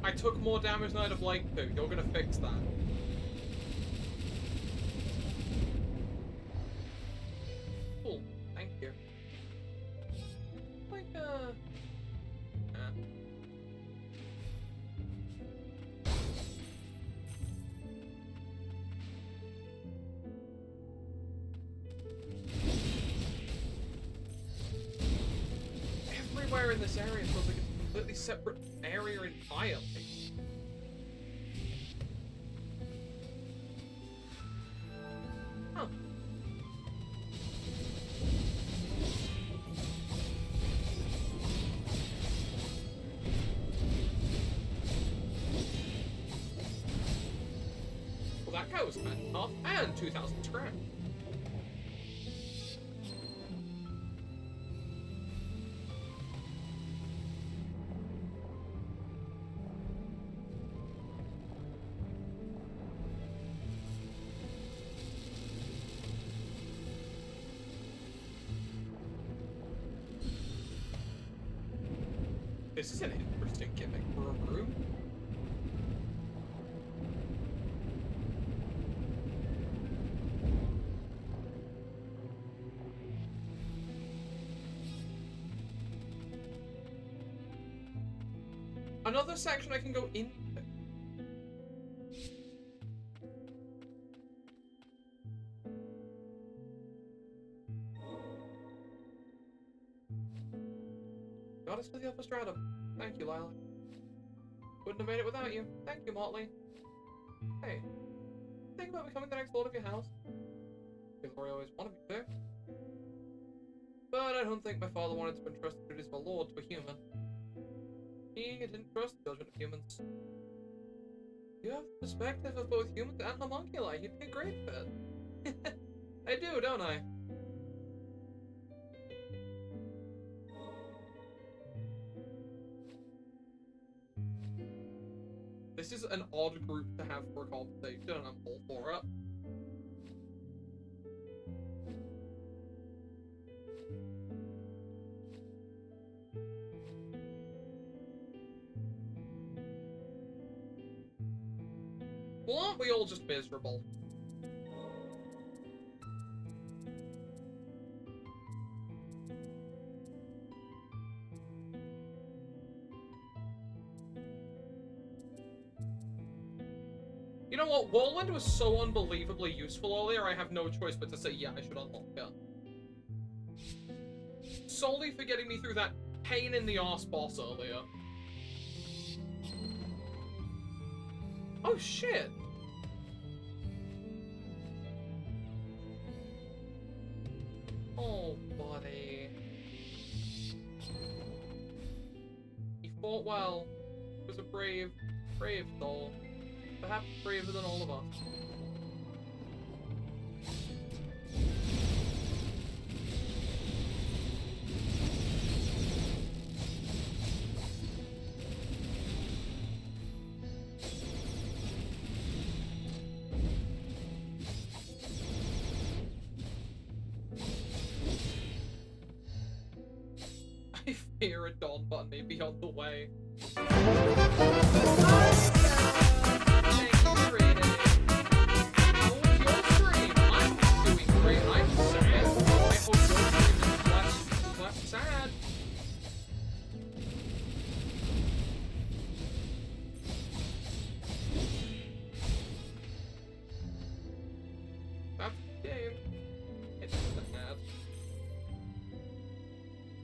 Speaker 1: I took more damage than I'd have liked to. You're gonna fix that. Cool. Thank you. Like, Everywhere in this area feels like a completely separate area entirely. Huh. Well, that guy was kind of tough, and 2,000 scrap. This is an interesting gimmick for a room. Another section I can go into. Got us to the upper stratum. Thank you, Lilac. Wouldn't have made it without you. Thank you, Motley. Hey, think about becoming the next lord of your house? Because I always wanted me to. But I don't think my father wanted to entrust the duties of a lord to a human. He didn't trust the judgment of humans. You have the perspective of both humans and homunculi. You'd be a great fit. I do, don't I? This is an odd group to have for a conversation, and I'm all for it. Well, aren't we all just miserable? You know what? Whirlwind was so unbelievably useful earlier, I have no choice but to say, yeah, I should unlock it. Solely for getting me through that pain in the arse boss earlier. Oh, shit! Oh, buddy. He fought well. He was a brave soul. Perhaps braver than all of us. I fear a dawn button may be on the way. Thank you for reading. game. It's bad.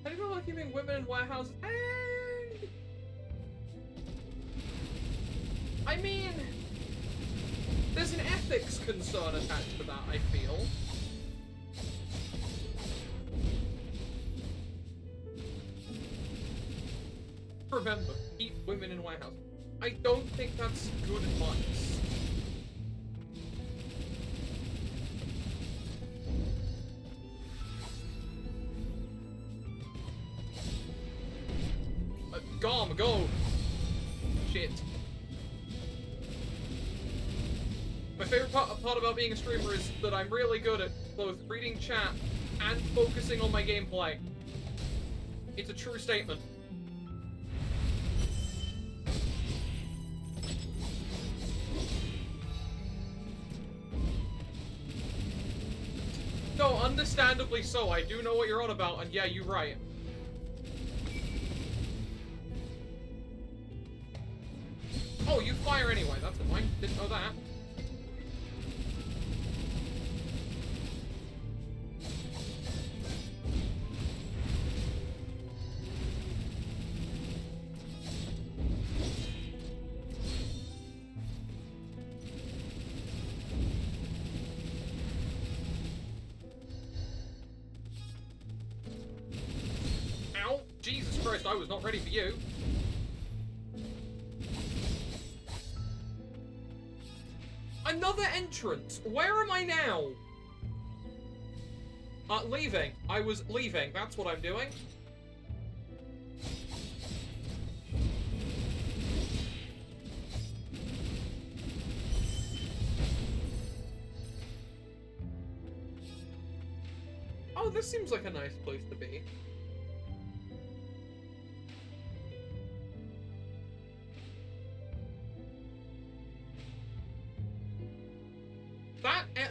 Speaker 1: How do you feel about keeping women in warehouses? I mean, there's an ethics concern attached to that, I feel. Remember, keep women in warehouses. I don't think that's good advice. Go! Shit. My favorite part about being a streamer is that I'm really good at both reading chat and focusing on my gameplay. It's a true statement. No, understandably so. I do know what you're on about, and yeah, you're right. Oh, you fire anyway. That's annoying. Didn't know that. Ow! Jesus Christ, I was not ready for you. Another entrance! Where am I now? Leaving. I was leaving. That's what I'm doing. Oh, this seems like a nice place to be.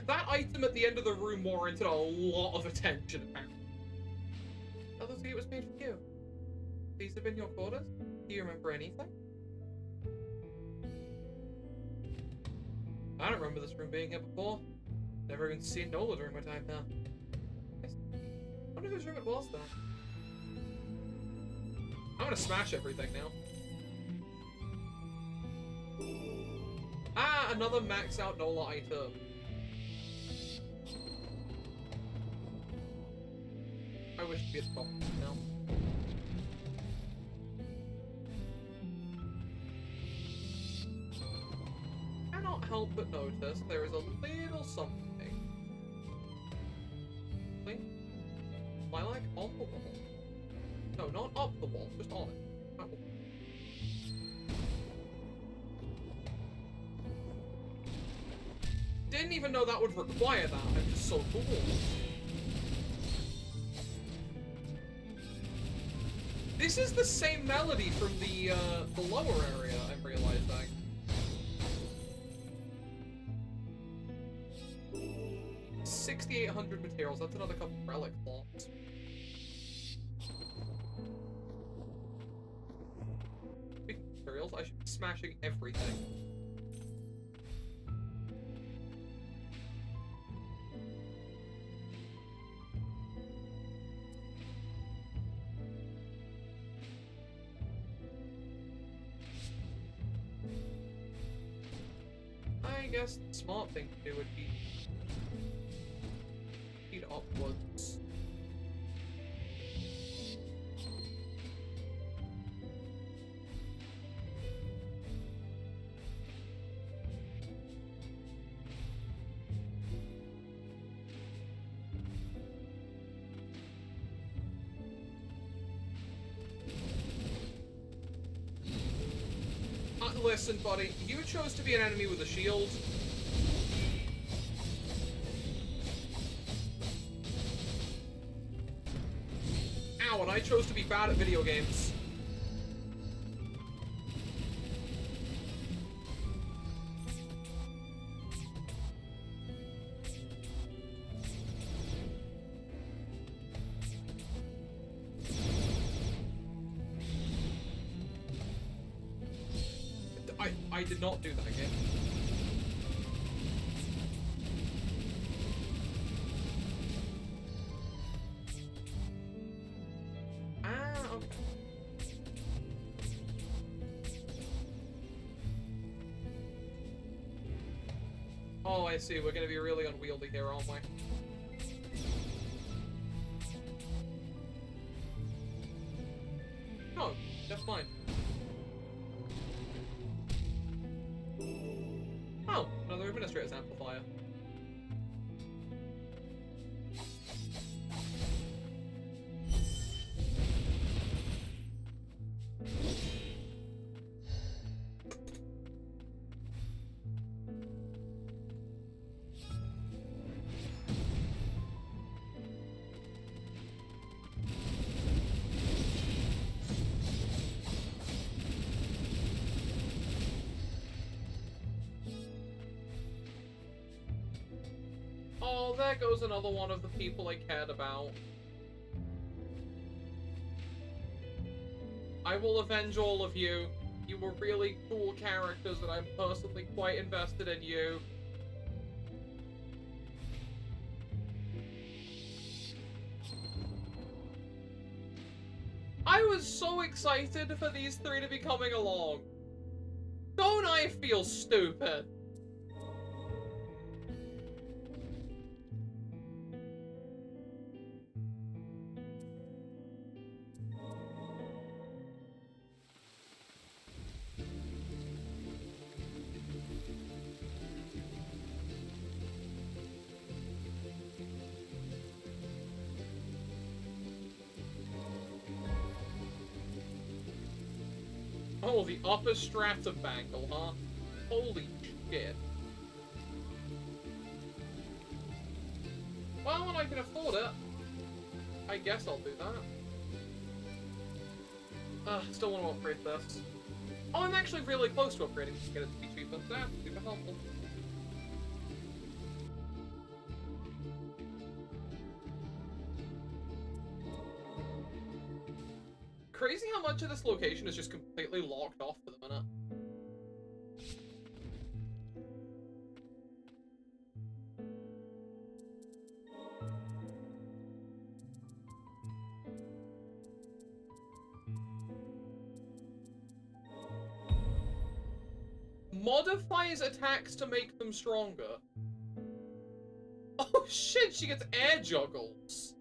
Speaker 1: That item at the end of the room warranted a lot of attention, apparently. Oh, looks like it was made for you. These have been your quarters? Do you remember anything? I don't remember this room being here before. Never even seen Nola during my time there. I wonder whose room it was, then. I'm gonna smash everything now. Ah, another max out Nola item. I wish to be at the top now. Cannot help but notice there is a little something. Lilac on the wall. No, not up the wall, just on it. That wall. Didn't even know that would require that. I'm just so cool. This is the same melody from the lower area, I'm realizing. 6,800 materials, that's another couple of relic blocks. Speaking of materials, I should be smashing everything. I guess the smart thing to do would be feed upwards. Listen, buddy, you chose to be an enemy with a shield. Ow, and I chose to be bad at video games. I did not do that again. Oh, I see. We're gonna be really unwieldy here, aren't we? No, never mind. Oh, another administrator's amplifier. Oh, there goes another one of the people I cared about. I will avenge all of you. You were really cool characters and I'm personally quite invested in you. I was so excited for these three to be coming along. Don't I feel stupid? Oh, the upper strata bangle, huh? Holy shit. Well, when I can afford it, I guess I'll do that. Still want to upgrade this. Oh, I'm actually really close to upgrading to get it to be cheaper. That's super helpful. Crazy how much of this location is just completely locked off for the minute. Modifies attacks to make them stronger. Oh shit, she gets air juggles.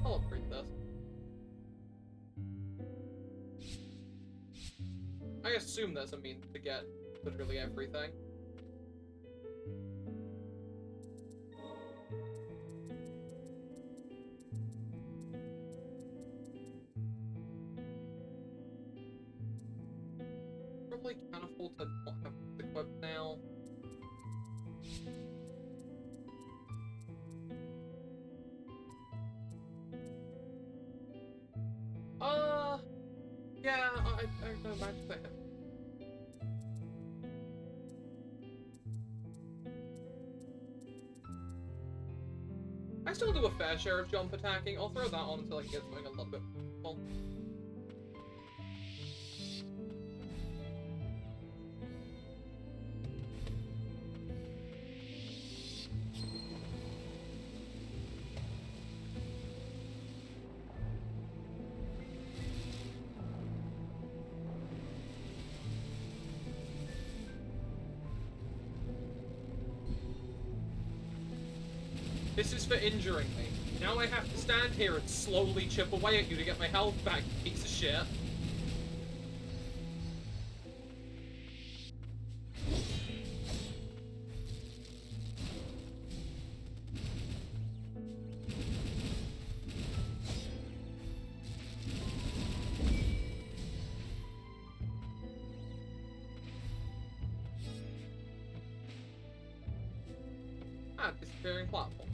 Speaker 1: I'll upgrade this. I assume there's a means to get literally everything. Probably can't afford to not have the equipped now. Yeah, I don't imagine that. I still do a fair share of jump attacking. I'll throw that on until I can get something a little bit full. This is for injuring me. Now I have to stand here and slowly chip away at you to get my health back, you piece of shit. Ah, disappearing platform.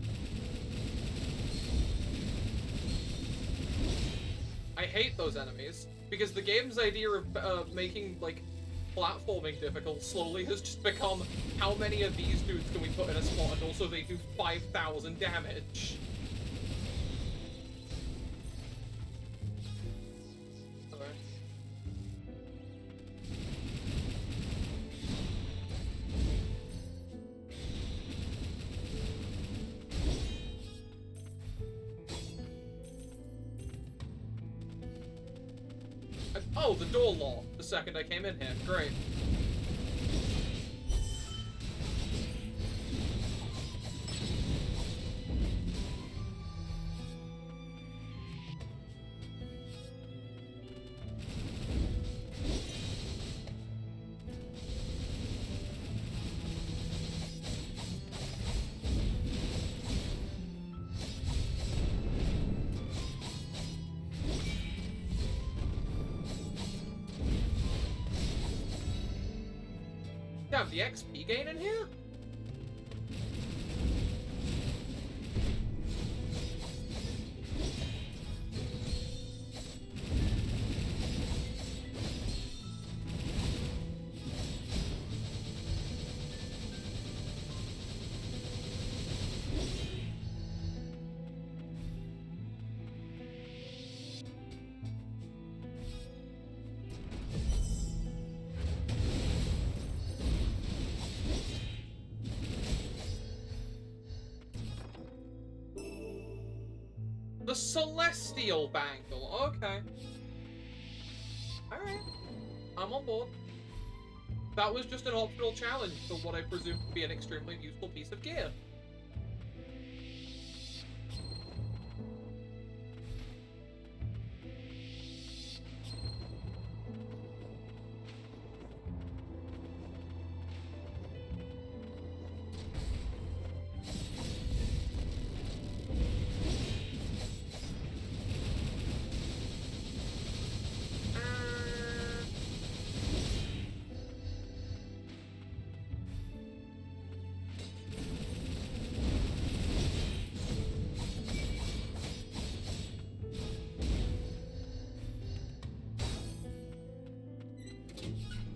Speaker 1: I hate those enemies, because the game's idea of making, like, platforming difficult slowly has just become how many of these dudes can we put in a spot, and also they do 5,000 damage. Oh, the door locked the second I came in here. Great. Damn, the XP gain in here? The Celestial Bangle. Okay. Alright. I'm on board. That was just an optional challenge for what I presume to be an extremely useful piece of gear.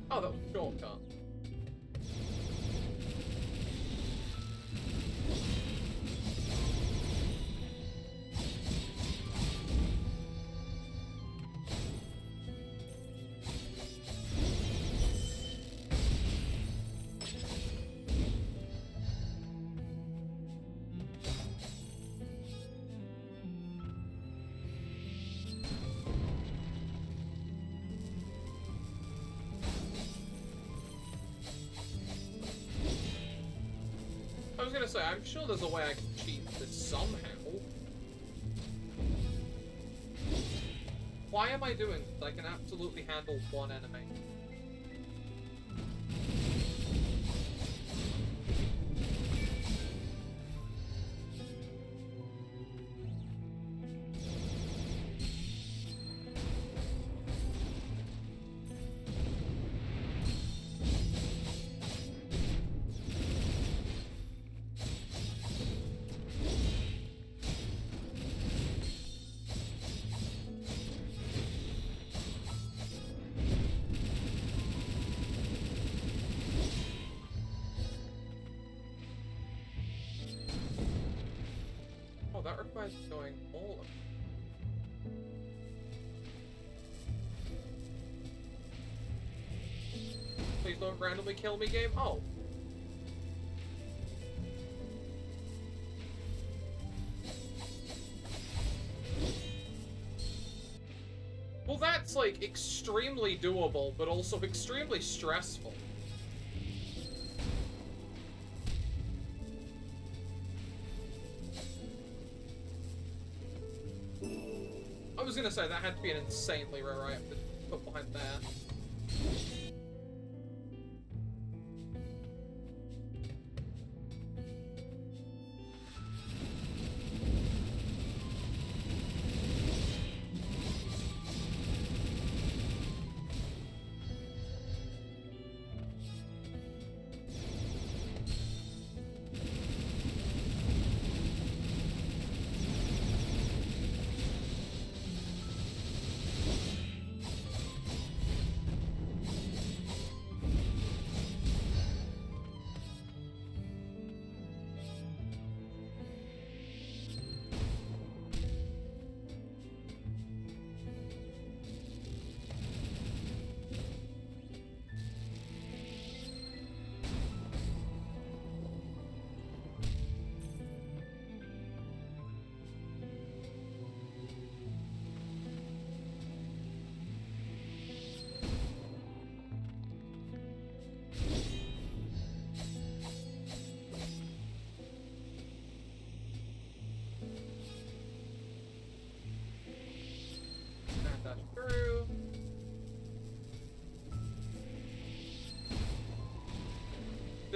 Speaker 1: Oh, that was a shortcut. I was gonna say, I'm sure there's a way I can cheat this somehow. Why am I doing this? I can absolutely handle one enemy. Oh, that requires going all of it. Please don't randomly kill me, game. Oh. Well, that's, like, extremely doable, but also extremely stressful. I was gonna say, that had to be an insanely rare item to put behind there.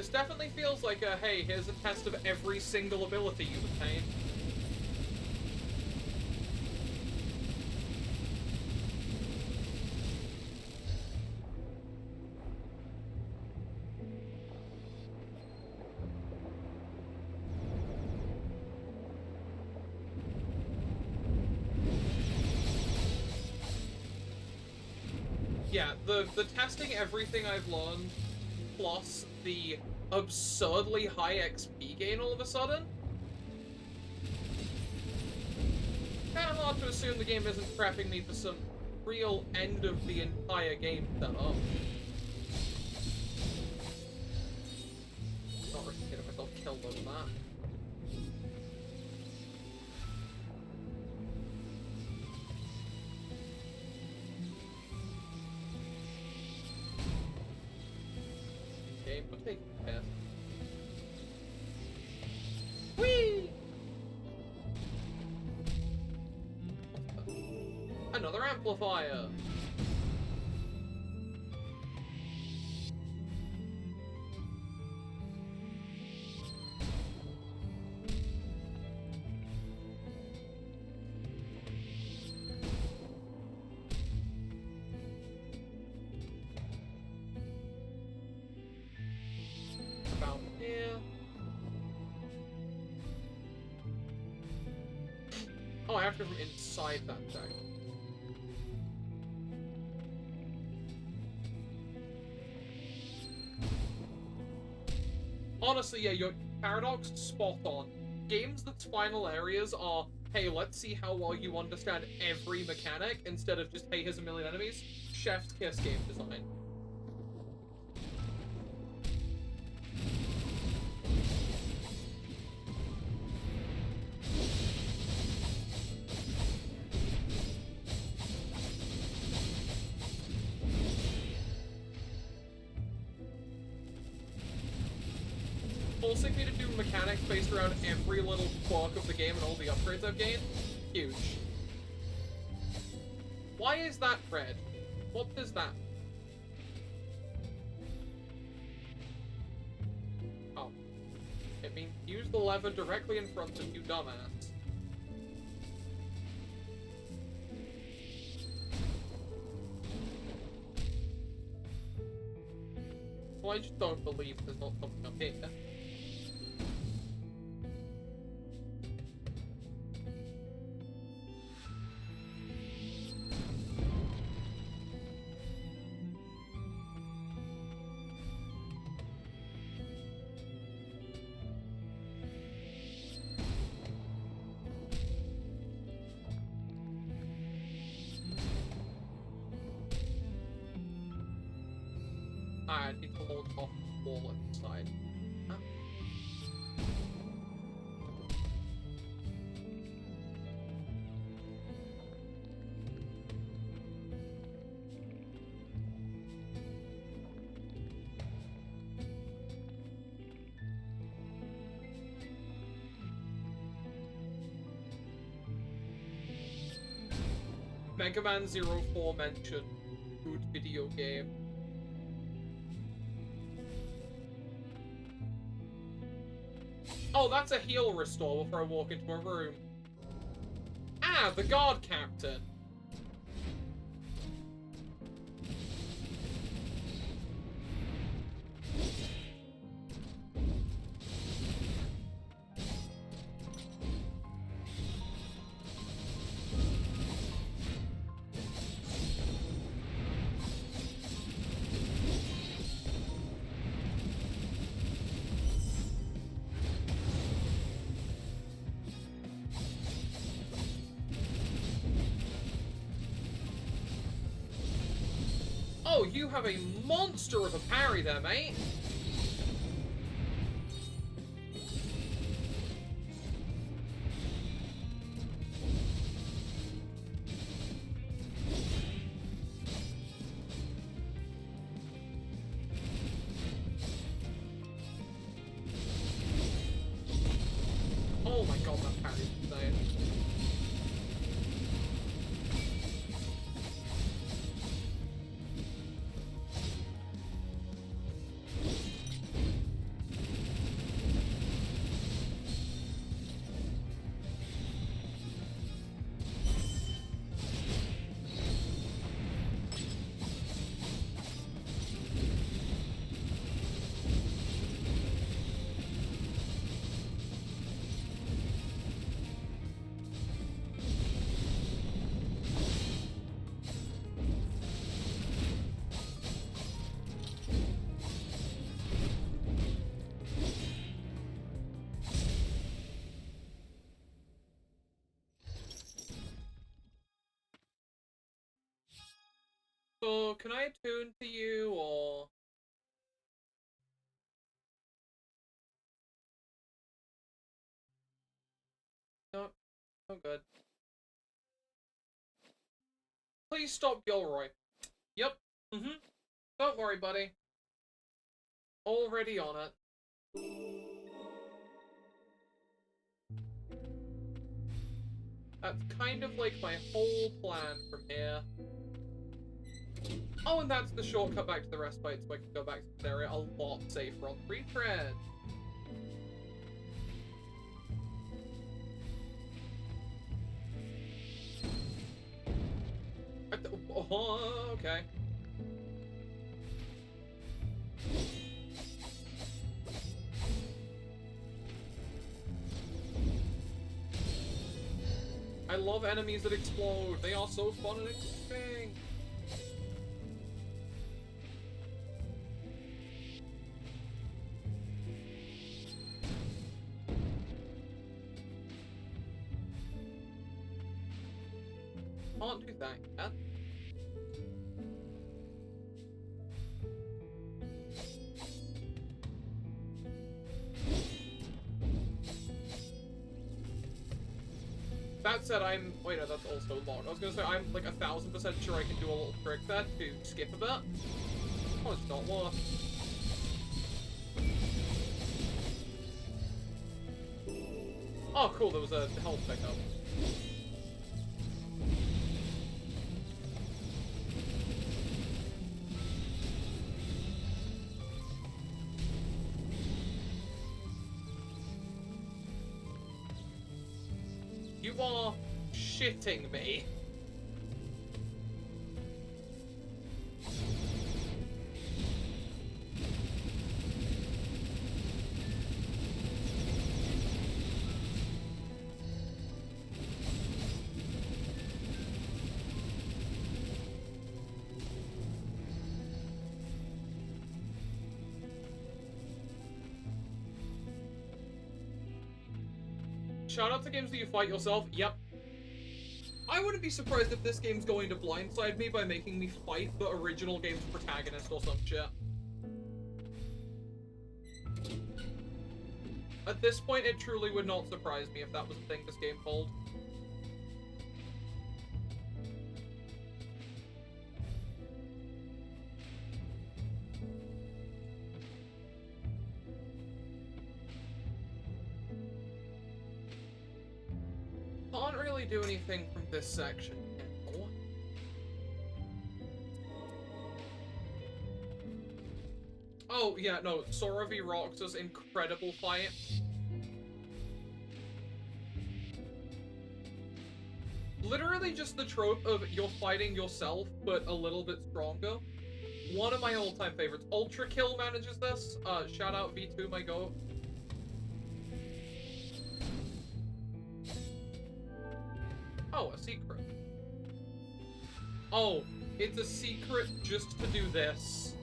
Speaker 1: This definitely feels like a, hey, here's a test of every single ability you obtain. Yeah, the testing everything I've learned, plus the absurdly high XP gain all of a sudden. Kinda hard to assume the game isn't prepping me for some real end of the entire game setup. Not really kidding myself, killed over that. I'm taking the test. Whee! Another amplifier. About here. Oh, I have to go from inside that thing. Honestly, yeah, your paradox spot on. Games that's final areas are, hey, let's see how well you understand every mechanic, instead of just, hey, here's a million enemies. Chef's kiss game design. Forcing me to do mechanics based around every little quirk of the game and all the upgrades I've gained? Huge. Why is that red? What is that? Oh. It means use the lever directly in front of you, dumbass. Well, I just don't believe there's not something up here. I need to launch off the wall at the side. Huh? Mega Man 04 mentioned good video game. Oh, that's a heal restore before I walk into a room. Ah, the guard captain. Oh, you have a monster of a parry there, mate. Oh my god, that parry is insane. So, can I attune to you, or... No, no good. Please stop Gilroy. Yep. Mm-hmm. Don't worry, buddy. Already on it. That's kind of like my whole plan from here. Oh, and that's the shortcut back to the respite, so I can go back to this area a lot safer on the retread. Oh, okay. I love enemies that explode. They are so fun and interesting. Can't do that yet. That said, wait, no, that's also locked. I was gonna say, I'm like 1000% sure I can do a little trick there to skip a bit. Oh, it's not worth. Oh, cool, there was a health pickup. You are shitting me. Shout out to games that you fight yourself. Yep. I wouldn't be surprised if this game's going to blindside me by making me fight the original game's protagonist or some shit. At this point, it truly would not surprise me if that was a thing this game pulled. Can't really do anything from this section anymore. Oh, yeah, no, Sora v. Roxas' incredible fight. Literally just the trope of you're fighting yourself, but a little bit stronger. One of my all-time favorites. Ultra Kill manages this. Shout out V2, my goat. Oh, a secret. Oh, it's a secret just to do this.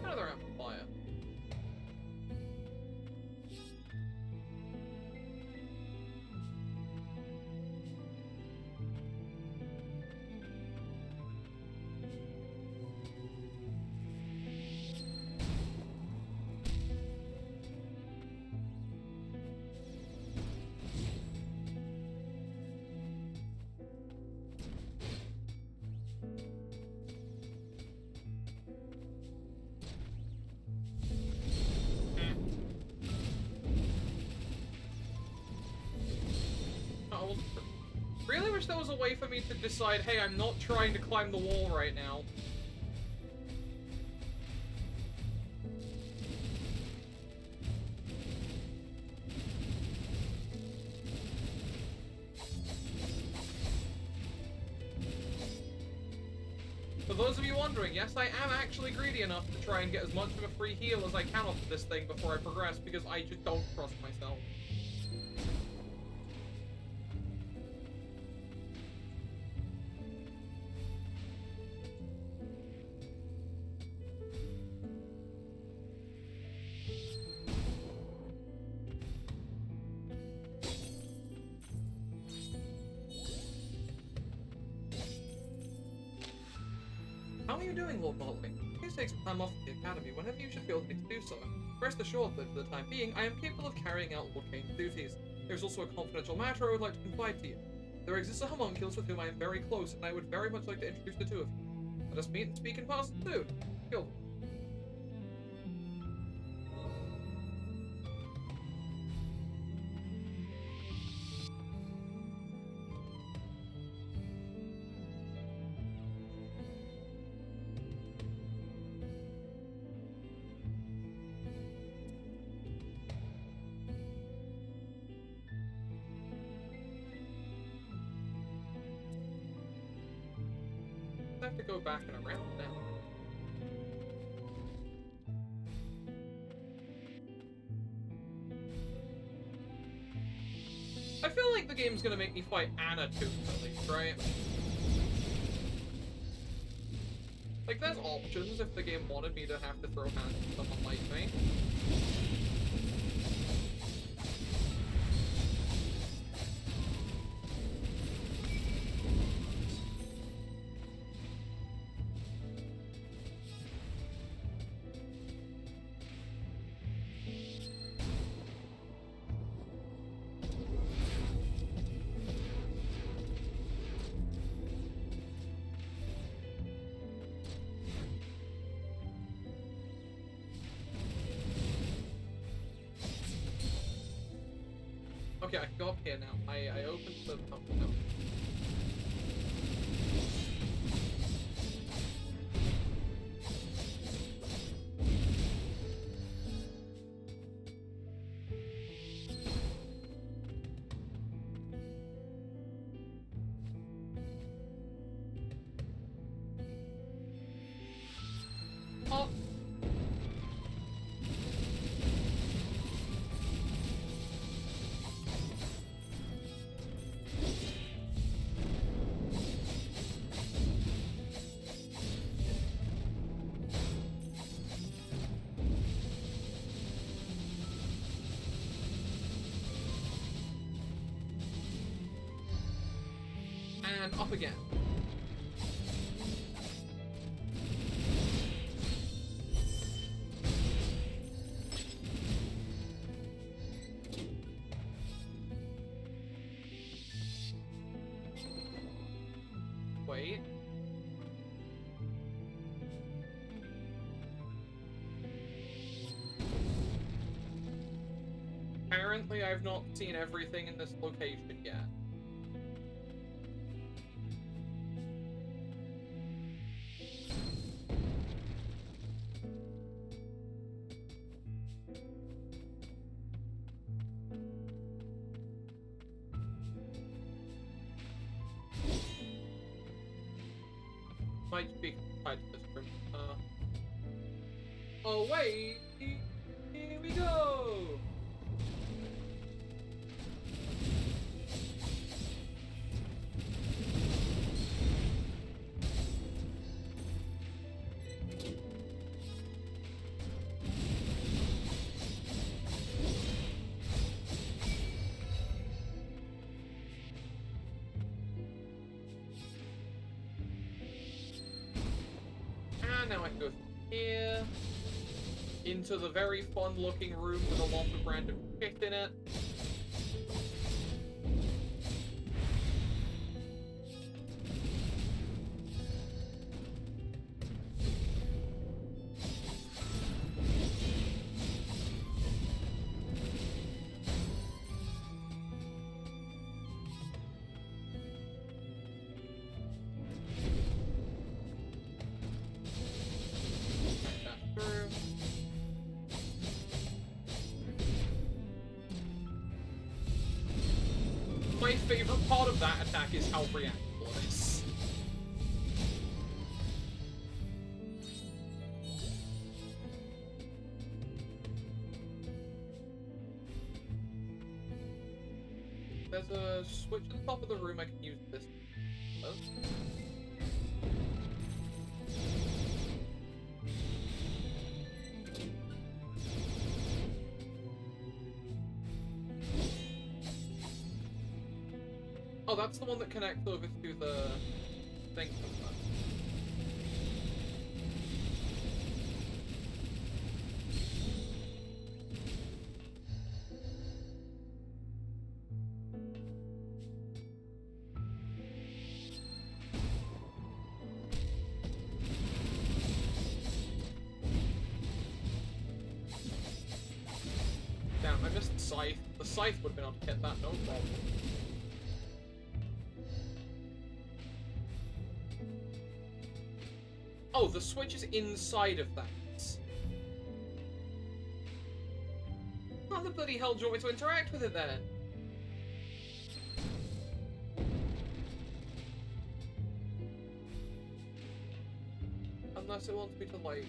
Speaker 1: Another amplifier. Really wish there was a way for me to decide, hey, I'm not trying to climb the wall right now. For those of you wondering, yes, I am actually greedy enough to try and get as much of a free heal as I can off of this thing before I progress, because I just don't trust myself. How are you doing, Lord Motley? Please take some time off at the Academy whenever you should feel the need to do so. Rest assured that, for the time being, I am capable of carrying out Lord Kane's duties. There is also a confidential matter I would like to confide to you. There exists a homunculus with whom I am very close, and I would very much like to introduce the two of you. Let us meet and speak in person soon. Kill them. I have to go back and around now. I feel like the game's gonna make me fight Anna too, at least, right? Like, there's options if the game wanted me to have to throw hands at someone like me. Okay, I can go up here now. I opened the pump now. Oh. And up again. Wait. Apparently, I've not seen everything in this location yet. Might be tied to this room. Oh wait! Here we go! And now I can go through here, into the very fun-looking room with a lot of random shit in it. My favorite part of that attack is how reactable it is. There's a switch at the top of the room I can use this with. Oh, that's the one that connects over to the thing. Damn, I missed the scythe. The scythe would have been able to hit that, no problem. Oh, the switch is inside of that. How the bloody hell do you want me to interact with it then? Unless it wants me to, like...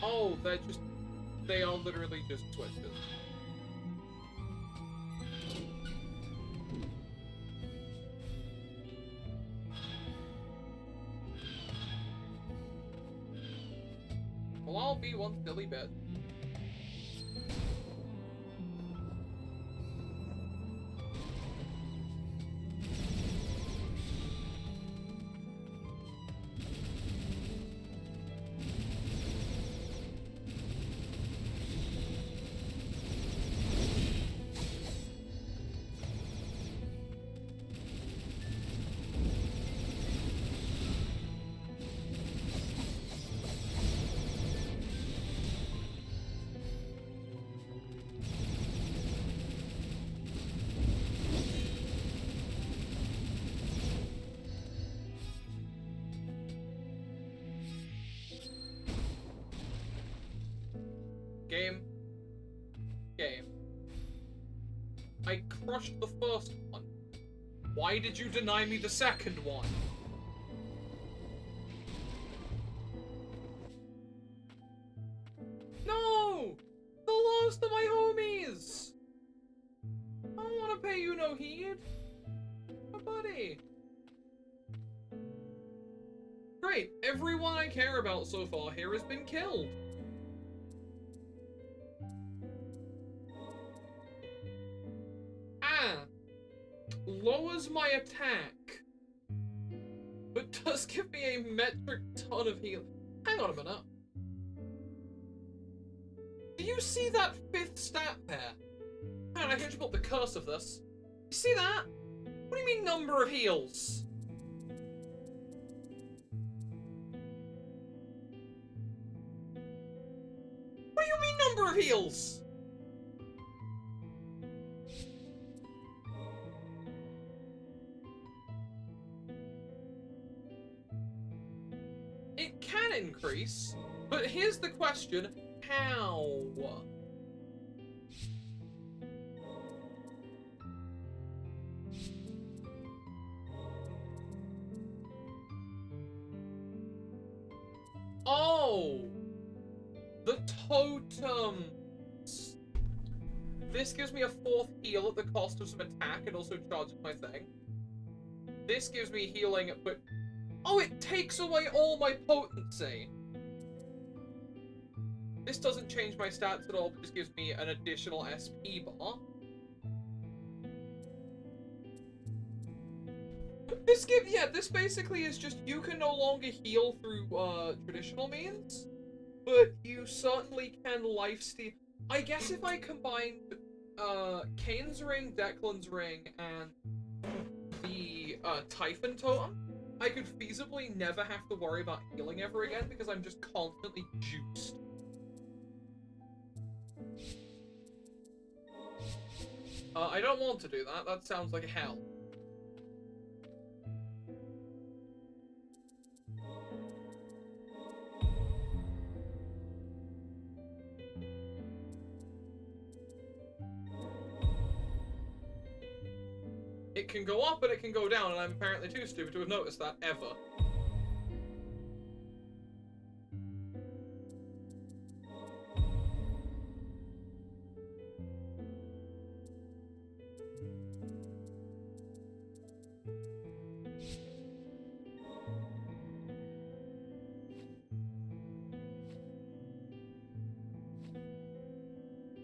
Speaker 1: Oh, they are literally just switches. Well, I'll be one silly bit. Game. I crushed the first one. Why did you deny me the second one? No! The last of my homies! I don't want to pay you no heed. My buddy. Great, everyone I care about so far here has been killed. Lowers my attack, but does give me a metric ton of heal. Hang on a minute. Do you see that 5th stat there? Man, I can just put the curse of this. You see that? What do you mean number of heals? What do you mean number of heals? It can increase, but here's the question, how? Oh! The totems! This gives me a 4th heal at the cost of some attack and also charges my thing. This gives me healing, but... Oh, it takes away all my potency! This doesn't change my stats at all, but just gives me an additional SP bar. This basically is just, you can no longer heal through, traditional means, but you certainly can lifesteal. I guess if I combined, Kane's ring, Declan's ring, and the, Typhon totem, I could feasibly never have to worry about healing ever again because I'm just constantly juiced. I don't want to do that. That sounds like hell. It can go up and it can go down, and I'm apparently too stupid to have noticed that ever.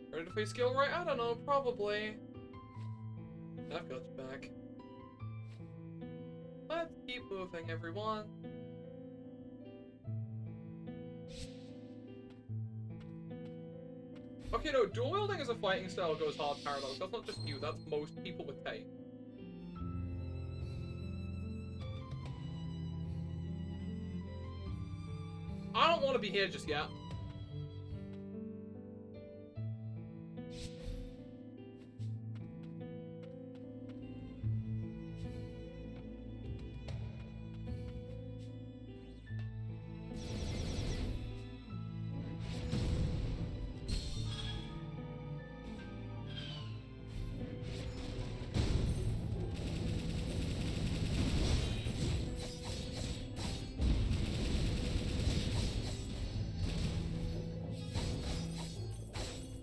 Speaker 1: Ready to face skill right? I don't know, probably. I've got you back. Let's keep moving, everyone. Okay, no, dual wielding as a fighting style goes hard paradox. That's not just you, that's most people with tape. I don't want to be here just yet.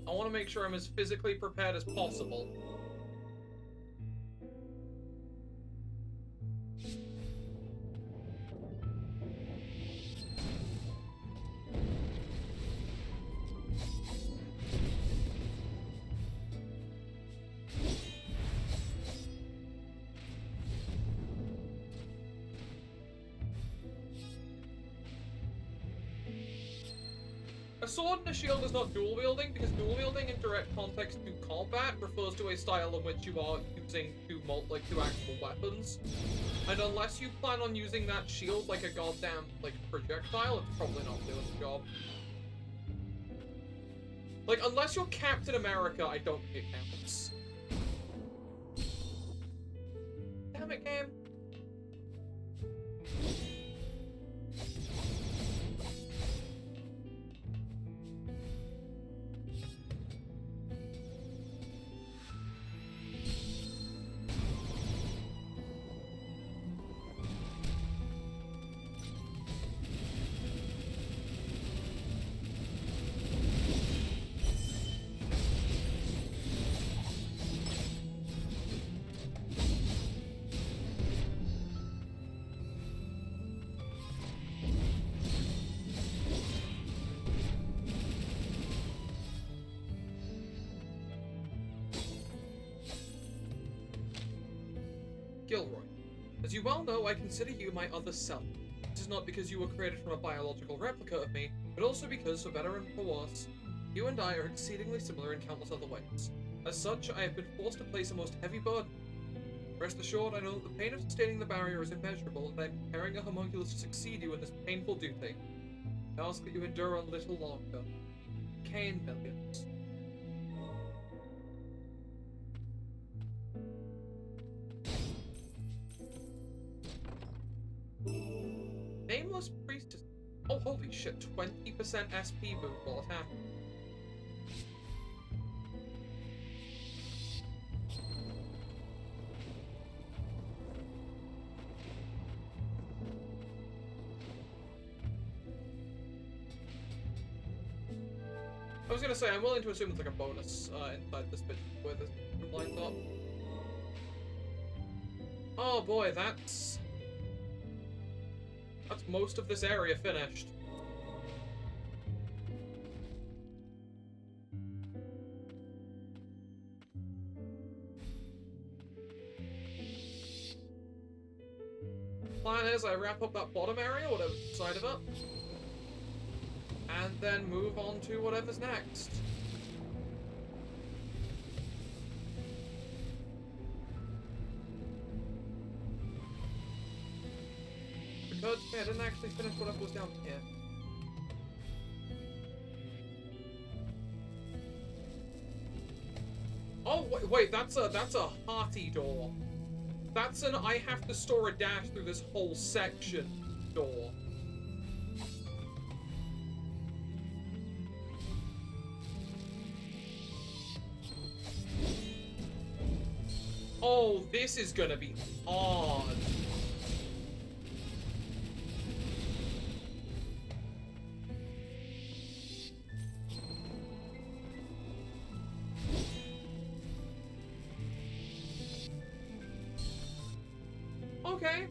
Speaker 1: I want to make sure I'm as physically prepared as possible. A sword and a shield is not dual wielding because dual wielding in direct context to combat refers to a style in which you are using two actual weapons. And unless you plan on using that shield like a goddamn projectile, it's probably not doing the job. Like, unless you're Captain America, I don't think it counts. Damn it, game. Gilroy. As you well know, I consider you my other self. This is not because you were created from a biological replica of me, but also because, for better and for worse, you and I are exceedingly similar in countless other ways. As such, I have been forced to place a most heavy burden. Rest assured, I know that the pain of sustaining the barrier is immeasurable, and I am preparing a homunculus to succeed you in this painful duty. I ask that you endure a little longer. Kane Millions. Nameless Priestess. Oh, holy shit, 20% SP boost while attacking. I was gonna say, I'm willing to assume it's like a bonus inside this bit where this lines up. Oh boy, that's most of this area finished. Plan is I wrap up that bottom area, whatever's inside of it, and then move on to whatever's next. Because I didn't actually finish whatever was down here. Oh wait, that's a hearty door. That's an I have to store a dash through this whole section door. Oh Oh, this is gonna be hard. Okay.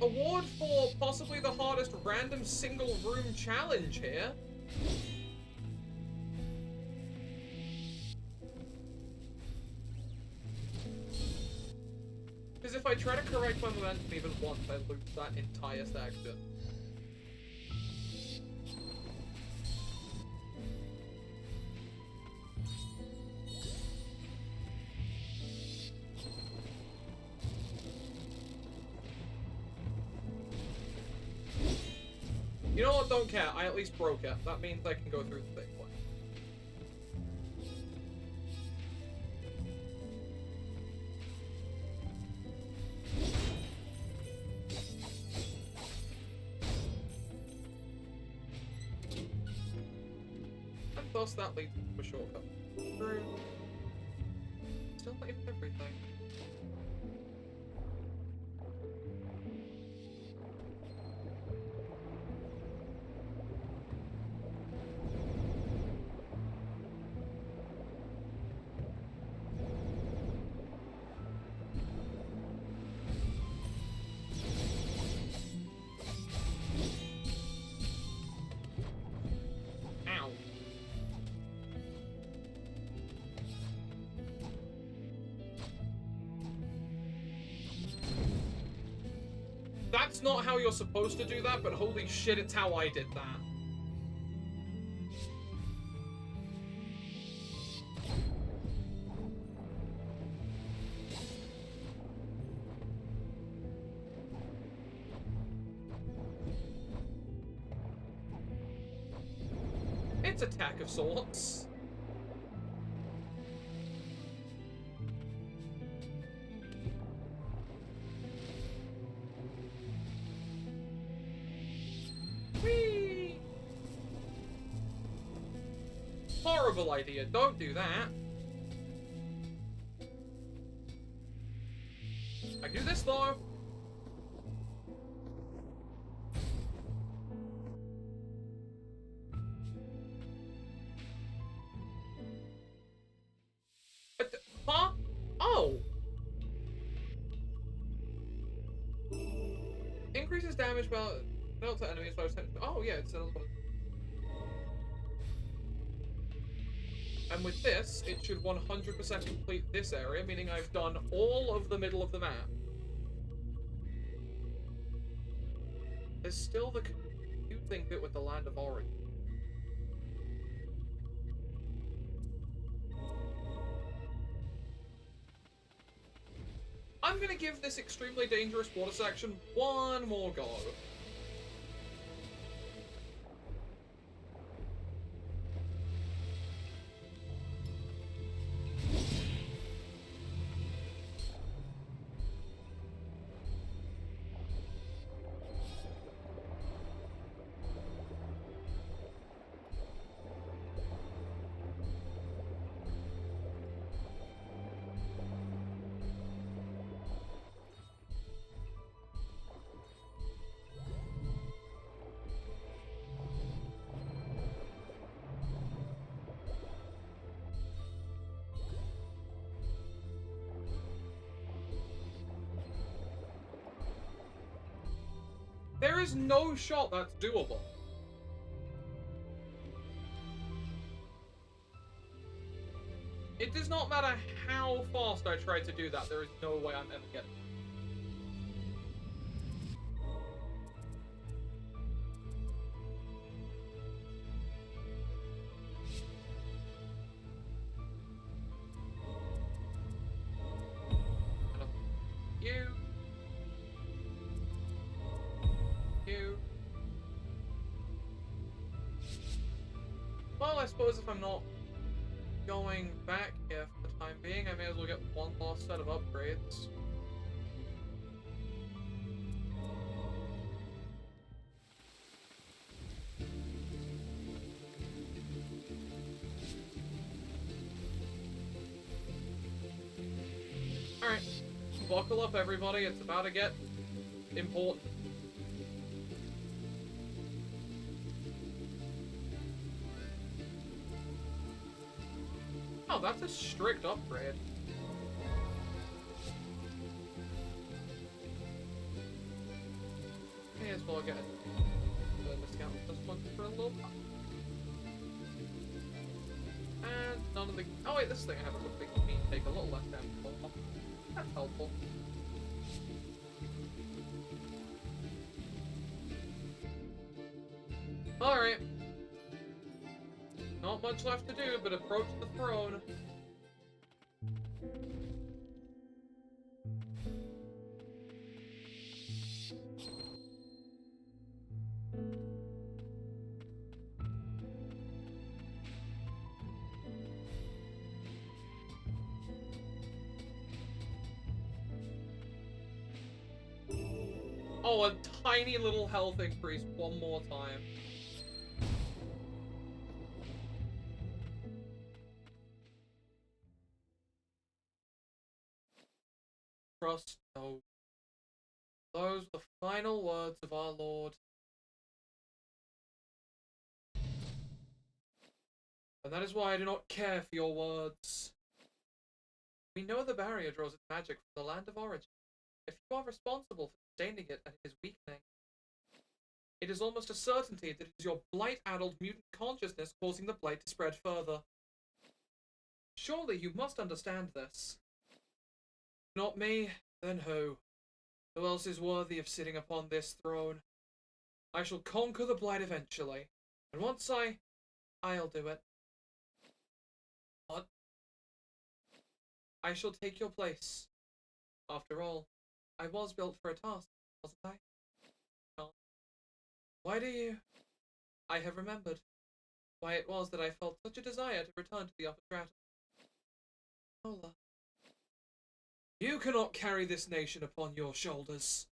Speaker 1: Award for possibly the hardest random single room challenge here. Because if I try to correct my momentum even once, I lose that entire section. You know what? Don't care. I at least broke it. That means I can go through the thing. And thus that leads to a shortcut. Through. Still not even everything. That's not how you're supposed to do that, but holy shit, it's how I did that. It's attack of sorts. Whee! Horrible idea. Don't do that. I can do this though. Huh? Oh. Increases damage while dealt to enemies by percent. Oh yeah, it's another one. And with this, it should 100% complete this area, meaning I've done all of the middle of the map. There's still the confusing bit with the land of origin. I'm gonna give this extremely dangerous water section one more go. There is no shot that's doable. It does not matter how fast I try to do that, there is no way I'm ever getting it. Well, I suppose if I'm not going back here for the time being, I may as well get one last set of upgrades. buckle up, everybody. It's about to get important. Oh, that's a strict upgrade. May as well get a discount on this one for a little bit. And none of the... Oh wait, this thing I have a big meat take a little less damage. That's helpful. Alright. Not much left to do, but approach the throne. Oh, a tiny little health increase one more time. Trust no. Those are the final words of our Lord. And that is why I do not care for your words. We know the barrier draws its magic from the land of origin. If you are responsible for sustaining it and it is weakening, it is almost a certainty that it is your blight-addled mutant consciousness causing the blight to spread further. Surely you must understand this. Not me, then who? Who else is worthy of sitting upon this throne? I shall conquer the blight eventually, and once I'll do it. What? I shall take your place. After all, I was built for a task, wasn't I? Well, why do you... I have remembered why it was that I felt such a desire to return to the upper stratum. Nola. You cannot carry this nation upon your shoulders.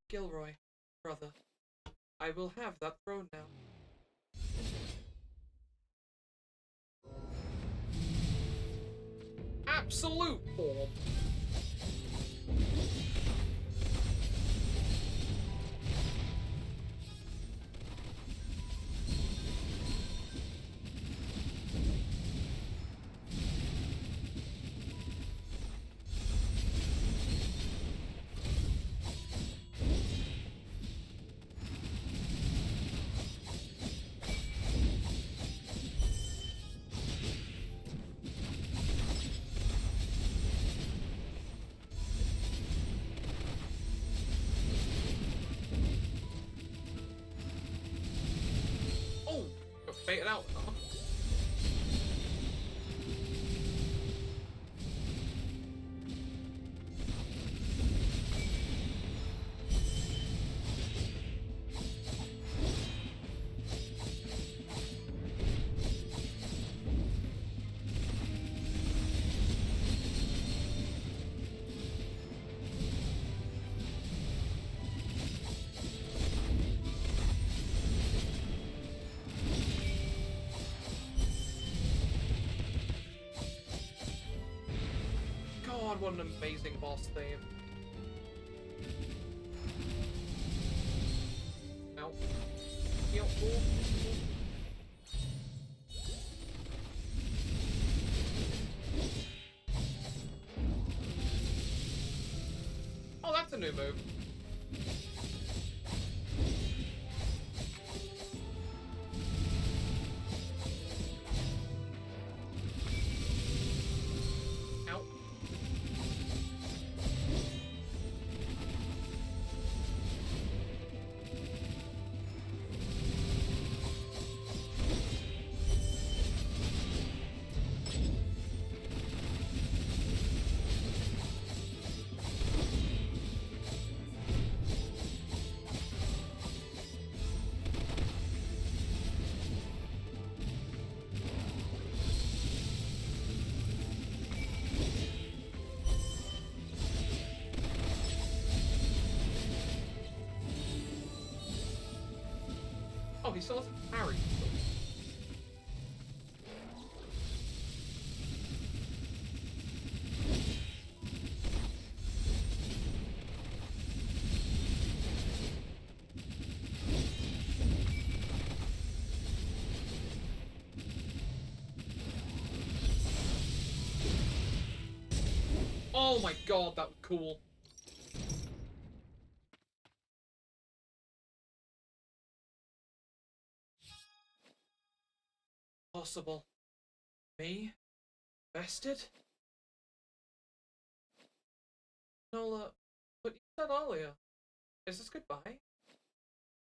Speaker 1: Gilroy, brother, I will have that throne now. Absolute form. Baited out, huh? God, what an amazing boss theme. Ow. Yep. Oh, that's a new move. Oh, he still has a parry. Oh my god, that was cool. Possible. Me? Vested? Nola, what you said earlier. Is this goodbye?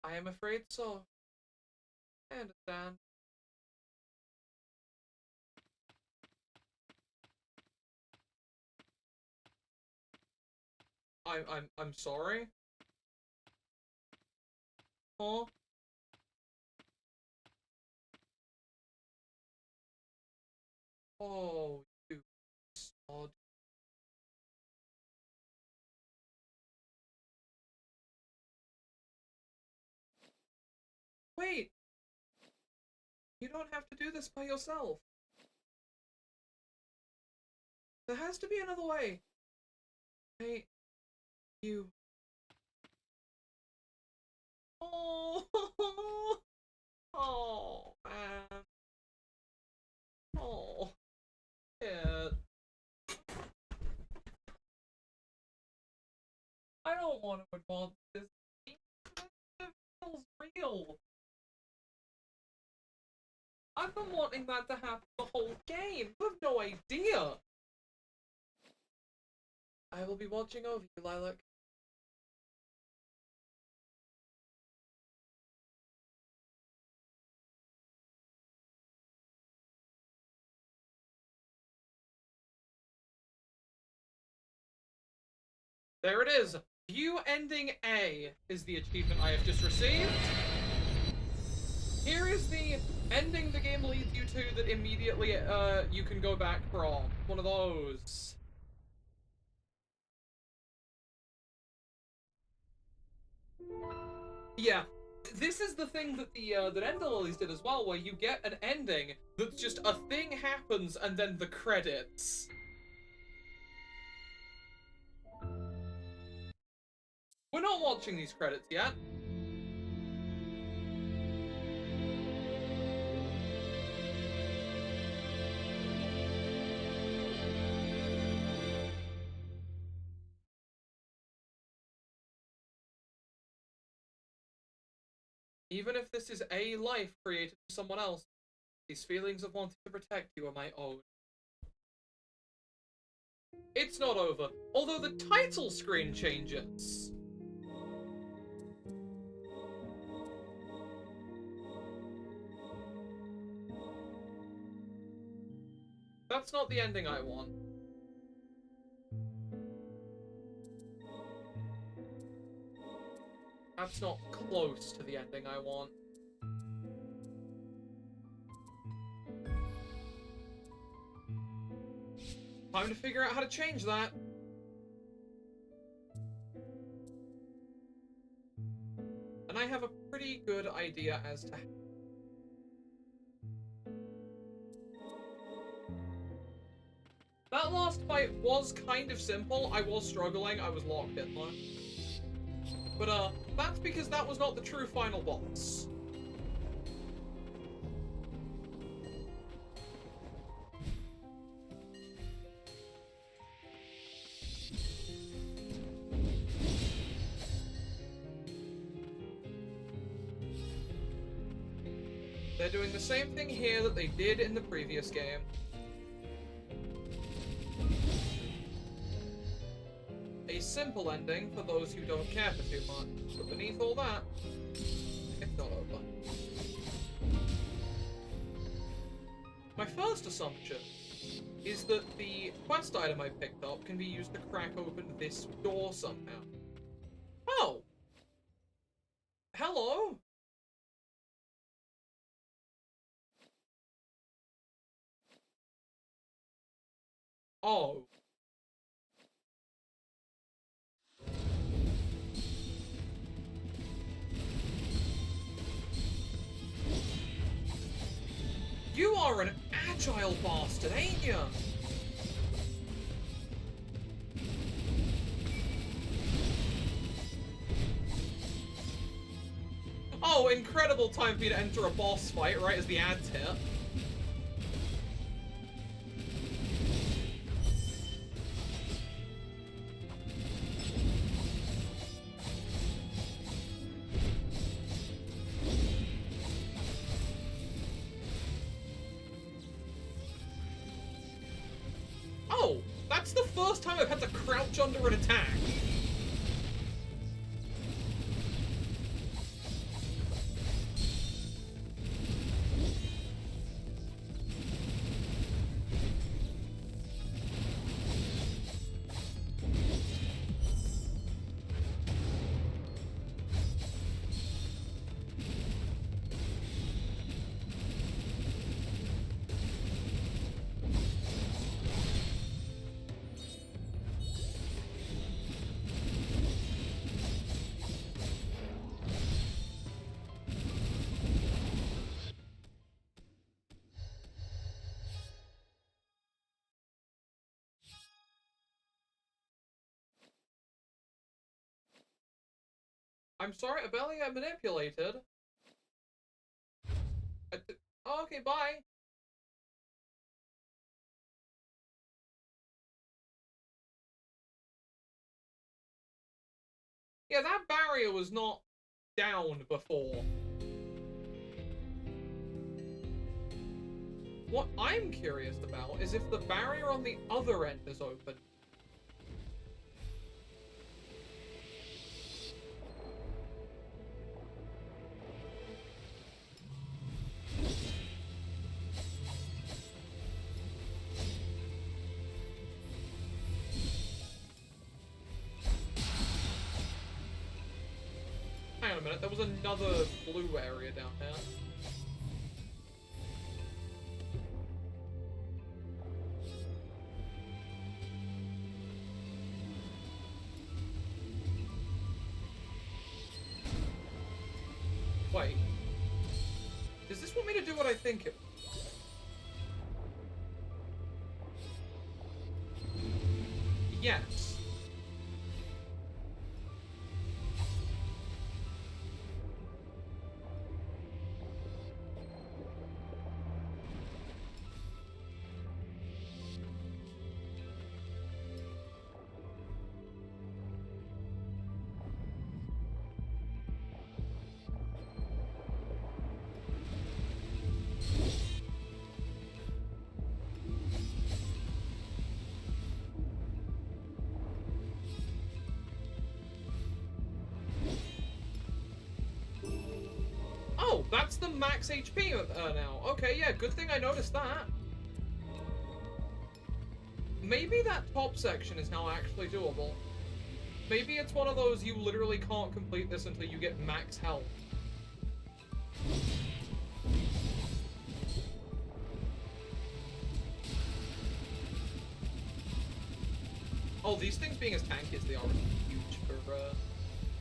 Speaker 1: I am afraid so. I understand. I'm sorry. Huh? Oh, you sod. Wait! You don't have to do this by yourself. There has to be another way. Hey, you. Oh, oh, man. Oh, yeah. I don't want to advance this. It feels real. I've been wanting that to happen the whole game. You have no idea. I will be watching over you, Lilac. There it is. View ending A is the achievement I have just received. Here is the ending the game leads you to that immediately you can go back from. One of those. Yeah. This is the thing that that Ender Lilies did as well, where you get an ending that's just a thing happens and then the credits. We're not watching these credits yet. Even if this is a life created for someone else, these feelings of wanting to protect you are my own. It's not over, although the title screen changes. That's not the ending I want. That's not close to the ending I want. Time to figure out how to change that. And I have a pretty good idea as to how. That last fight was kind of simple. I was struggling. I was locked in though. But that's because that was not the true final boss. They're doing the same thing here that they did in the previous game. A simple ending for those who don't care for too much, but beneath all that, it's not over. My first assumption is that the quest item I picked up can be used to crack open this door somehow. Oh! Hello? Oh. You are an agile bastard, ain't you? Oh, incredible time for you to enter a boss fight right as the ads hit. first time I've had to crouch under an attack. I'm sorry, I barely got manipulated. Oh, okay, bye. Yeah, that barrier was not down before. What I'm curious about is if the barrier on the other end is open. Hang on a minute, there was another blue area down here. Wait. Does this want me to do what I think it will? Yes. Oh, that's the max HP now. Okay, yeah, good thing I noticed that. Maybe that top section is now actually doable. Maybe it's one of those you literally can't complete this until you get max health. Oh, these things being as tanky as they are is huge for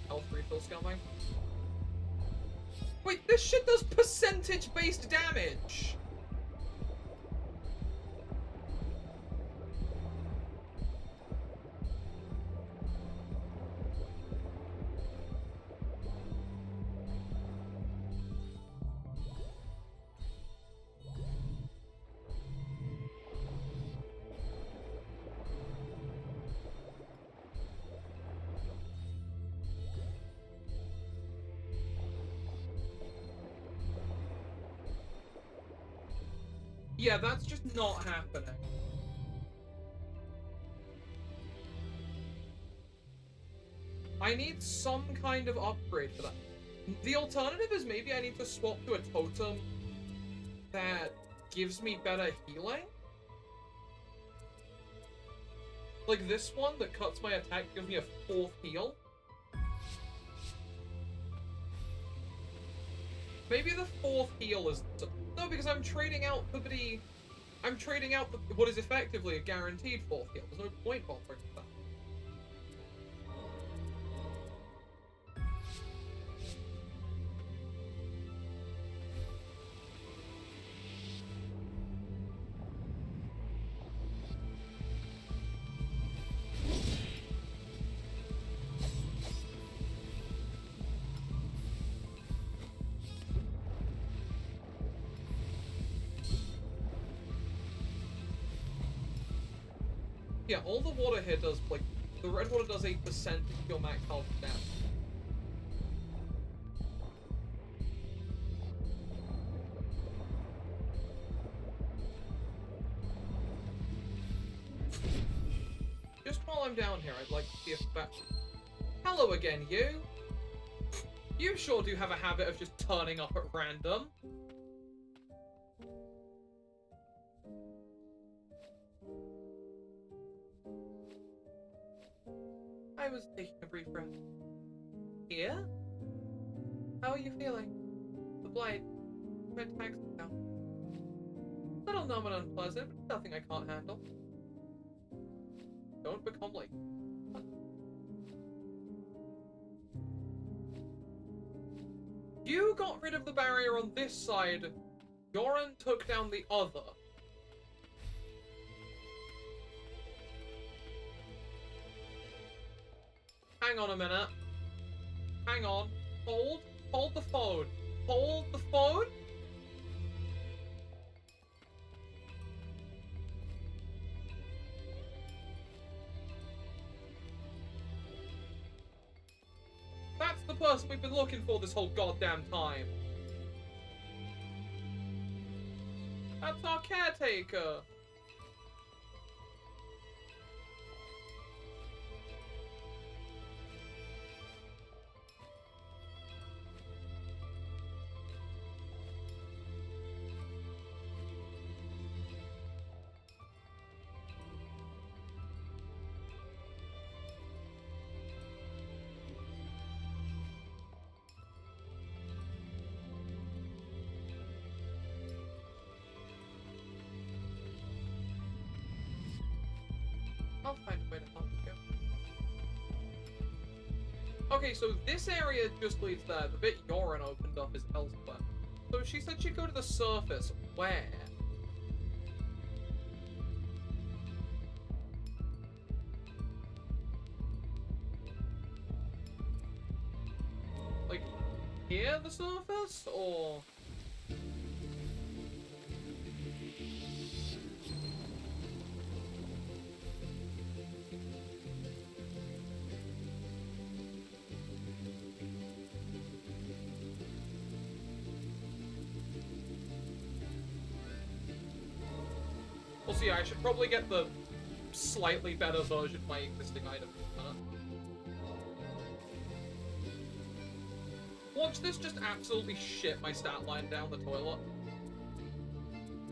Speaker 1: health refill scumming. Wait, this shit does percentage-based damage! Yeah, that's just not happening. I need some kind of upgrade for that. The alternative is maybe I need to swap to a totem that gives me better healing. Like this one that cuts my attack gives me a 4th heal. Maybe the 4th heal is... No, because I'm trading out the... I'm trading out what is effectively a guaranteed 4th heal. There's no point bothering with that. Yeah, all the water here does, like, the red water does 8% if your max health down. while I'm down here, I'd like to see if that... Hello again, you! You sure do have a habit of just turning up at random. I was taking a brief rest. Here? How are you feeling? The blight. My tags down. Little numb and unpleasant, but nothing I can't handle. Don't become like... You got rid of the barrier on this side. Yoren took down the other. Hang on a minute. Hang on. Hold. Hold the phone. Hold the phone? That's the person we've been looking for this whole goddamn time. That's our caretaker. I'll find a way to help you. Okay, so this area just leads there. The bit Yoren opened up is elsewhere. So she said she'd go to the surface. Where? Like, near the surface? Or... Well, see, I should probably get the slightly better version of my existing item. Watch this just absolutely shit my stat line down the toilet.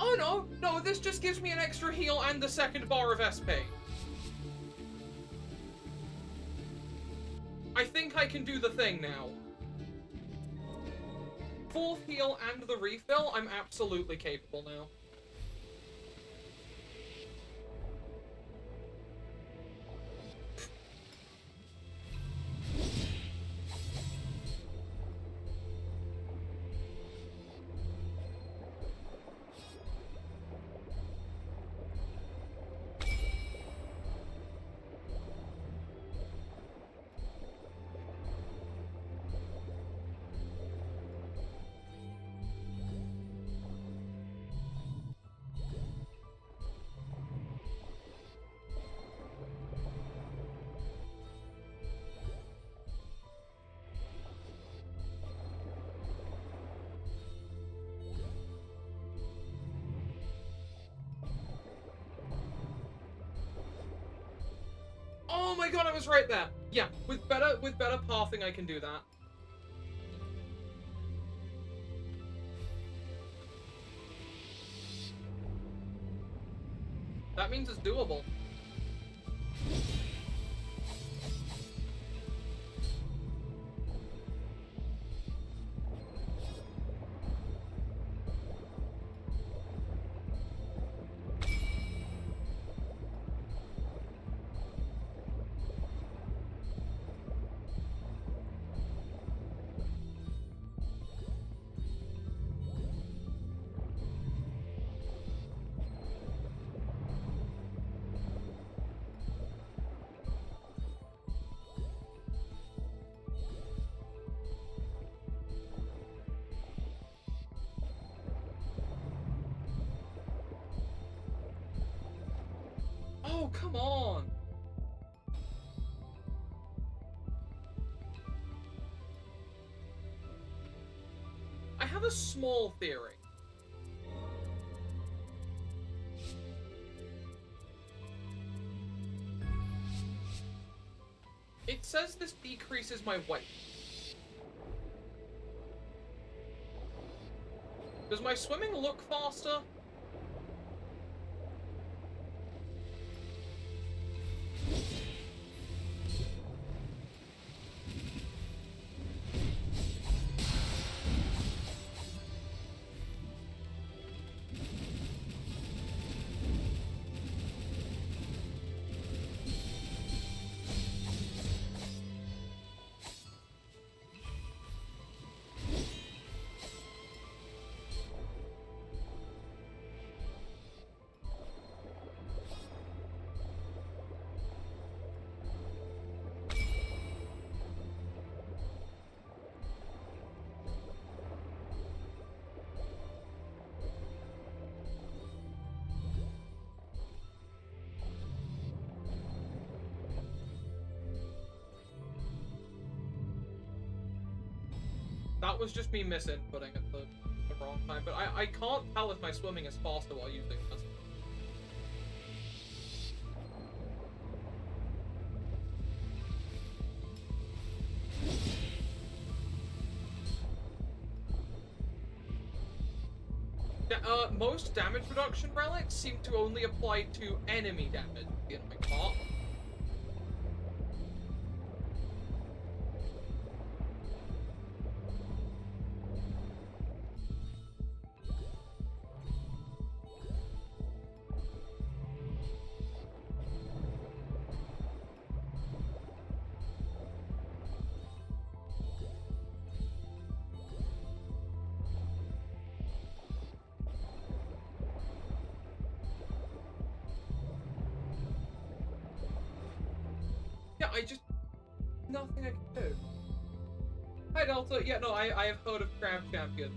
Speaker 1: Oh no! No, this just gives me an extra heal and a second bar of SP. I think I can do the thing now. Fourth heal and the refill, I'm absolutely capable now. Oh my god, I was right there. Yeah, with better pathing, I can do that. That means it's doable. Oh, come on! I have a small theory. It says this decreases my weight. Does my swimming look faster? That was just me misinputting at the wrong time, but I can't tell if my swimming is faster while using this. Most damage reduction relics seem to only apply to enemy damage, the enemy part. Nothing I can do. Hi, Delta. Yeah, no, I have heard of Crab Champion.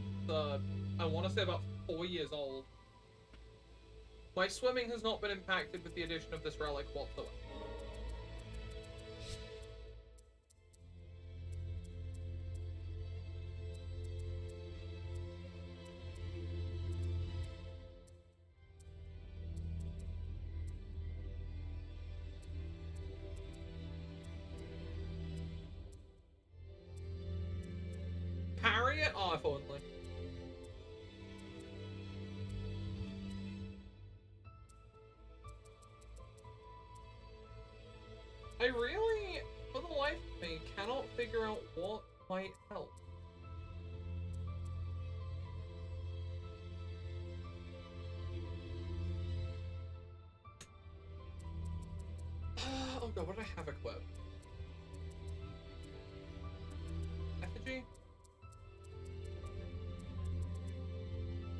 Speaker 1: I want to say about 4 years old. My swimming has not been impacted with the addition of this relic whatsoever. Parry it? Oh, if only. I really, for the life of me, cannot figure out what might help. Oh god, what did I have equipped? Effigy?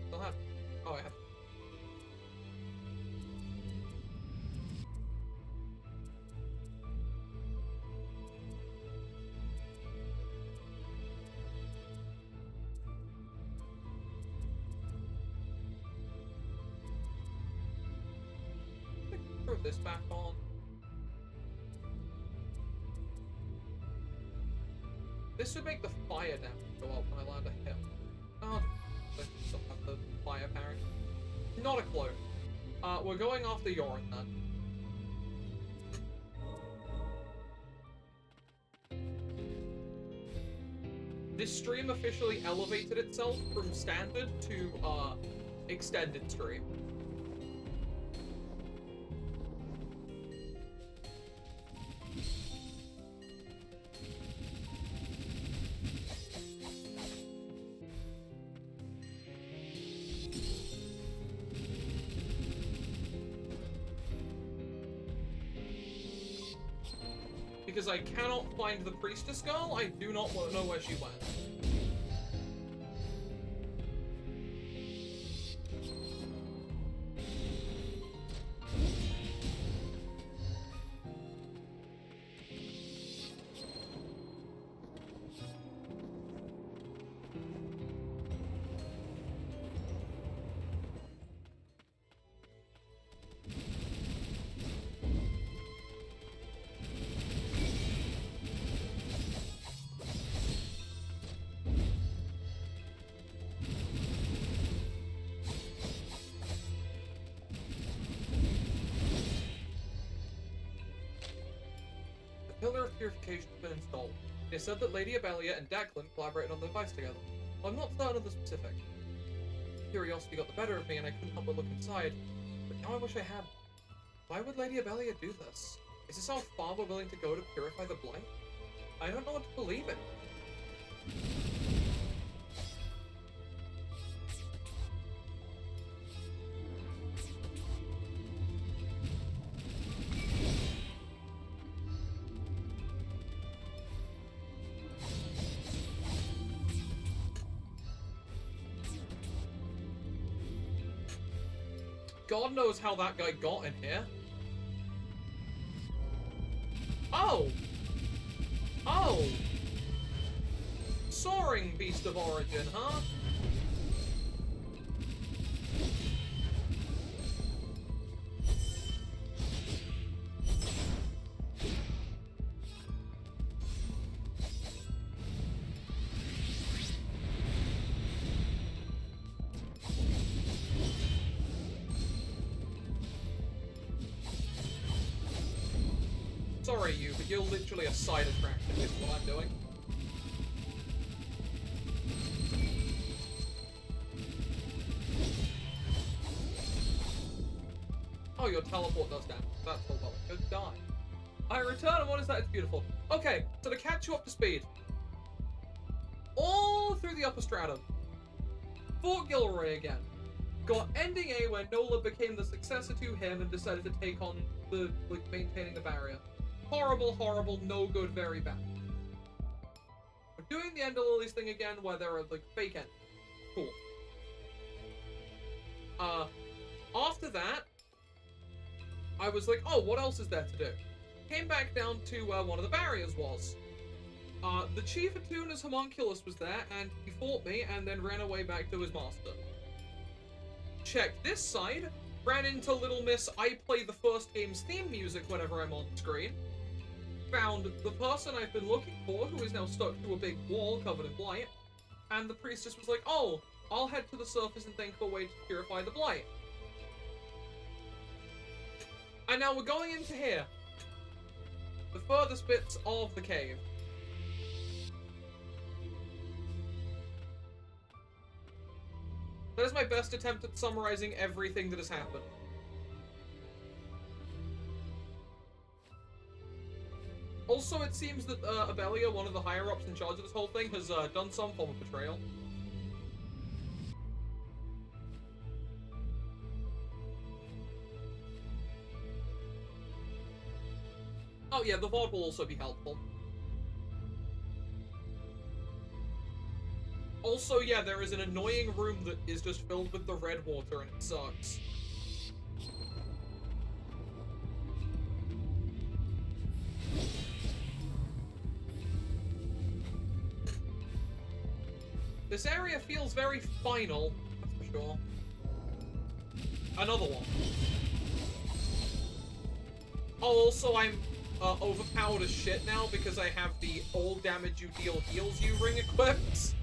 Speaker 1: Still have. Oh, I have. Throw this back on. This would make the fire damage go up when I land a hit. Oh, I still have the fire parry. Not a clue. We're going after Yorin then. This stream officially elevated itself from standard to, extended stream. Because I cannot find the priestess girl, I do not know where she went. pillar of purification has been installed. It is said that Lady Abelia and Declan collaborated on the device together. Well, I'm not certain of the specific. Curiosity got the better of me and I couldn't help but look inside, but now I wish I had. Why would Lady Abelia do this? Is this how far we're willing to go to purify the blight? I don't know what to believe in. God knows how that guy got in here. Oh! Oh! Soaring beast of origin, huh? Sorry, you, but you're literally a side attraction, is what I'm doing. Oh, your teleport does damage. That's all well. Go die. I return, and what is that? It's beautiful. Okay, so to catch you up to speed. All through the upper stratum. Fort Gilroy again. Got ending A where Nola became the successor to him and decided to take on the, maintaining the barrier. Horrible, horrible, no good, very bad. We're doing the Ender Lilies thing again where there are, fake ends. Cool. After that, I was like, oh, what else is there to do? Came back down to where one of the barriers was. The Chief of Tuna's homunculus was there, and he fought me and then ran away back to his master. Checked this side, ran into Little Miss I play the first game's theme music whenever I'm on screen. Found the person I've been looking for, who is now stuck to a big wall covered in blight, and the priestess was like, oh, I'll head to the surface and think of a way to purify the blight. And now we're going into here. The furthest bits of the cave. That is my best attempt at summarizing everything that has happened. Also, it seems that Abelia, one of the higher-ups in charge of this whole thing, has done some form of betrayal. Oh yeah, the VOD will also be helpful. Also, yeah, there is an annoying room that is just filled with the red water and it sucks. This area feels very final, that's for sure. Another one. Oh, also I'm overpowered as shit now because I have the all damage you deal heals you ring equipped.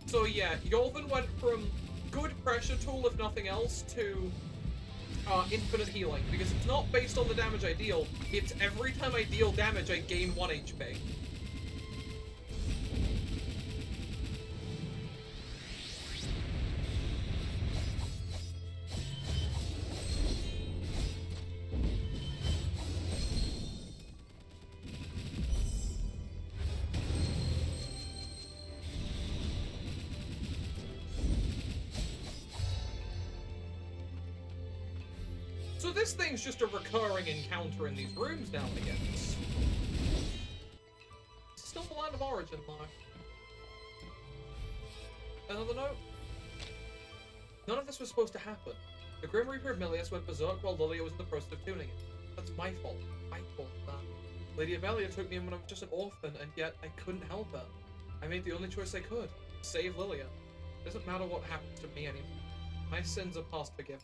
Speaker 1: So yeah, Yolvin went from good pressure tool, if nothing else, to infinite healing, because it's not based on the damage I deal, it's every time I deal damage I gain 1 HP. So this thing's just a recurring encounter in these rooms now and again. It's still the land of origin, though. Another note? None of this was supposed to happen. The Grim Reaper of Milius went berserk while Lilia was in the process of tuning it. That's my fault. I caused that. Lady Abelia took me in when I was just an orphan, and yet I couldn't help her. I made the only choice I could. Save Lilia. It doesn't matter what happens to me anymore. My sins are past forgiven.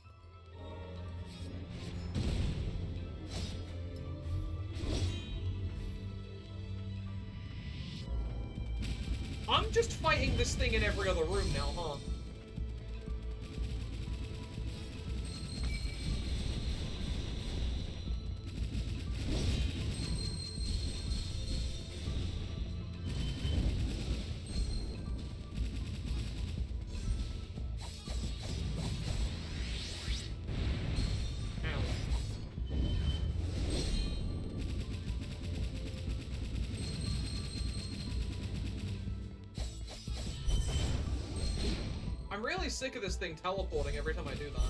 Speaker 1: I'm just fighting this thing in every other room now, huh? I'm really sick of this thing teleporting every time I do that.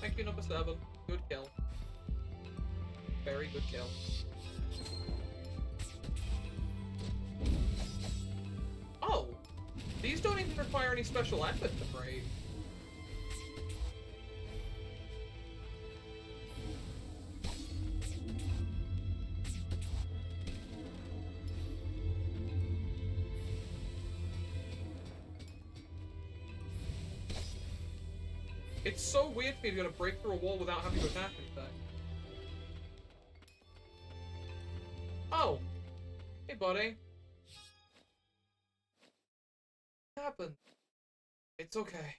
Speaker 1: Thank you, number 7. Good kill. Very good kill. Oh! These don't even require any special effort to break. It's so weird for me to be able to break through a wall without having to attack anything. Oh! Hey, buddy. What happened? It's okay.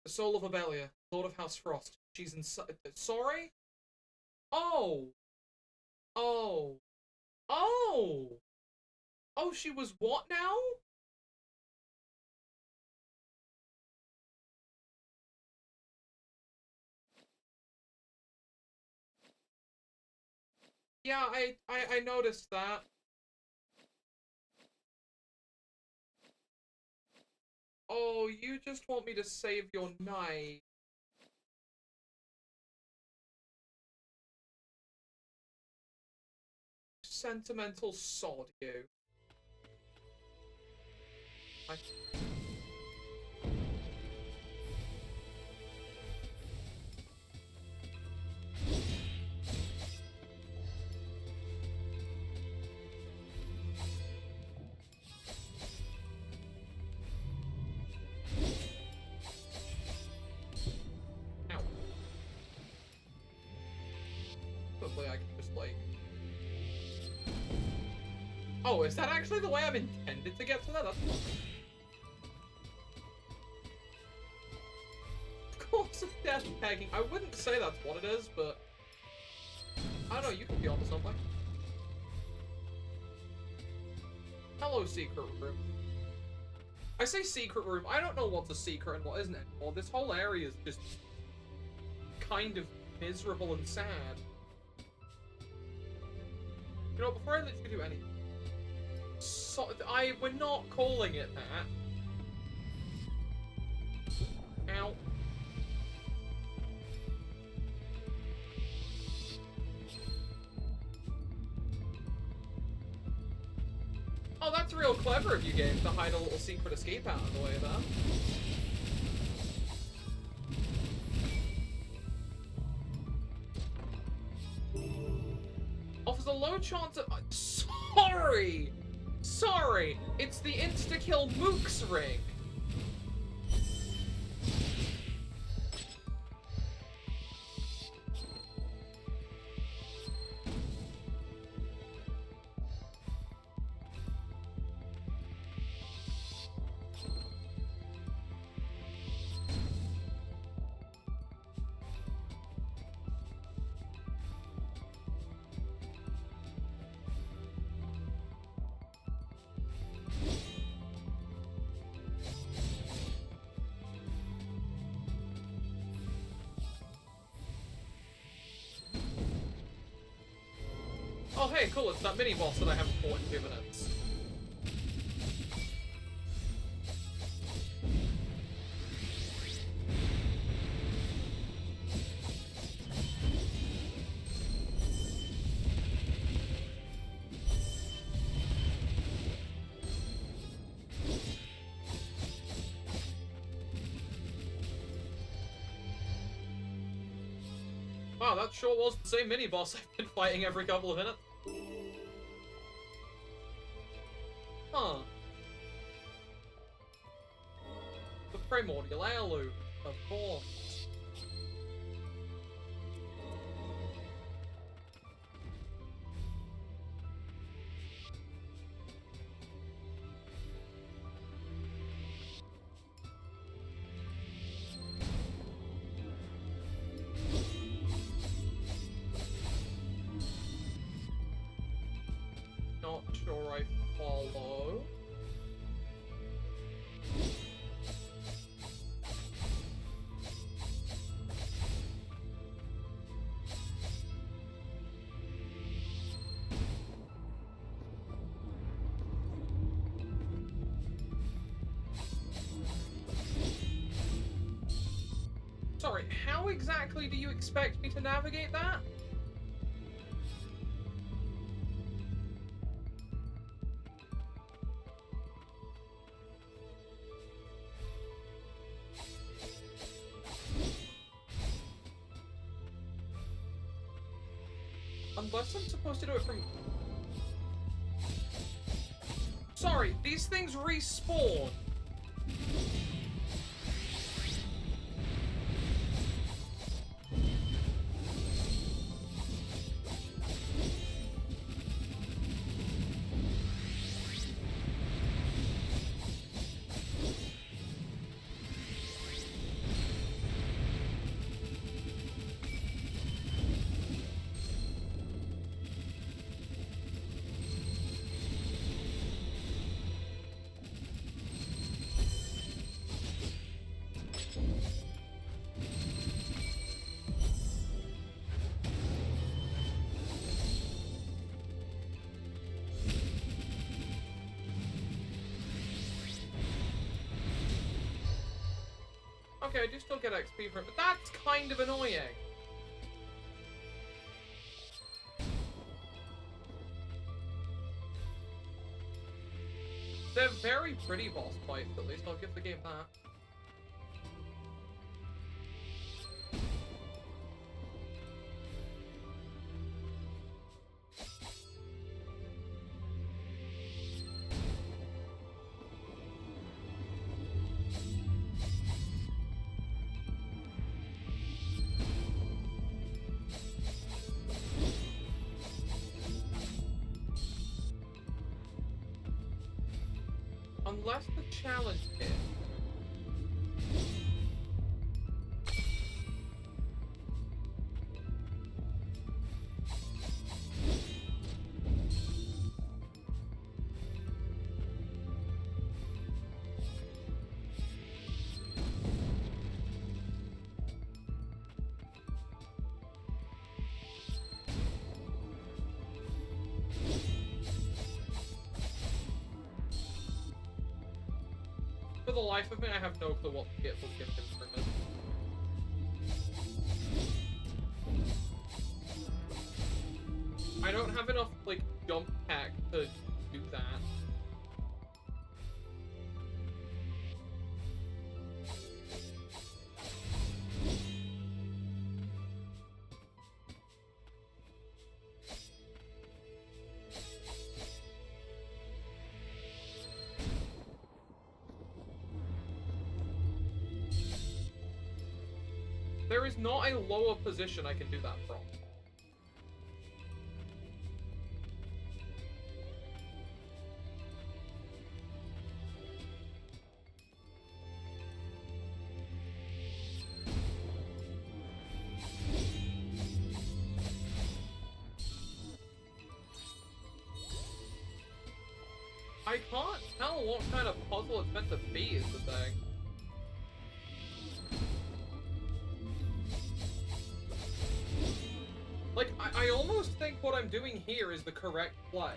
Speaker 1: The soul of Abelia, Lord of House Frost. She's inside. Sorry? Oh! Oh! Oh! Oh, she was what now? Yeah, I noticed that. Oh, you just want me to save your night. Sentimental sod, you. I... Ow. Hopefully I can just, like... Oh, is that actually the way I'm intended to get to that? That's fun. Course of death pegging. I wouldn't say that's what it is, but... I don't know, you could be onto something. Hello, secret room. I say secret room, I don't know what's a secret and what isn't anymore. This whole area is just... kind of miserable and sad. You know, before I literally do anything... So, we're not calling it that. Ow. Oh, that's real clever of you, game, to hide a little secret escape out of the way there. Offers a low chance of... Sorry! Sorry! It's the insta-kill Mook's ring! Oh, hey, cool, it's that mini-boss that I haven't fought in 2 minutes. Wow, that sure was the same mini-boss I've been fighting every couple of minutes. Huh. The primordial heirloom, of course. Not sure I follow. Sorry, how exactly do you expect me to navigate that? Unless I'm supposed to do it from... Sorry, these things respawn. Okay, I do still get XP for it, but that's kind of annoying. They're very pretty boss fights, at least I'll give the game that. Unless the challenge hit. For the life of me, I have no clue what to get for gift instrument. I don't have enough, like, jump pack to do that. There is not a lower position I can do that from. I can't tell what kind of puzzle it's meant to be is the thing. Like, I almost think what I'm doing here is the correct play.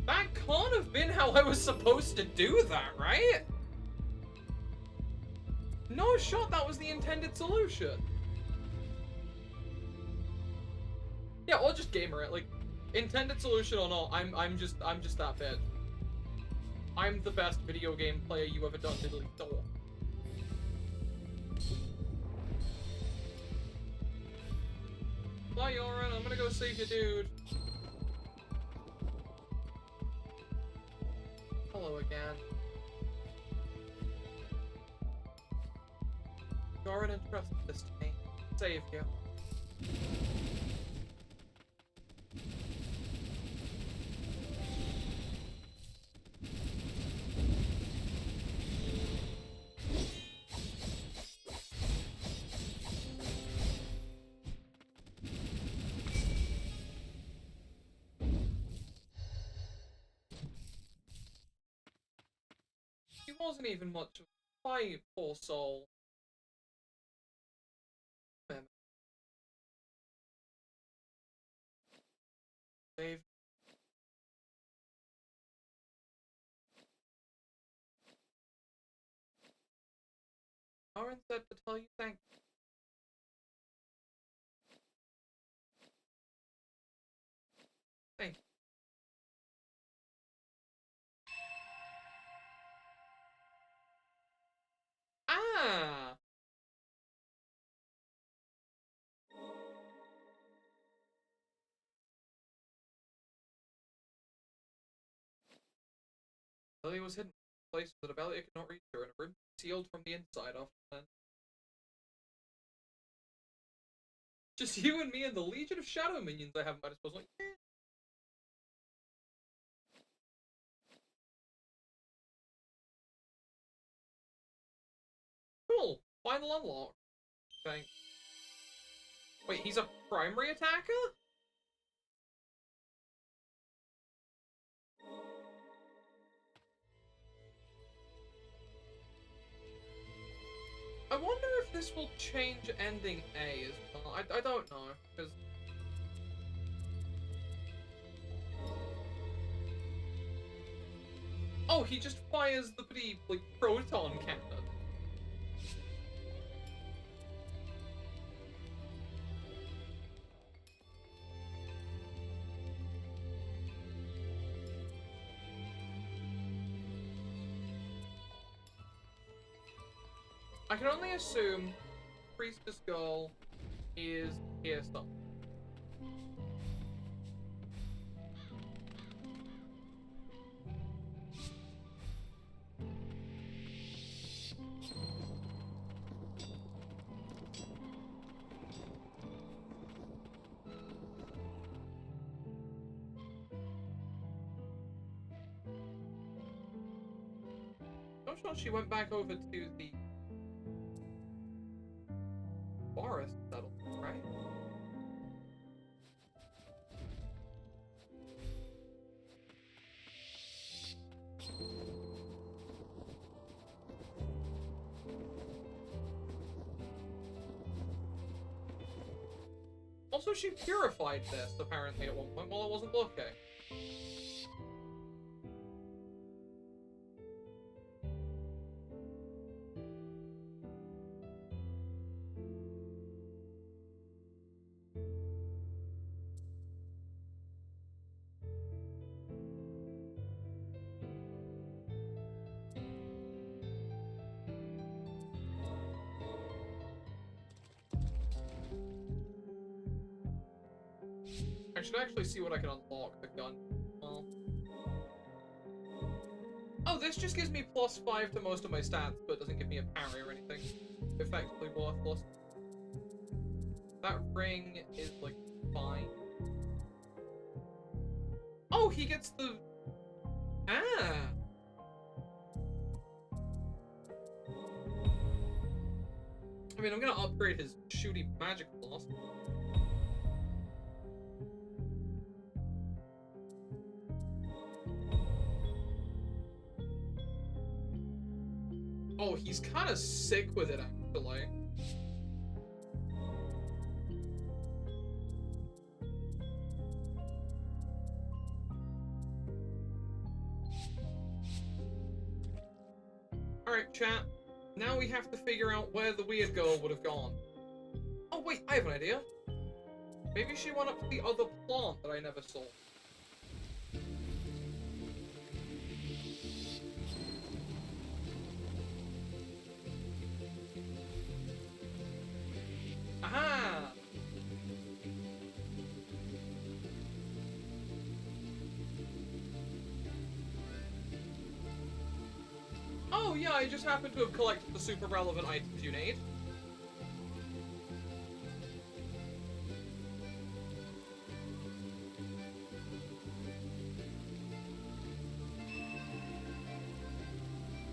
Speaker 1: That can't have been how I was supposed to do that, right? No shot, that was the intended solution. Yeah, I'll just gamer it, like, Intended solution or not, I'm just that bitch. I'm the best video game player you ever done, diddly door. Bye, Yoren. I'm gonna go save your dude. Hello again. Yoren entrusted this to me. Save you. He wasn't even much of a fight, poor soul. Saved. Aaron said to tell you thank you. Thank you. Ah! Lily was hidden in a place that Abelia could not reach her in a room sealed from the inside after then. Just you and me and the Legion of Shadow minions I have at my disposal. Like, eh. Cool. Final unlock. Thanks. Wait, he's a primary attacker? I wonder if this will change ending A as well. I don't know, because... Oh, he just fires the pretty, like, proton cannon. I can only assume Priestess Girl is here somewhere. I'm sure she went back over to the forest settlement, right? Also, she purified this, apparently, at one point while I wasn't looking. I should actually see what I can unlock the gun. Well. Oh, this just gives me +5 to most of my stats, but doesn't give me a parry or anything. Effectively worthless. That ring is, like, fine. Oh, he gets the... Ah! I mean, I'm gonna upgrade his shooty magic blast. Oh, he's kind of sick with it, actually. Alright, chat. Now we have to figure out where the weird girl would have gone. Oh, wait, I have an idea. Maybe she went up to the other plant that I never saw. Aha! Oh yeah, I just happen to have collected the super relevant items you need.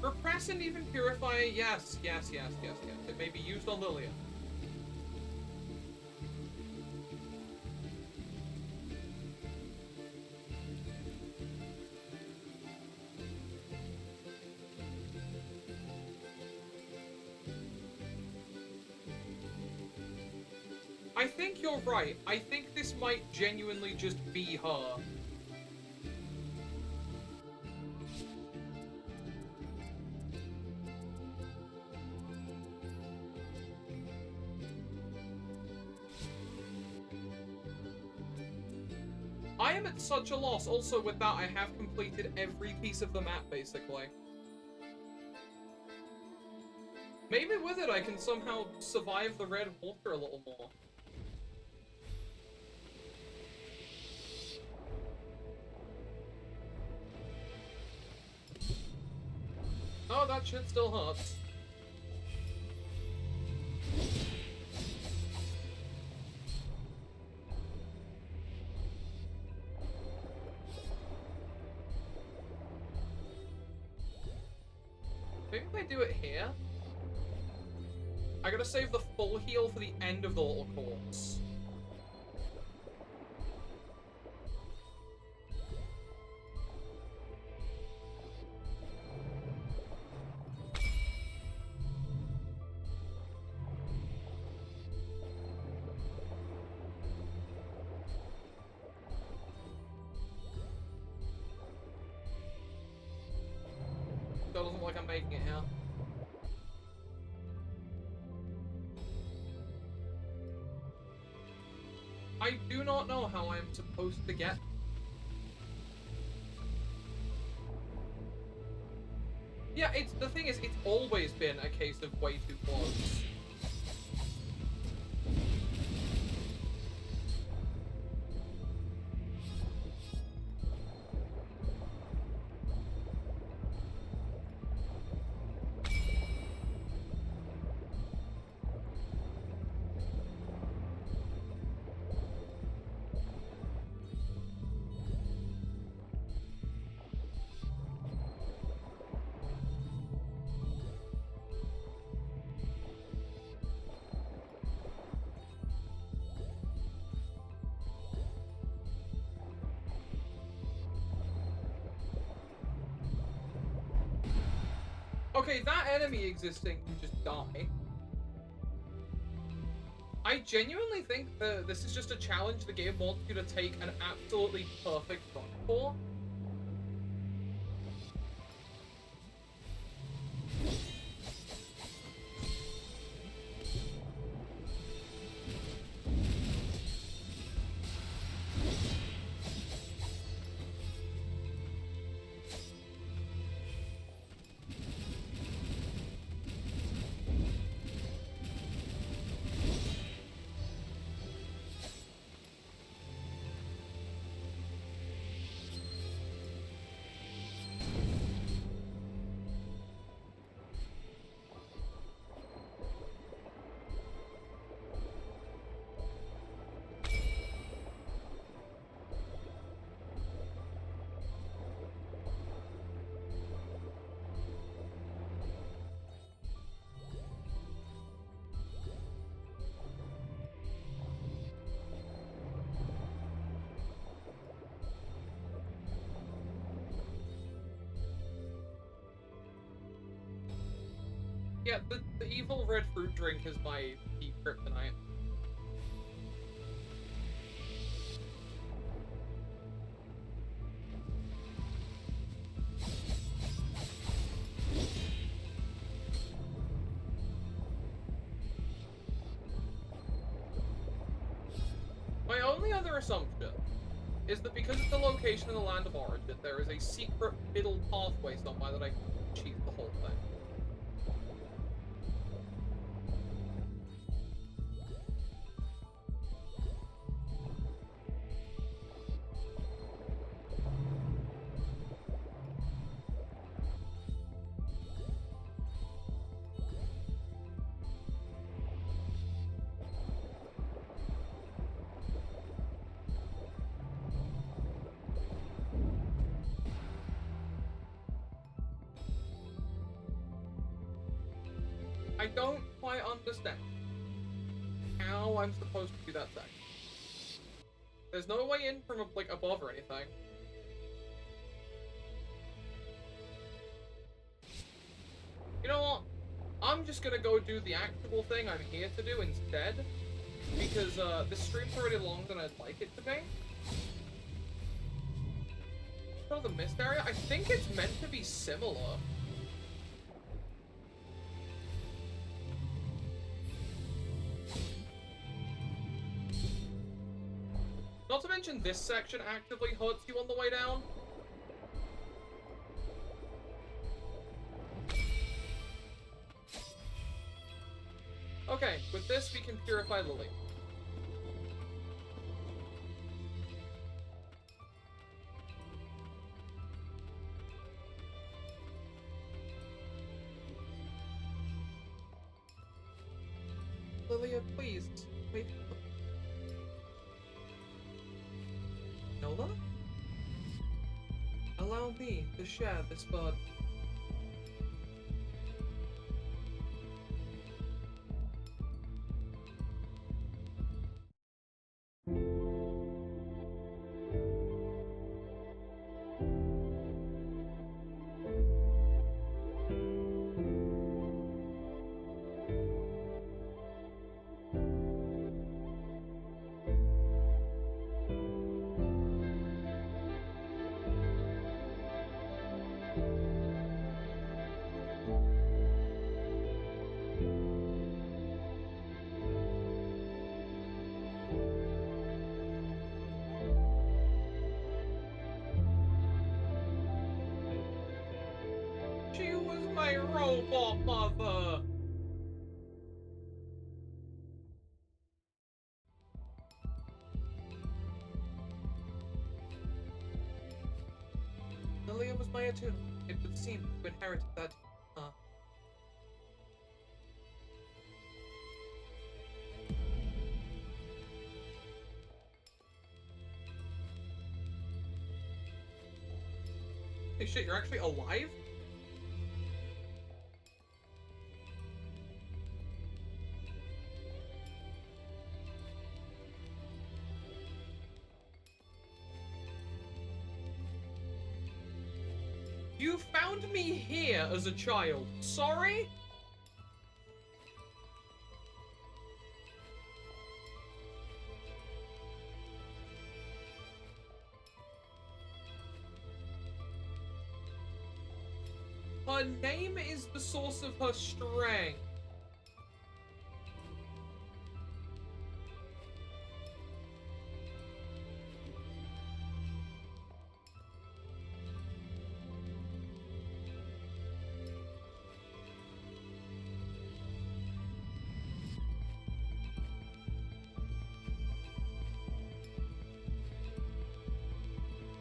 Speaker 1: Repress and even purify, yes. It may be used on Lilia. I think you're right. I think this might genuinely just be her. I am at such a loss. Also, with that, I have completed every piece of the map, basically. Maybe with it, I can somehow survive the red water a little more. Oh, that shit still hurts. Maybe if I do it here? I gotta save the full heal for the end of the little course. Still doesn't look like I'm making it here. I do not know how I'm supposed to get. Yeah, the thing is, it's always been a case of way too close. Okay, that enemy existing can just die. I genuinely think that this is just a challenge the game wants you to take an absolutely perfect run for. Yeah, the evil red fruit drink is my deep kryptonite. their assumption is that because it's the location in the land of origin, there is a secret middle pathway somewhere that I can achieve the whole thing. I don't quite understand how I'm supposed to do that thing. There's no way in from, like, above or anything. You know what? I'm just gonna go do the actual thing I'm here to do instead. Because, this stream's already longer than I'd like it to be. So the mist area, I think it's meant to be similar. Not to mention this section actively hurts you on the way down. Okay, with this we can purify Lily. Lilia, please, wait. Nola? Allow me to share this burden. She was my robot mother! Lilia was my attunement. It would seem to inherit that. Hey shit, you're actually alive? You found me here as a child. Sorry? Her name is the source of her strength.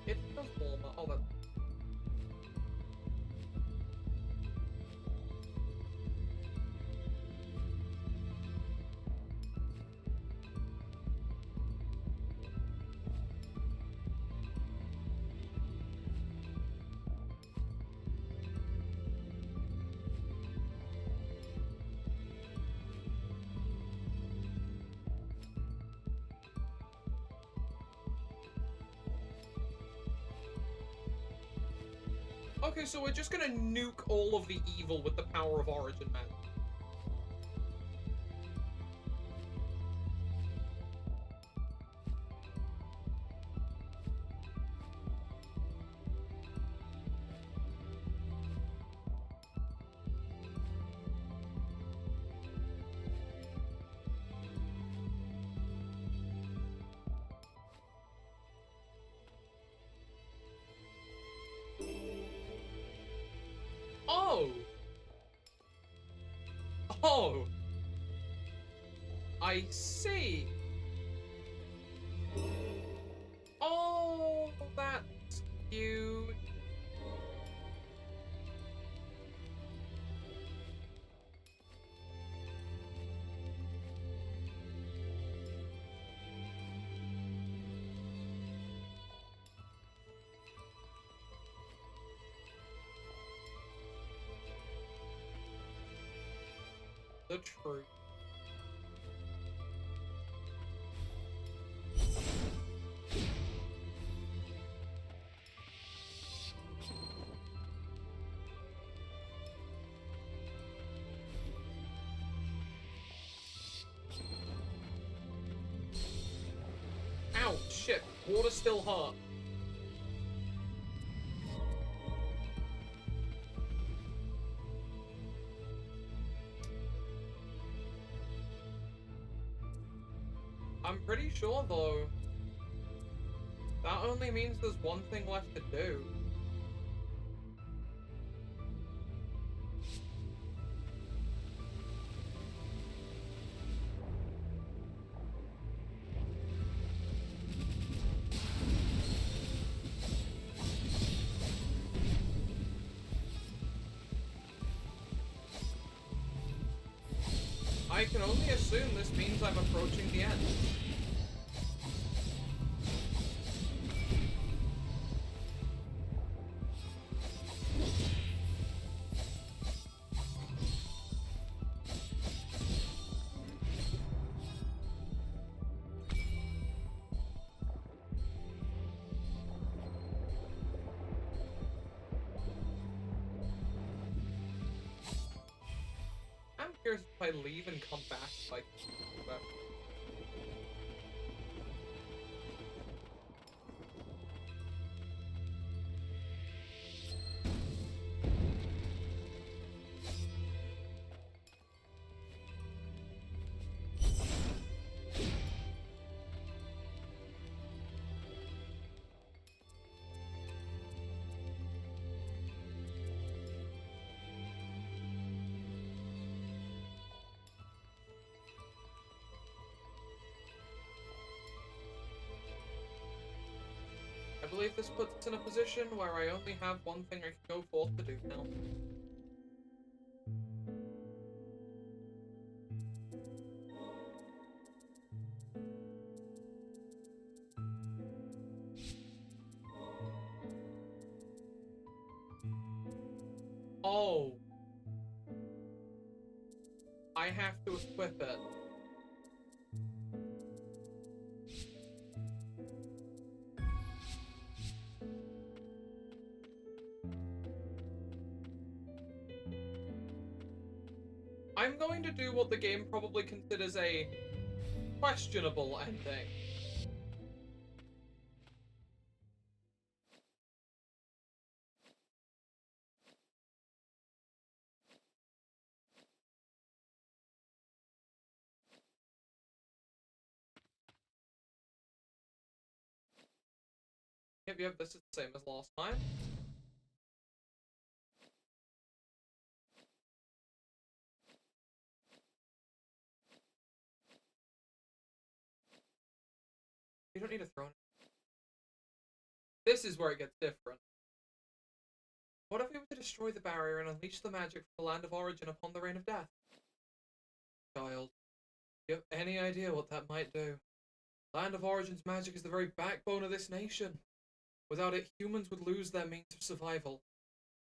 Speaker 1: It feels warmer. Oh, that. Okay, so we're just gonna nuke all of the evil with the power of origin, man. Oh! I see. Oh, that's cute. The truth. Ow, shit. Water still hurt. I'm pretty sure, though, that only means there's one thing left to do. I can only assume this means I'm approaching the end. I'm curious if I leave and come back, like, but... I believe this puts us in a position where I only have one thing I can go forth to do now. Oh. I have to equip it. I'm going to do what the game probably considers a questionable ending. Yep, this is the same as last time. You don't need a throne. This is where it gets different. What if we were to destroy the barrier and unleash the magic from the land of origin upon the reign of death? Child, do you have any idea what that might do? Land of Origin's magic is the very backbone of this nation. Without it, humans would lose their means of survival.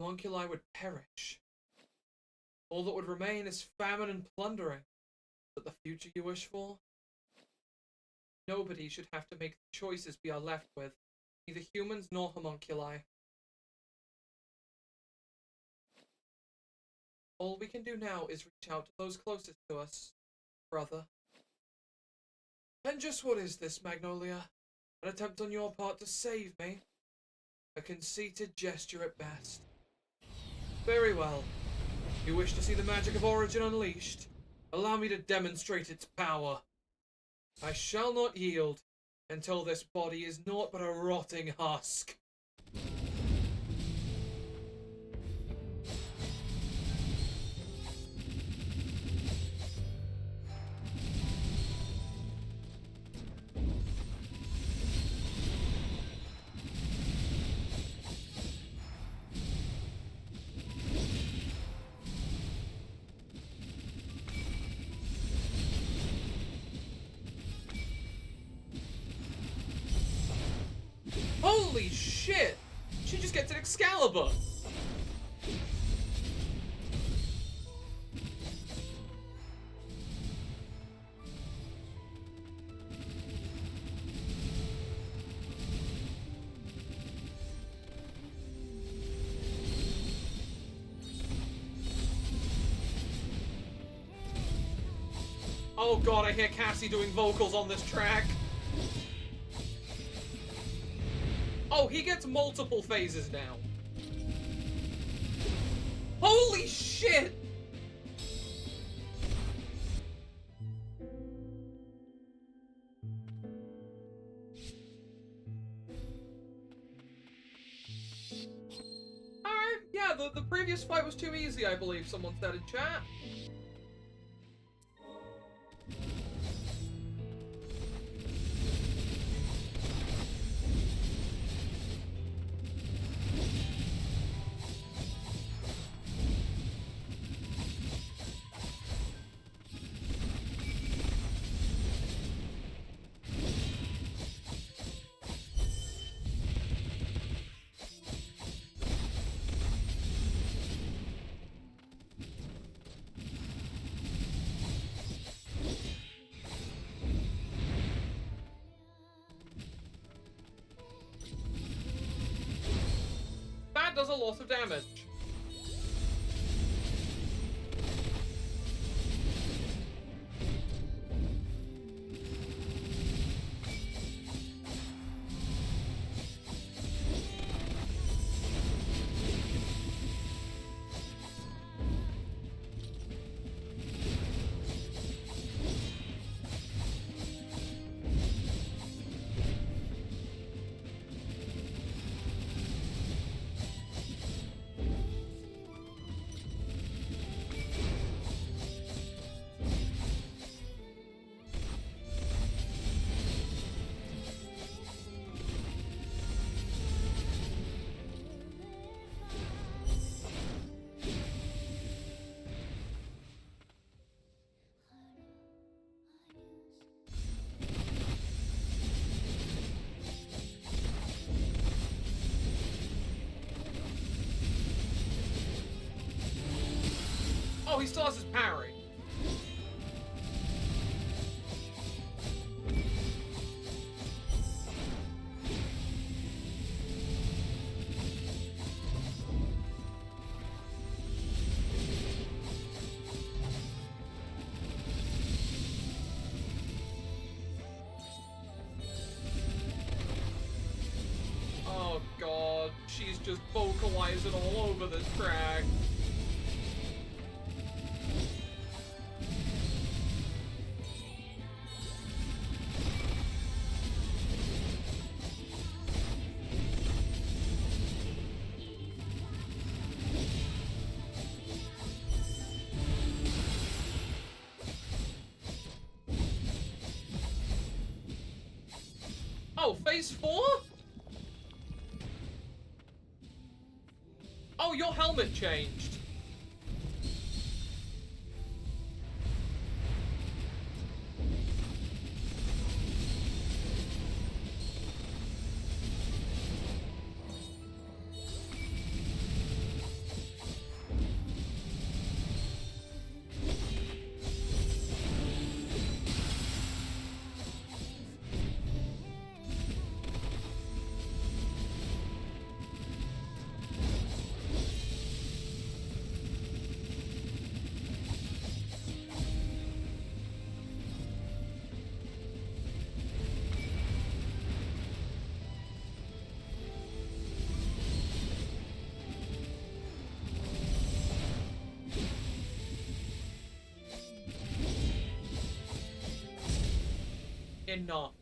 Speaker 1: Homunculi would perish. All that would remain is famine and plundering. Is that the future you wish for? Nobody should have to make the choices we are left with, neither humans nor homunculi. All we can do now is reach out to those closest to us, brother. And just what is this, Magnolia? An attempt on your part to save me? A conceited gesture at best. Very well. You wish to see the magic of Origin unleashed? Allow me to demonstrate its power. I shall not yield until this body is naught but a rotting husk. Holy shit! She just gets an Excalibur! Oh god, I hear Cassie doing vocals on this track. Oh, he gets multiple phases now. Holy shit! Alright, yeah, the previous fight was too easy, I believe someone said in chat. That does a lot of damage. Oh, he still has his parry. Oh god, she's just vocalizing all over this track. Oh, phase 4? Oh, your helmet changed. Enough.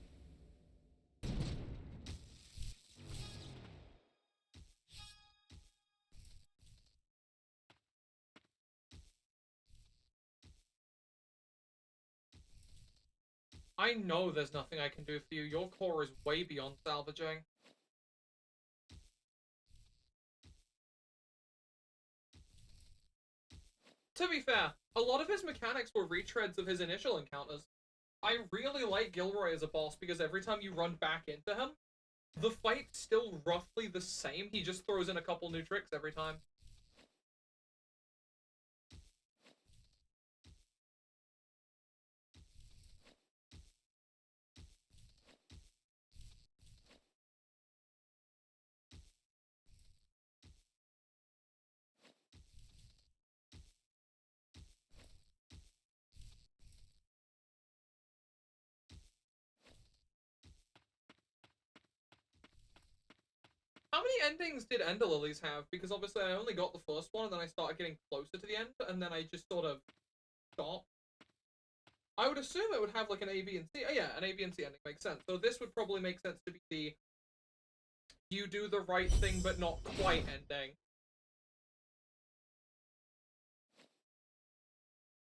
Speaker 1: I know there's nothing I can do for you. Your core is way beyond salvaging. To be fair, a lot of his mechanics were retreads of his initial encounters. I really like Gilroy as a boss because every time you run back into him, the fight's still roughly the same. He just throws in a couple new tricks every time. How many endings did Ender Lilies have? Because obviously I only got the first one, and then I started getting closer to the end, and then I just sort of stopped. I would assume it would have like an A, B, and C. Oh yeah, an A, B, and C ending makes sense. So this would probably make sense to be the you do the right thing but not quite ending.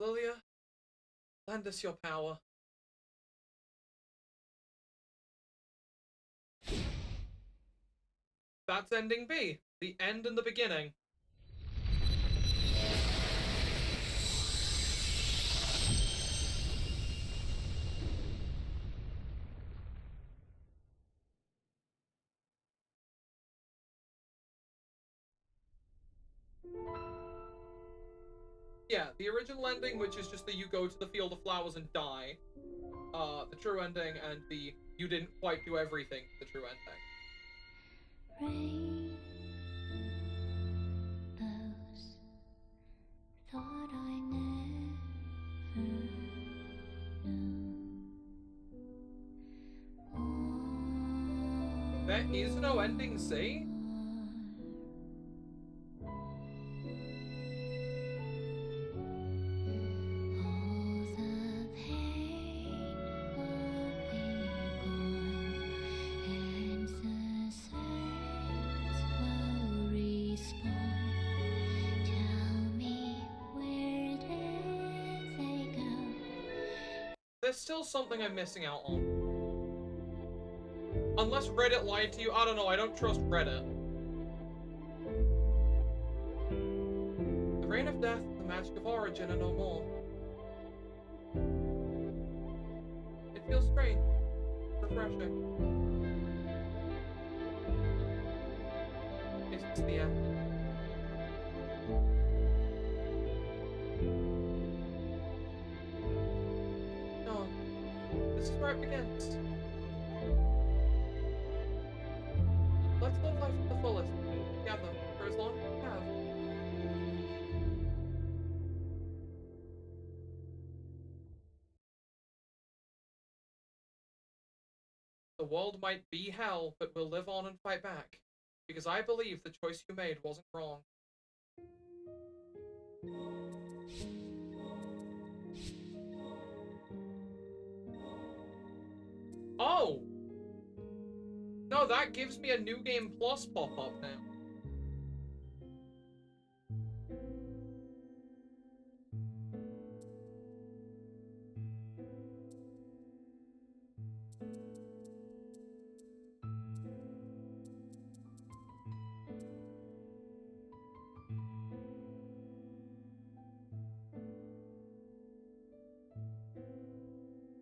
Speaker 1: Lilia, lend us your power. That's ending B. The end and the beginning. Yeah, the original ending, which is just that you go to the Field of Flowers and die. The true ending, and the you didn't quite do everything, the true ending.
Speaker 2: Rainbows, thought I never knew.
Speaker 1: There is no ending C? There's still something I'm missing out on. Unless Reddit lied to you, I don't know, I don't trust Reddit. The Reign of Death, the magic of origin, and no more. It feels strange. Refreshing. Is this the end? No. This is where it begins. Let's live life to the fullest. Together, for as long as we have. The world might be hell, but we'll live on and fight back. Because I believe the choice you made wasn't wrong. Oh! No, that gives me a New Game Plus pop-up now.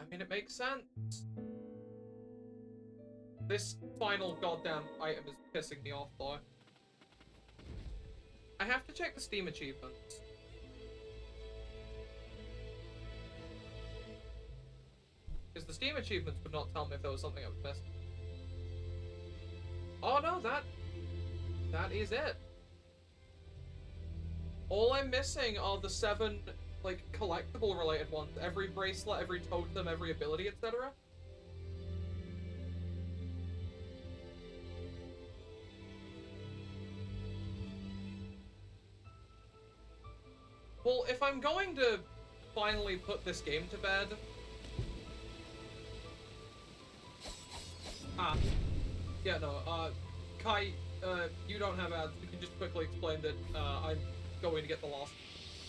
Speaker 1: I mean, it makes sense. This final goddamn item is pissing me off, though. I have to check the Steam achievements. Because the Steam achievements would not tell me if there was something I was missing. Oh no, that is it. All I'm missing are the 7, like, collectible related ones. Every bracelet, every totem, every ability, etc. Well, if I'm going to finally put this game to bed... Yeah, no, Kai, you don't have ads. You can just quickly explain that, I'm going to get the last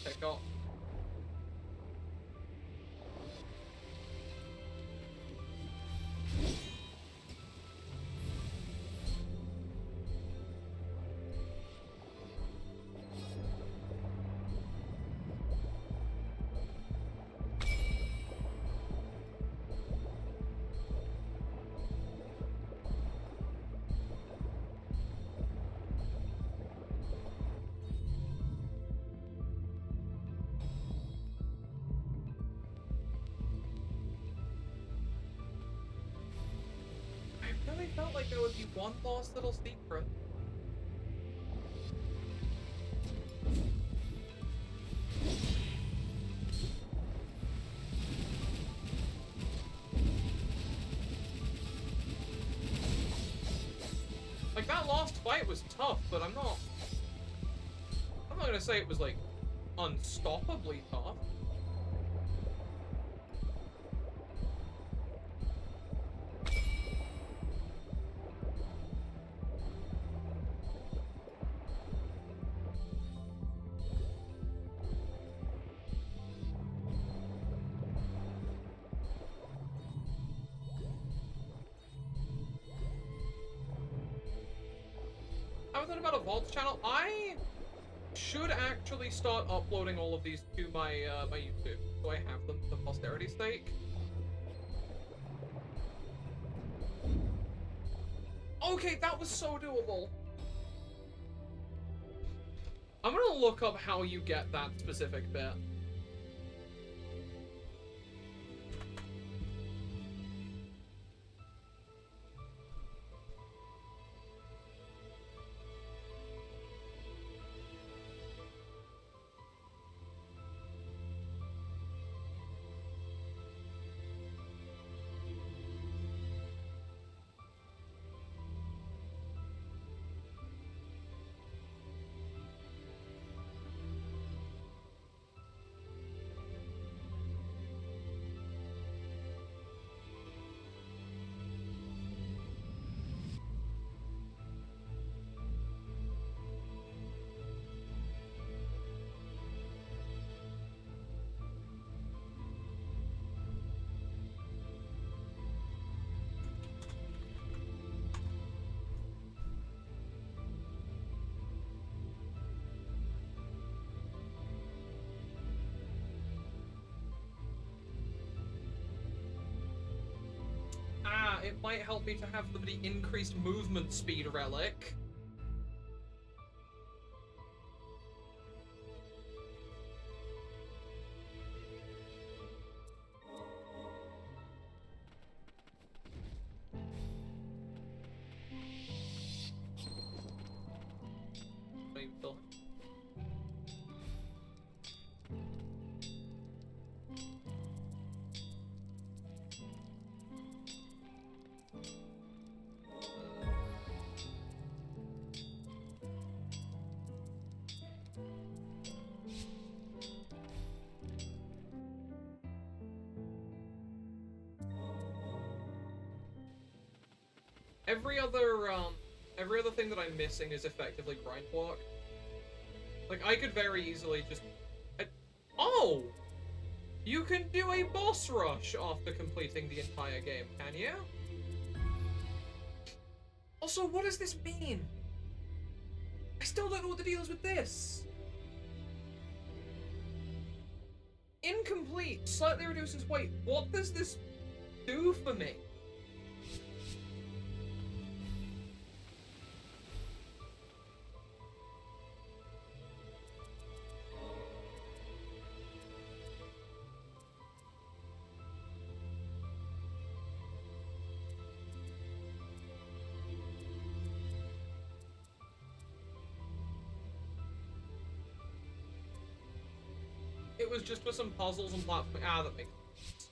Speaker 1: pick up. really felt like there would be one last little secret. Like, that last fight was tough, but I'm not gonna say it was, like, unstoppably tough. I was thinking about a VODs channel. I should actually start uploading all of these to my my YouTube, so I have them for posterity's sake. Okay, that was so doable. I'm gonna look up how you get that specific bit. It might help me to have the increased movement speed relic. Every other thing that I'm missing is effectively grind work. Like, I could very easily just... Oh! You can do a boss rush after completing the entire game, can you? Also, what does this mean? I still don't know what the deal is with this. Incomplete, slightly reduces weight. What does this do for me? It was just for some puzzles and platforming. Ah, that makes sense.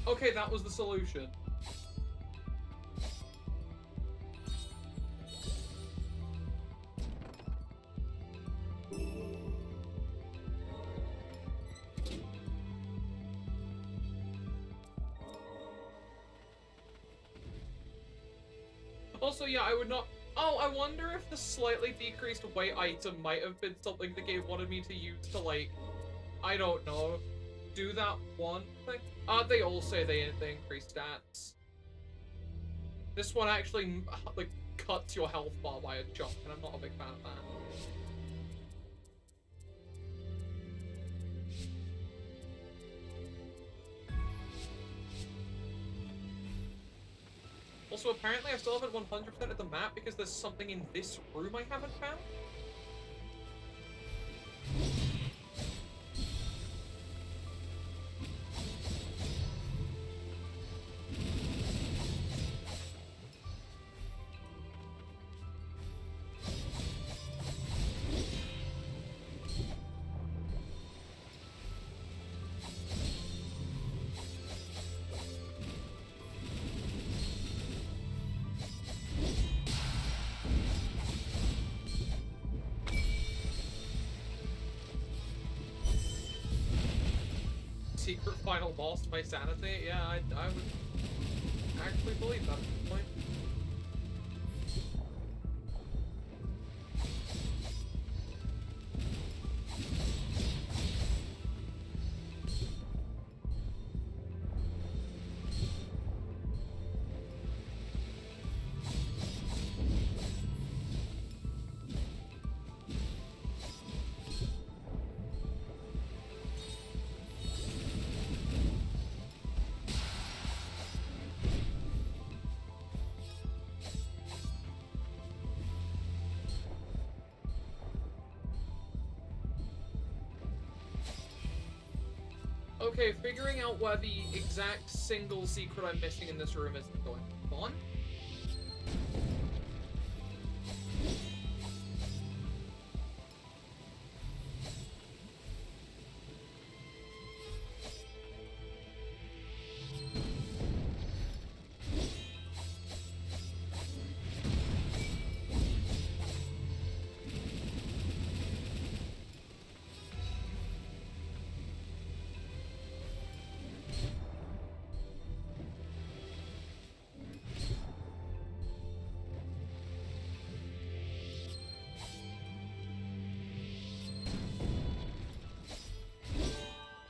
Speaker 1: Okay, that was the solution. Also, yeah, I would not... Oh, I wonder if the slightly decreased weight item might have been something the game wanted me to use to, like, I don't know, do that one thing. They all say they increase stats. This one actually, like, cuts your health bar by a chunk, and I'm not a big fan of that. Also, apparently I still haven't 100% of the map because there's something in this room I haven't found. Secret final boss to my sanity? Yeah, I would actually believe that at this point. Okay, figuring out where the exact single secret I'm missing in this room is going to be fun.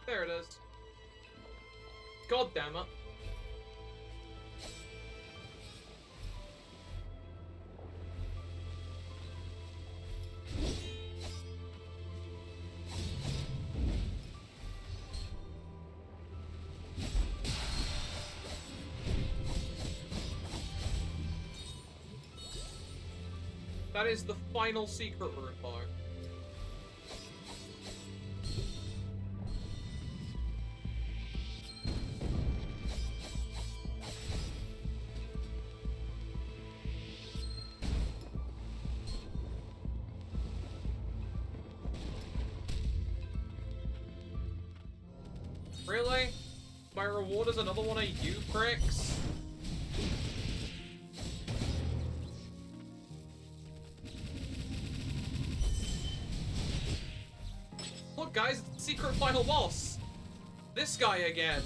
Speaker 1: There it is. God damn it. That is the final secret room bar. Really? My reward is another one of you pricks? Look guys, it's the secret final boss! This guy again!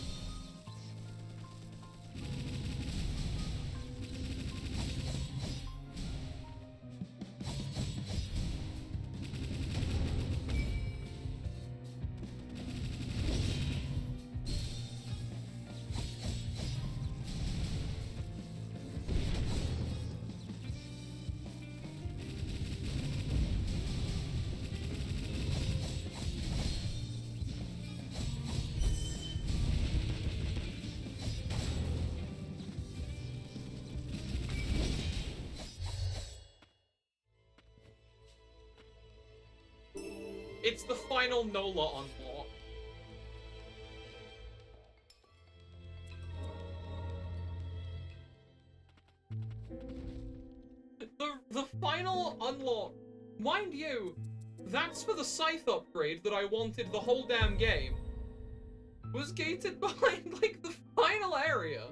Speaker 1: It's the final Nola unlock. The final unlock, mind you, that's for the scythe upgrade that I wanted the whole damn game. Was gated behind, like, the final area.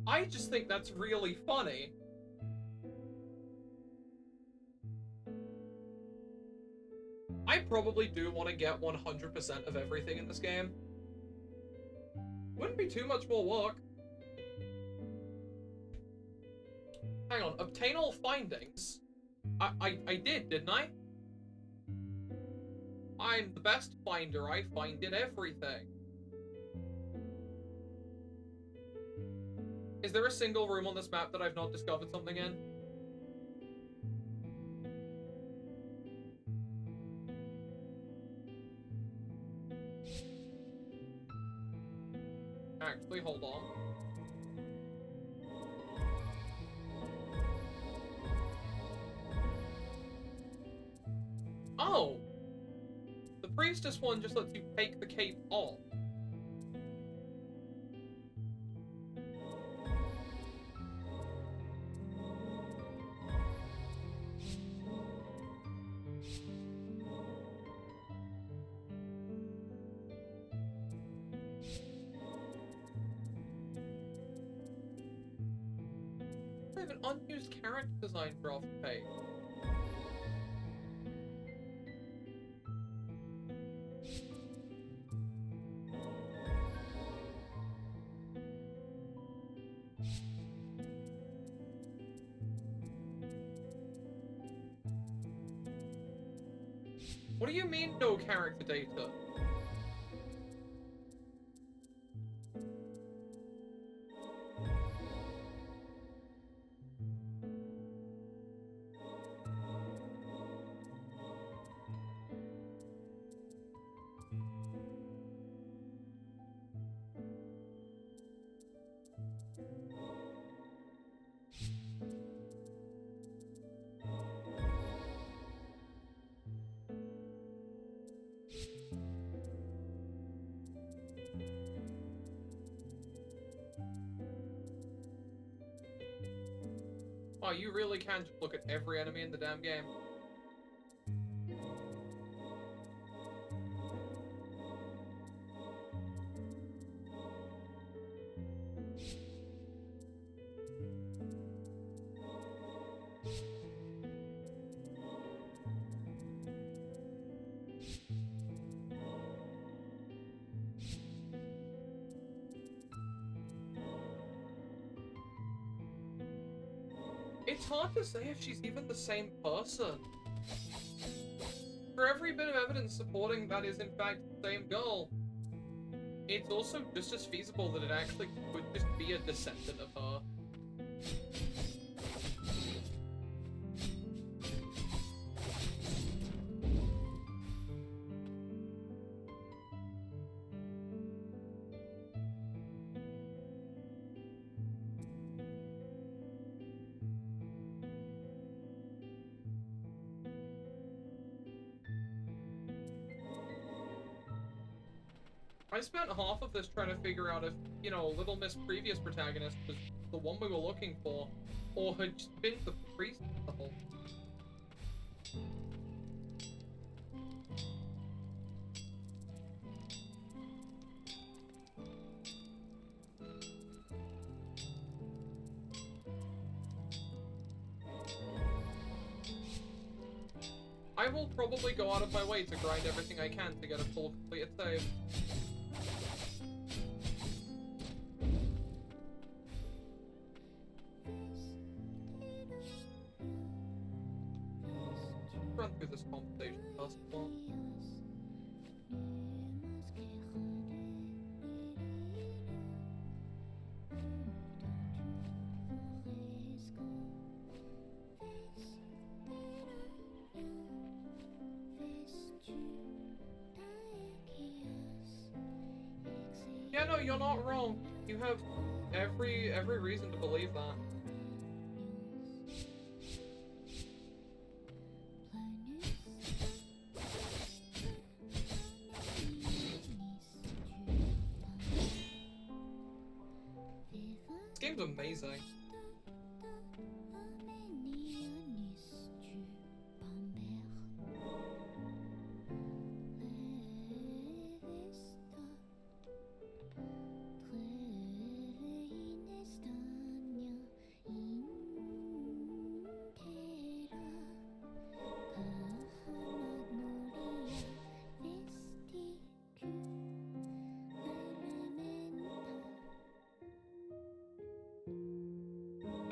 Speaker 1: I just think that's really funny. I probably do want to get 100% of everything in this game. Wouldn't be too much more work. Hang on, obtain all findings? I did, didn't I? I'm the best finder, I finded everything. Is there a single room on this map that I've not discovered something in? Actually, hold on. Oh! The priestess one just lets you take the cape off. I have an unused character design for off the page. What do you mean, no character data? Wow, you really can just look at every enemy in the damn game. It's hard to say if she's even the same person. For every bit of evidence supporting that is in fact the same girl, it's also just as feasible that it actually could just be a descendant of her. I spent half of this trying to figure out if, you know, Little Miss' previous protagonist was the one we were looking for, or had just been the priest the whole time. I will probably go out of my way to grind everything I can to get a full completed save. Run through this conversation first of all. Yeah, no, you're not wrong. You have every reason to believe that. This game's amazing.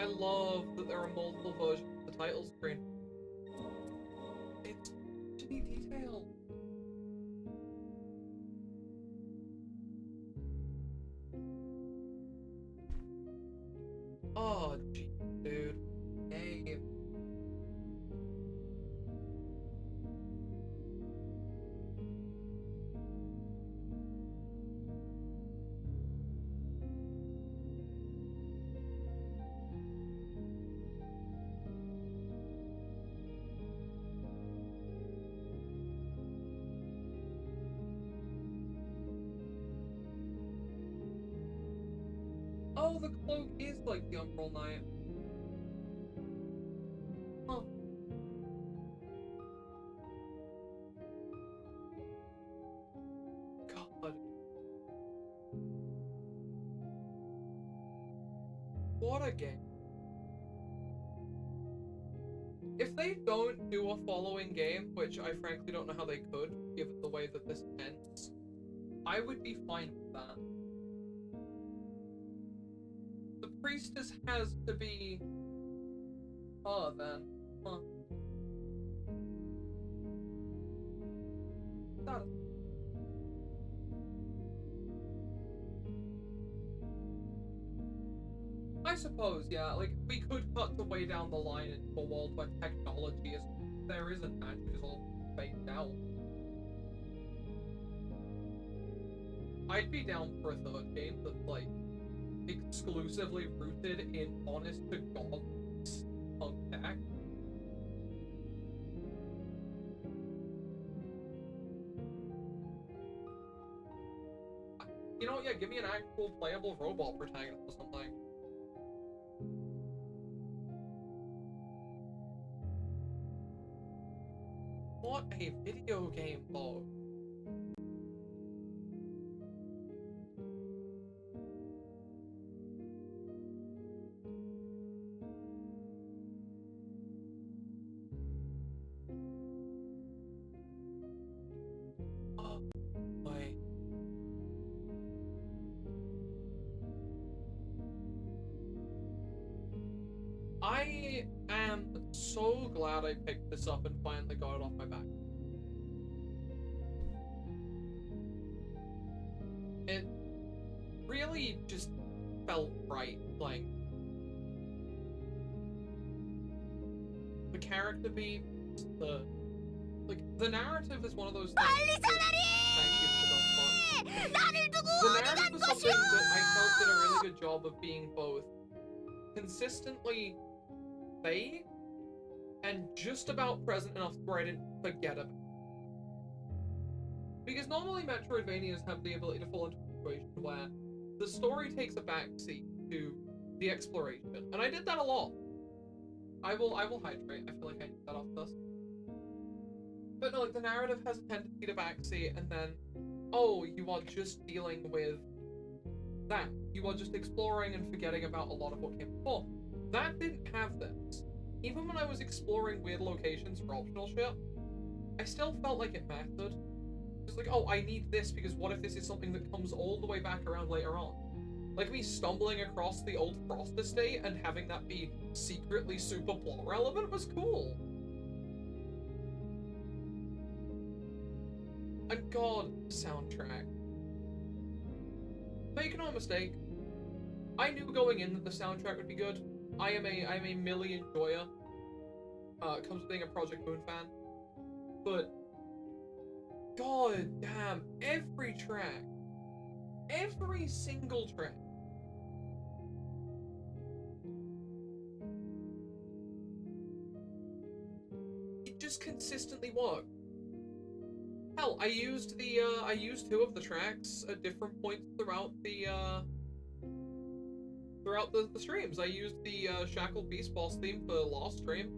Speaker 1: love that there are multiple versions of the title screen. It's such a neat detail. Oh, gee, dude. Hey. Oh, the cloak is like the Umbral Knight. Huh. God. What a game. If they don't do a following game, which I frankly don't know how they could, given the way that this ends, I would be fine with that. The priestess has to be her then. Huh. That is... I suppose, yeah, like, we could cut the way down the line into a world where technology is... there isn't magic, is all baked out. I'd be down for a third game that's, like, exclusively rooted in honest-to-God punk tech. You know what, yeah, give me an actual playable robot protagonist or something. What a video game, though. Oh, boy. I am so glad I picked this up and finally got it off my back. It really just felt right playing. The character beats, the narrative is one of those things. Thank you for the narrative was something that I felt did a really good job of being both consistently vague and just about present enough where I didn't forget about it. Because normally Metroidvanias have the ability to fall into a situation where the story takes a backseat to the exploration, and I did that a lot. I will hydrate. I feel like I need that after this. But no, like, the narrative has a tendency to backseat, and then, oh, you are just dealing with that. You are just exploring and forgetting about a lot of what came before. That didn't have this. Even when I was exploring weird locations for optional shit, I still felt like it mattered. It's like, oh, I need this because what if this is something that comes all the way back around later on? Like me stumbling across the old Frost estate and having that be secretly super plot relevant was cool. And God, soundtrack. Make no mistake, I knew going in that the soundtrack would be good. I am a Millie enjoyer. It comes to being a Project Moon fan. But God damn, every track, every single track, it just consistently worked. Hell, I used two of the tracks at different points throughout the streams. I used the Shackled Beast Boss theme for last stream,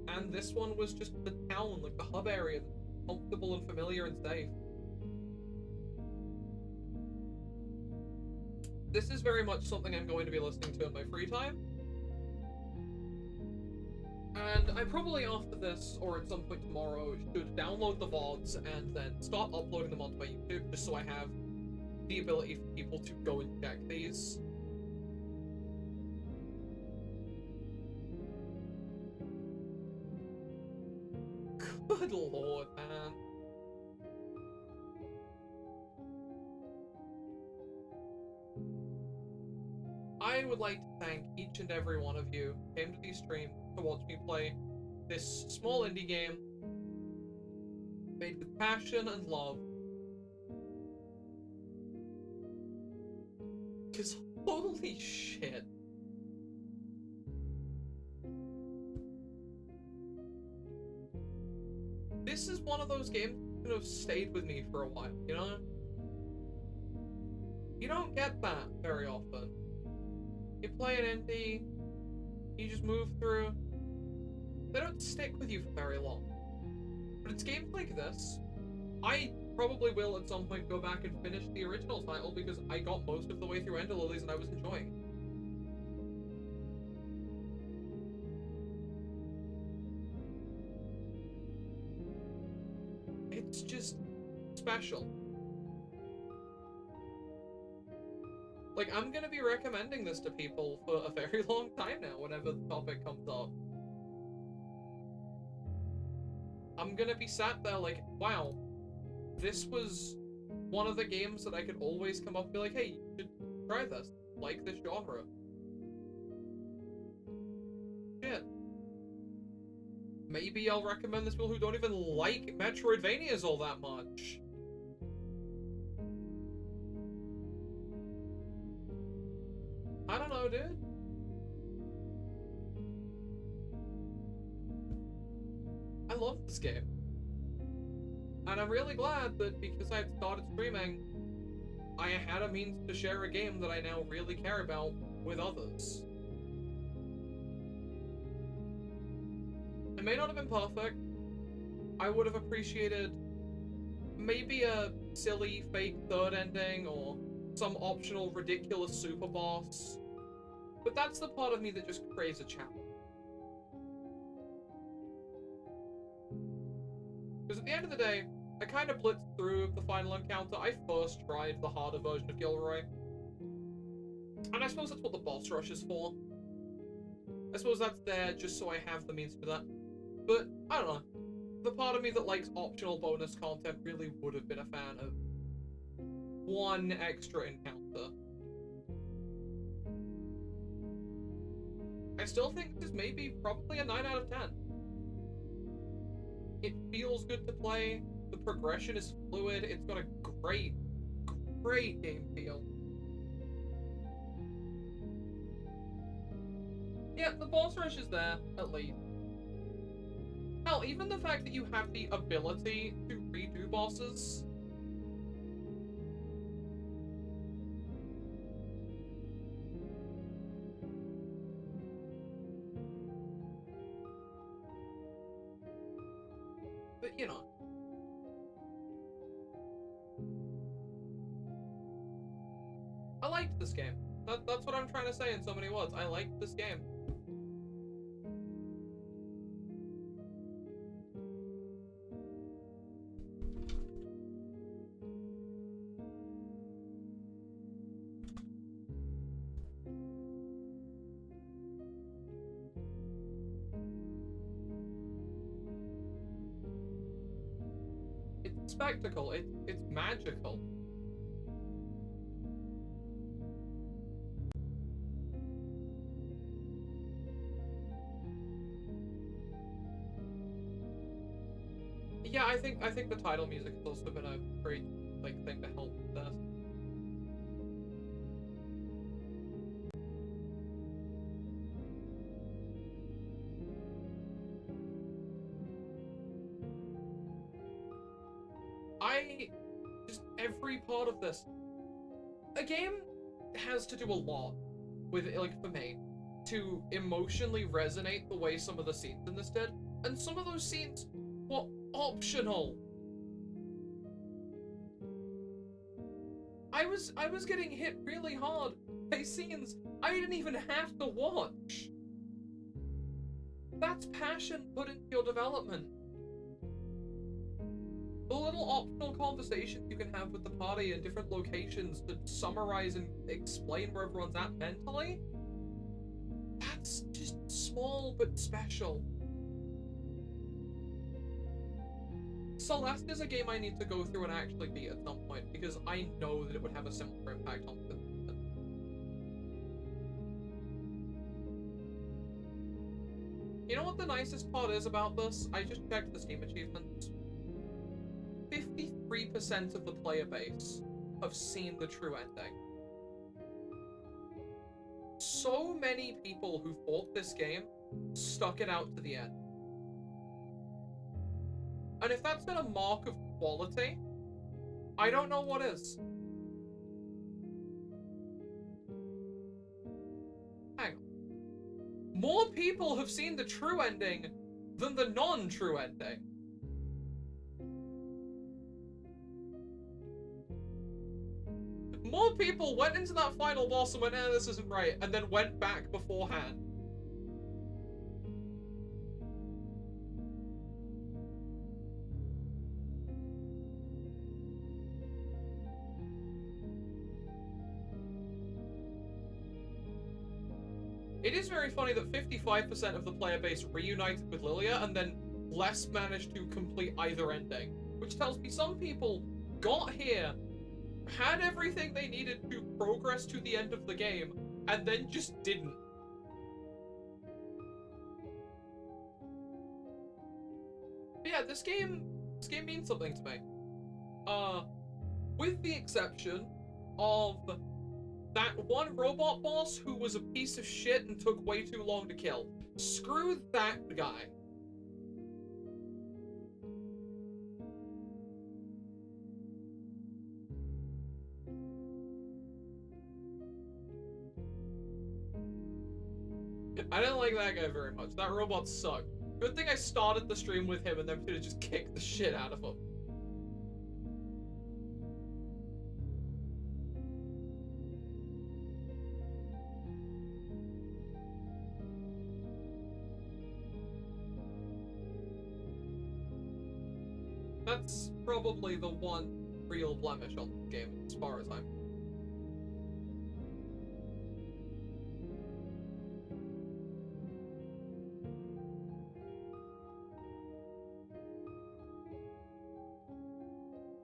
Speaker 1: and this one was just the town, like the hub area, comfortable and familiar and safe. This is very much something I'm going to be listening to in my free time. And I probably after this, or at some point tomorrow, should download the VODs and then start uploading them onto my YouTube, just so I have the ability for people to go and check these. Good lord, man. I would like to thank each and every one of you who came to these streams to watch me play this small indie game made with passion and love. Because holy shit. This is one of those games that have stayed with me for a while, you know? You don't get that very often. You play an indie, you just move through. They don't stick with you for very long. But it's games like this. I probably will at some point go back and finish the original title because I got most of the way through Ender Lilies and I was enjoying it. It's just special. Like, I'm gonna be recommending this to people for a very long time now whenever the topic comes up. I'm gonna be sat there like, wow, this was one of the games that I could always come up and be like, hey, you should try this. Like this genre. Shit. Maybe I'll recommend this to people who don't even like Metroidvanias all that much. I don't know, dude. I love this game. And I'm really glad that because I had started streaming, I had a means to share a game that I now really care about with others. It may not have been perfect. I would have appreciated maybe a silly fake third ending or some optional ridiculous super boss. But that's the part of me that just craves a challenge. Because at the end of the day, I kind of blitzed through the final encounter. I first tried the harder version of Gilroy. And I suppose that's what the boss rush is for. I suppose that's there just so I have the means to do that. But, I don't know. The part of me that likes optional bonus content really would have been a fan of one extra encounter. I still think this is maybe probably a 9 out of 10. It feels good to play. The progression is fluid. It's got a great, great game feel. Yeah, the boss rush is there, at least. Hell, even the fact that you have the ability to redo bosses. But, you know. I liked this game. That's what I'm trying to say in so many words. I liked this game. It's spectacle. It's magical. Yeah, I think the title music has also been a great thing to help with this. Every part of this. A game has to do a lot with it, for me, to emotionally resonate the way some of the scenes in this did. And some of those scenes were optional. I was getting hit really hard by scenes I didn't even have to watch. That's passion put into your development. The little optional conversations you can have with the party in different locations to summarize and explain where everyone's at mentally, that's just small but special. Celeste is a game I need to go through and actually beat at some point, because I know that it would have a similar impact on the... You know what the nicest part is about this? I just checked the Steam achievements. 53% of the player base have seen the true ending. So many people who bought this game stuck it out to the end. And if that's not a mark of quality, I don't know what is. Hang on. More people have seen the true ending than the non-true ending. More people went into that final boss and went, eh, this isn't right, and then went back beforehand. It is very funny that 55% of the player base reunited with Lilia and then less managed to complete either ending. Which tells me some people got here, had everything they needed to progress to the end of the game, and then just didn't. But yeah, this game means something to me. With the exception of that one robot boss who was a piece of shit and took way too long to kill. Screw that guy. I didn't like that guy very much. That robot sucked. Good thing I started the stream with him and then could have just kicked the shit out of him. That's probably the one real blemish on the game, as far as I'm.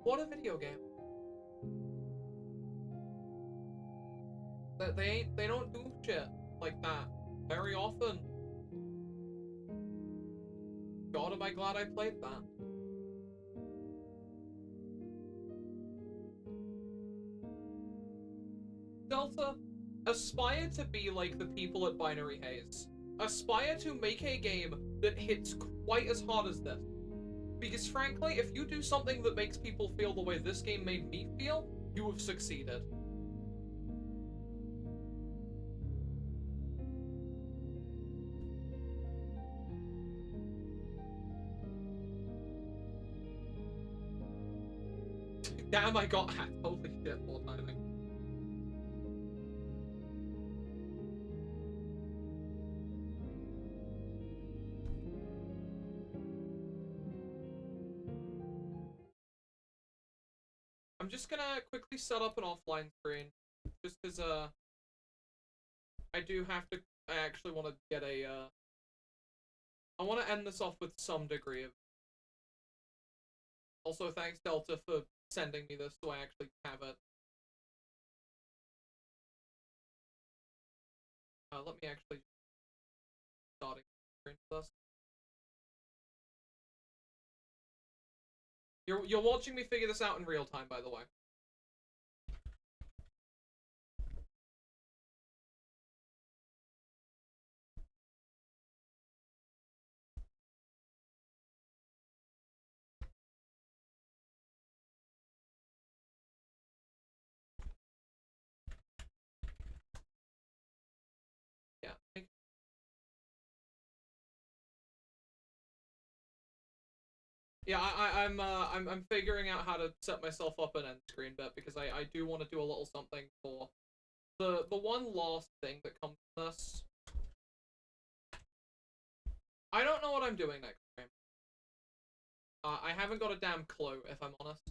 Speaker 1: What a video game. They don't do shit like that very often. God, am I glad I played that. Delta, aspire to be like the people at Binary Haze. Aspire to make a game that hits quite as hard as this. Because frankly, if you do something that makes people feel the way this game made me feel, you have succeeded. Damn, I got hacked. Holy shit, poor timing. I'm just gonna quickly set up an offline screen. Just because, I do have to, I actually want to get a, I want to end this off with some degree of... Also, thanks, Delta, for sending me this so I actually have it. Let me actually starting screen for this. You're watching me figure this out in real time, by the way. Yeah. Yeah, I'm figuring out how to set myself up an end screen bit because I do want to do a little something for the one last thing that comes from this. I don't know what I'm doing next stream. I haven't got a damn clue, if I'm honest.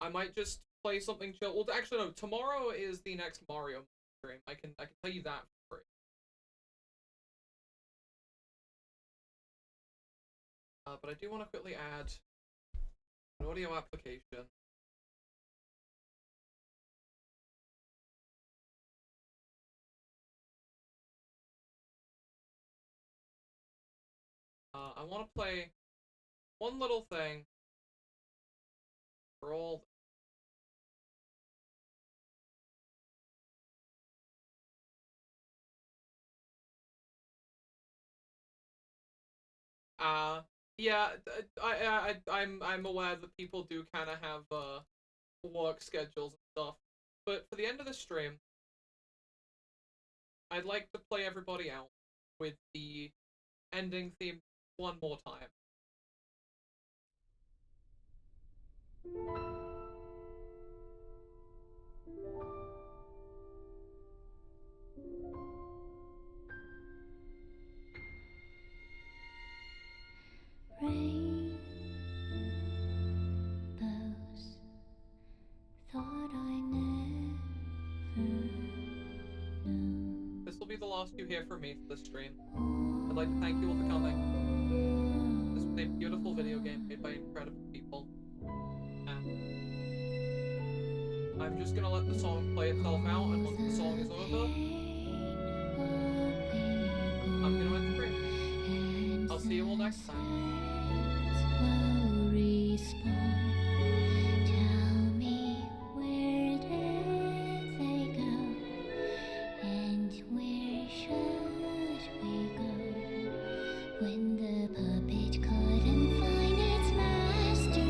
Speaker 1: I might just play something chill. Well, actually, no. Tomorrow is the next Mario stream. I can tell you that for free. But I do want to quickly add an audio application. I want to play one little thing for all. Yeah, I'm aware that people do kind of have work schedules and stuff, but for the end of the stream, I'd like to play everybody out with the ending theme one more time.
Speaker 2: Rainbows, thought I never knew.
Speaker 1: This will be the last you hear from me for this stream. I'd like to thank you all for coming. This was a beautiful video game made by incredible people. And I'm just gonna let the song play itself out, and once the song is over, I'm gonna end stream. I'll see you all next time.
Speaker 2: Will respond. Tell me, where did they go? And where should we go? When the puppet couldn't find its master,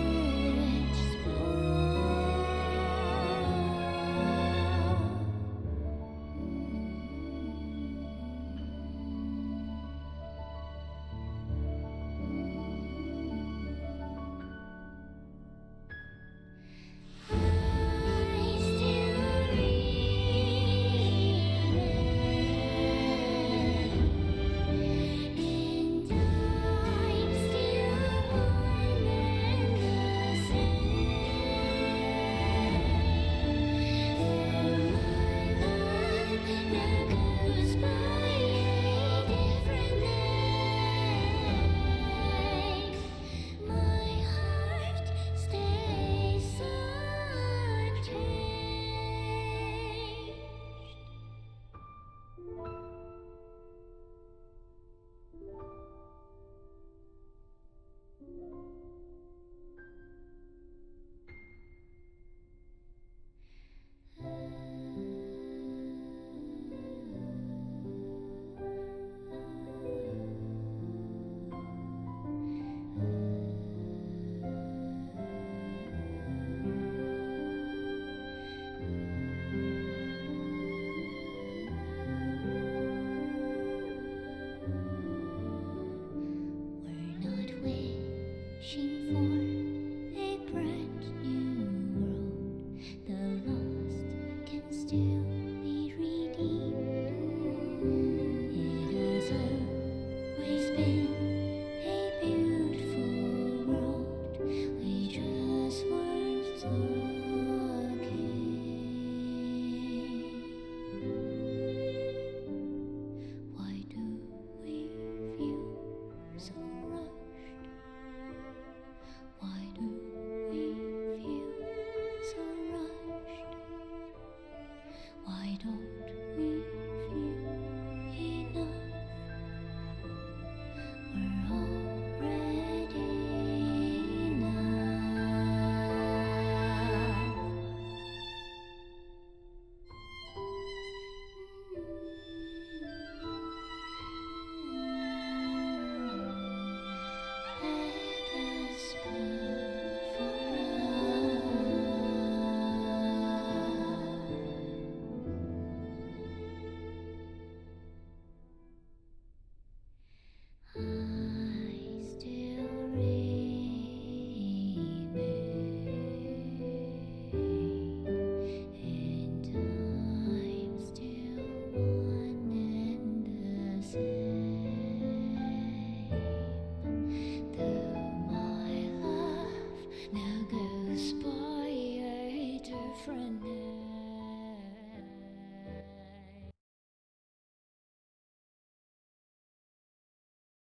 Speaker 2: we're not wishing for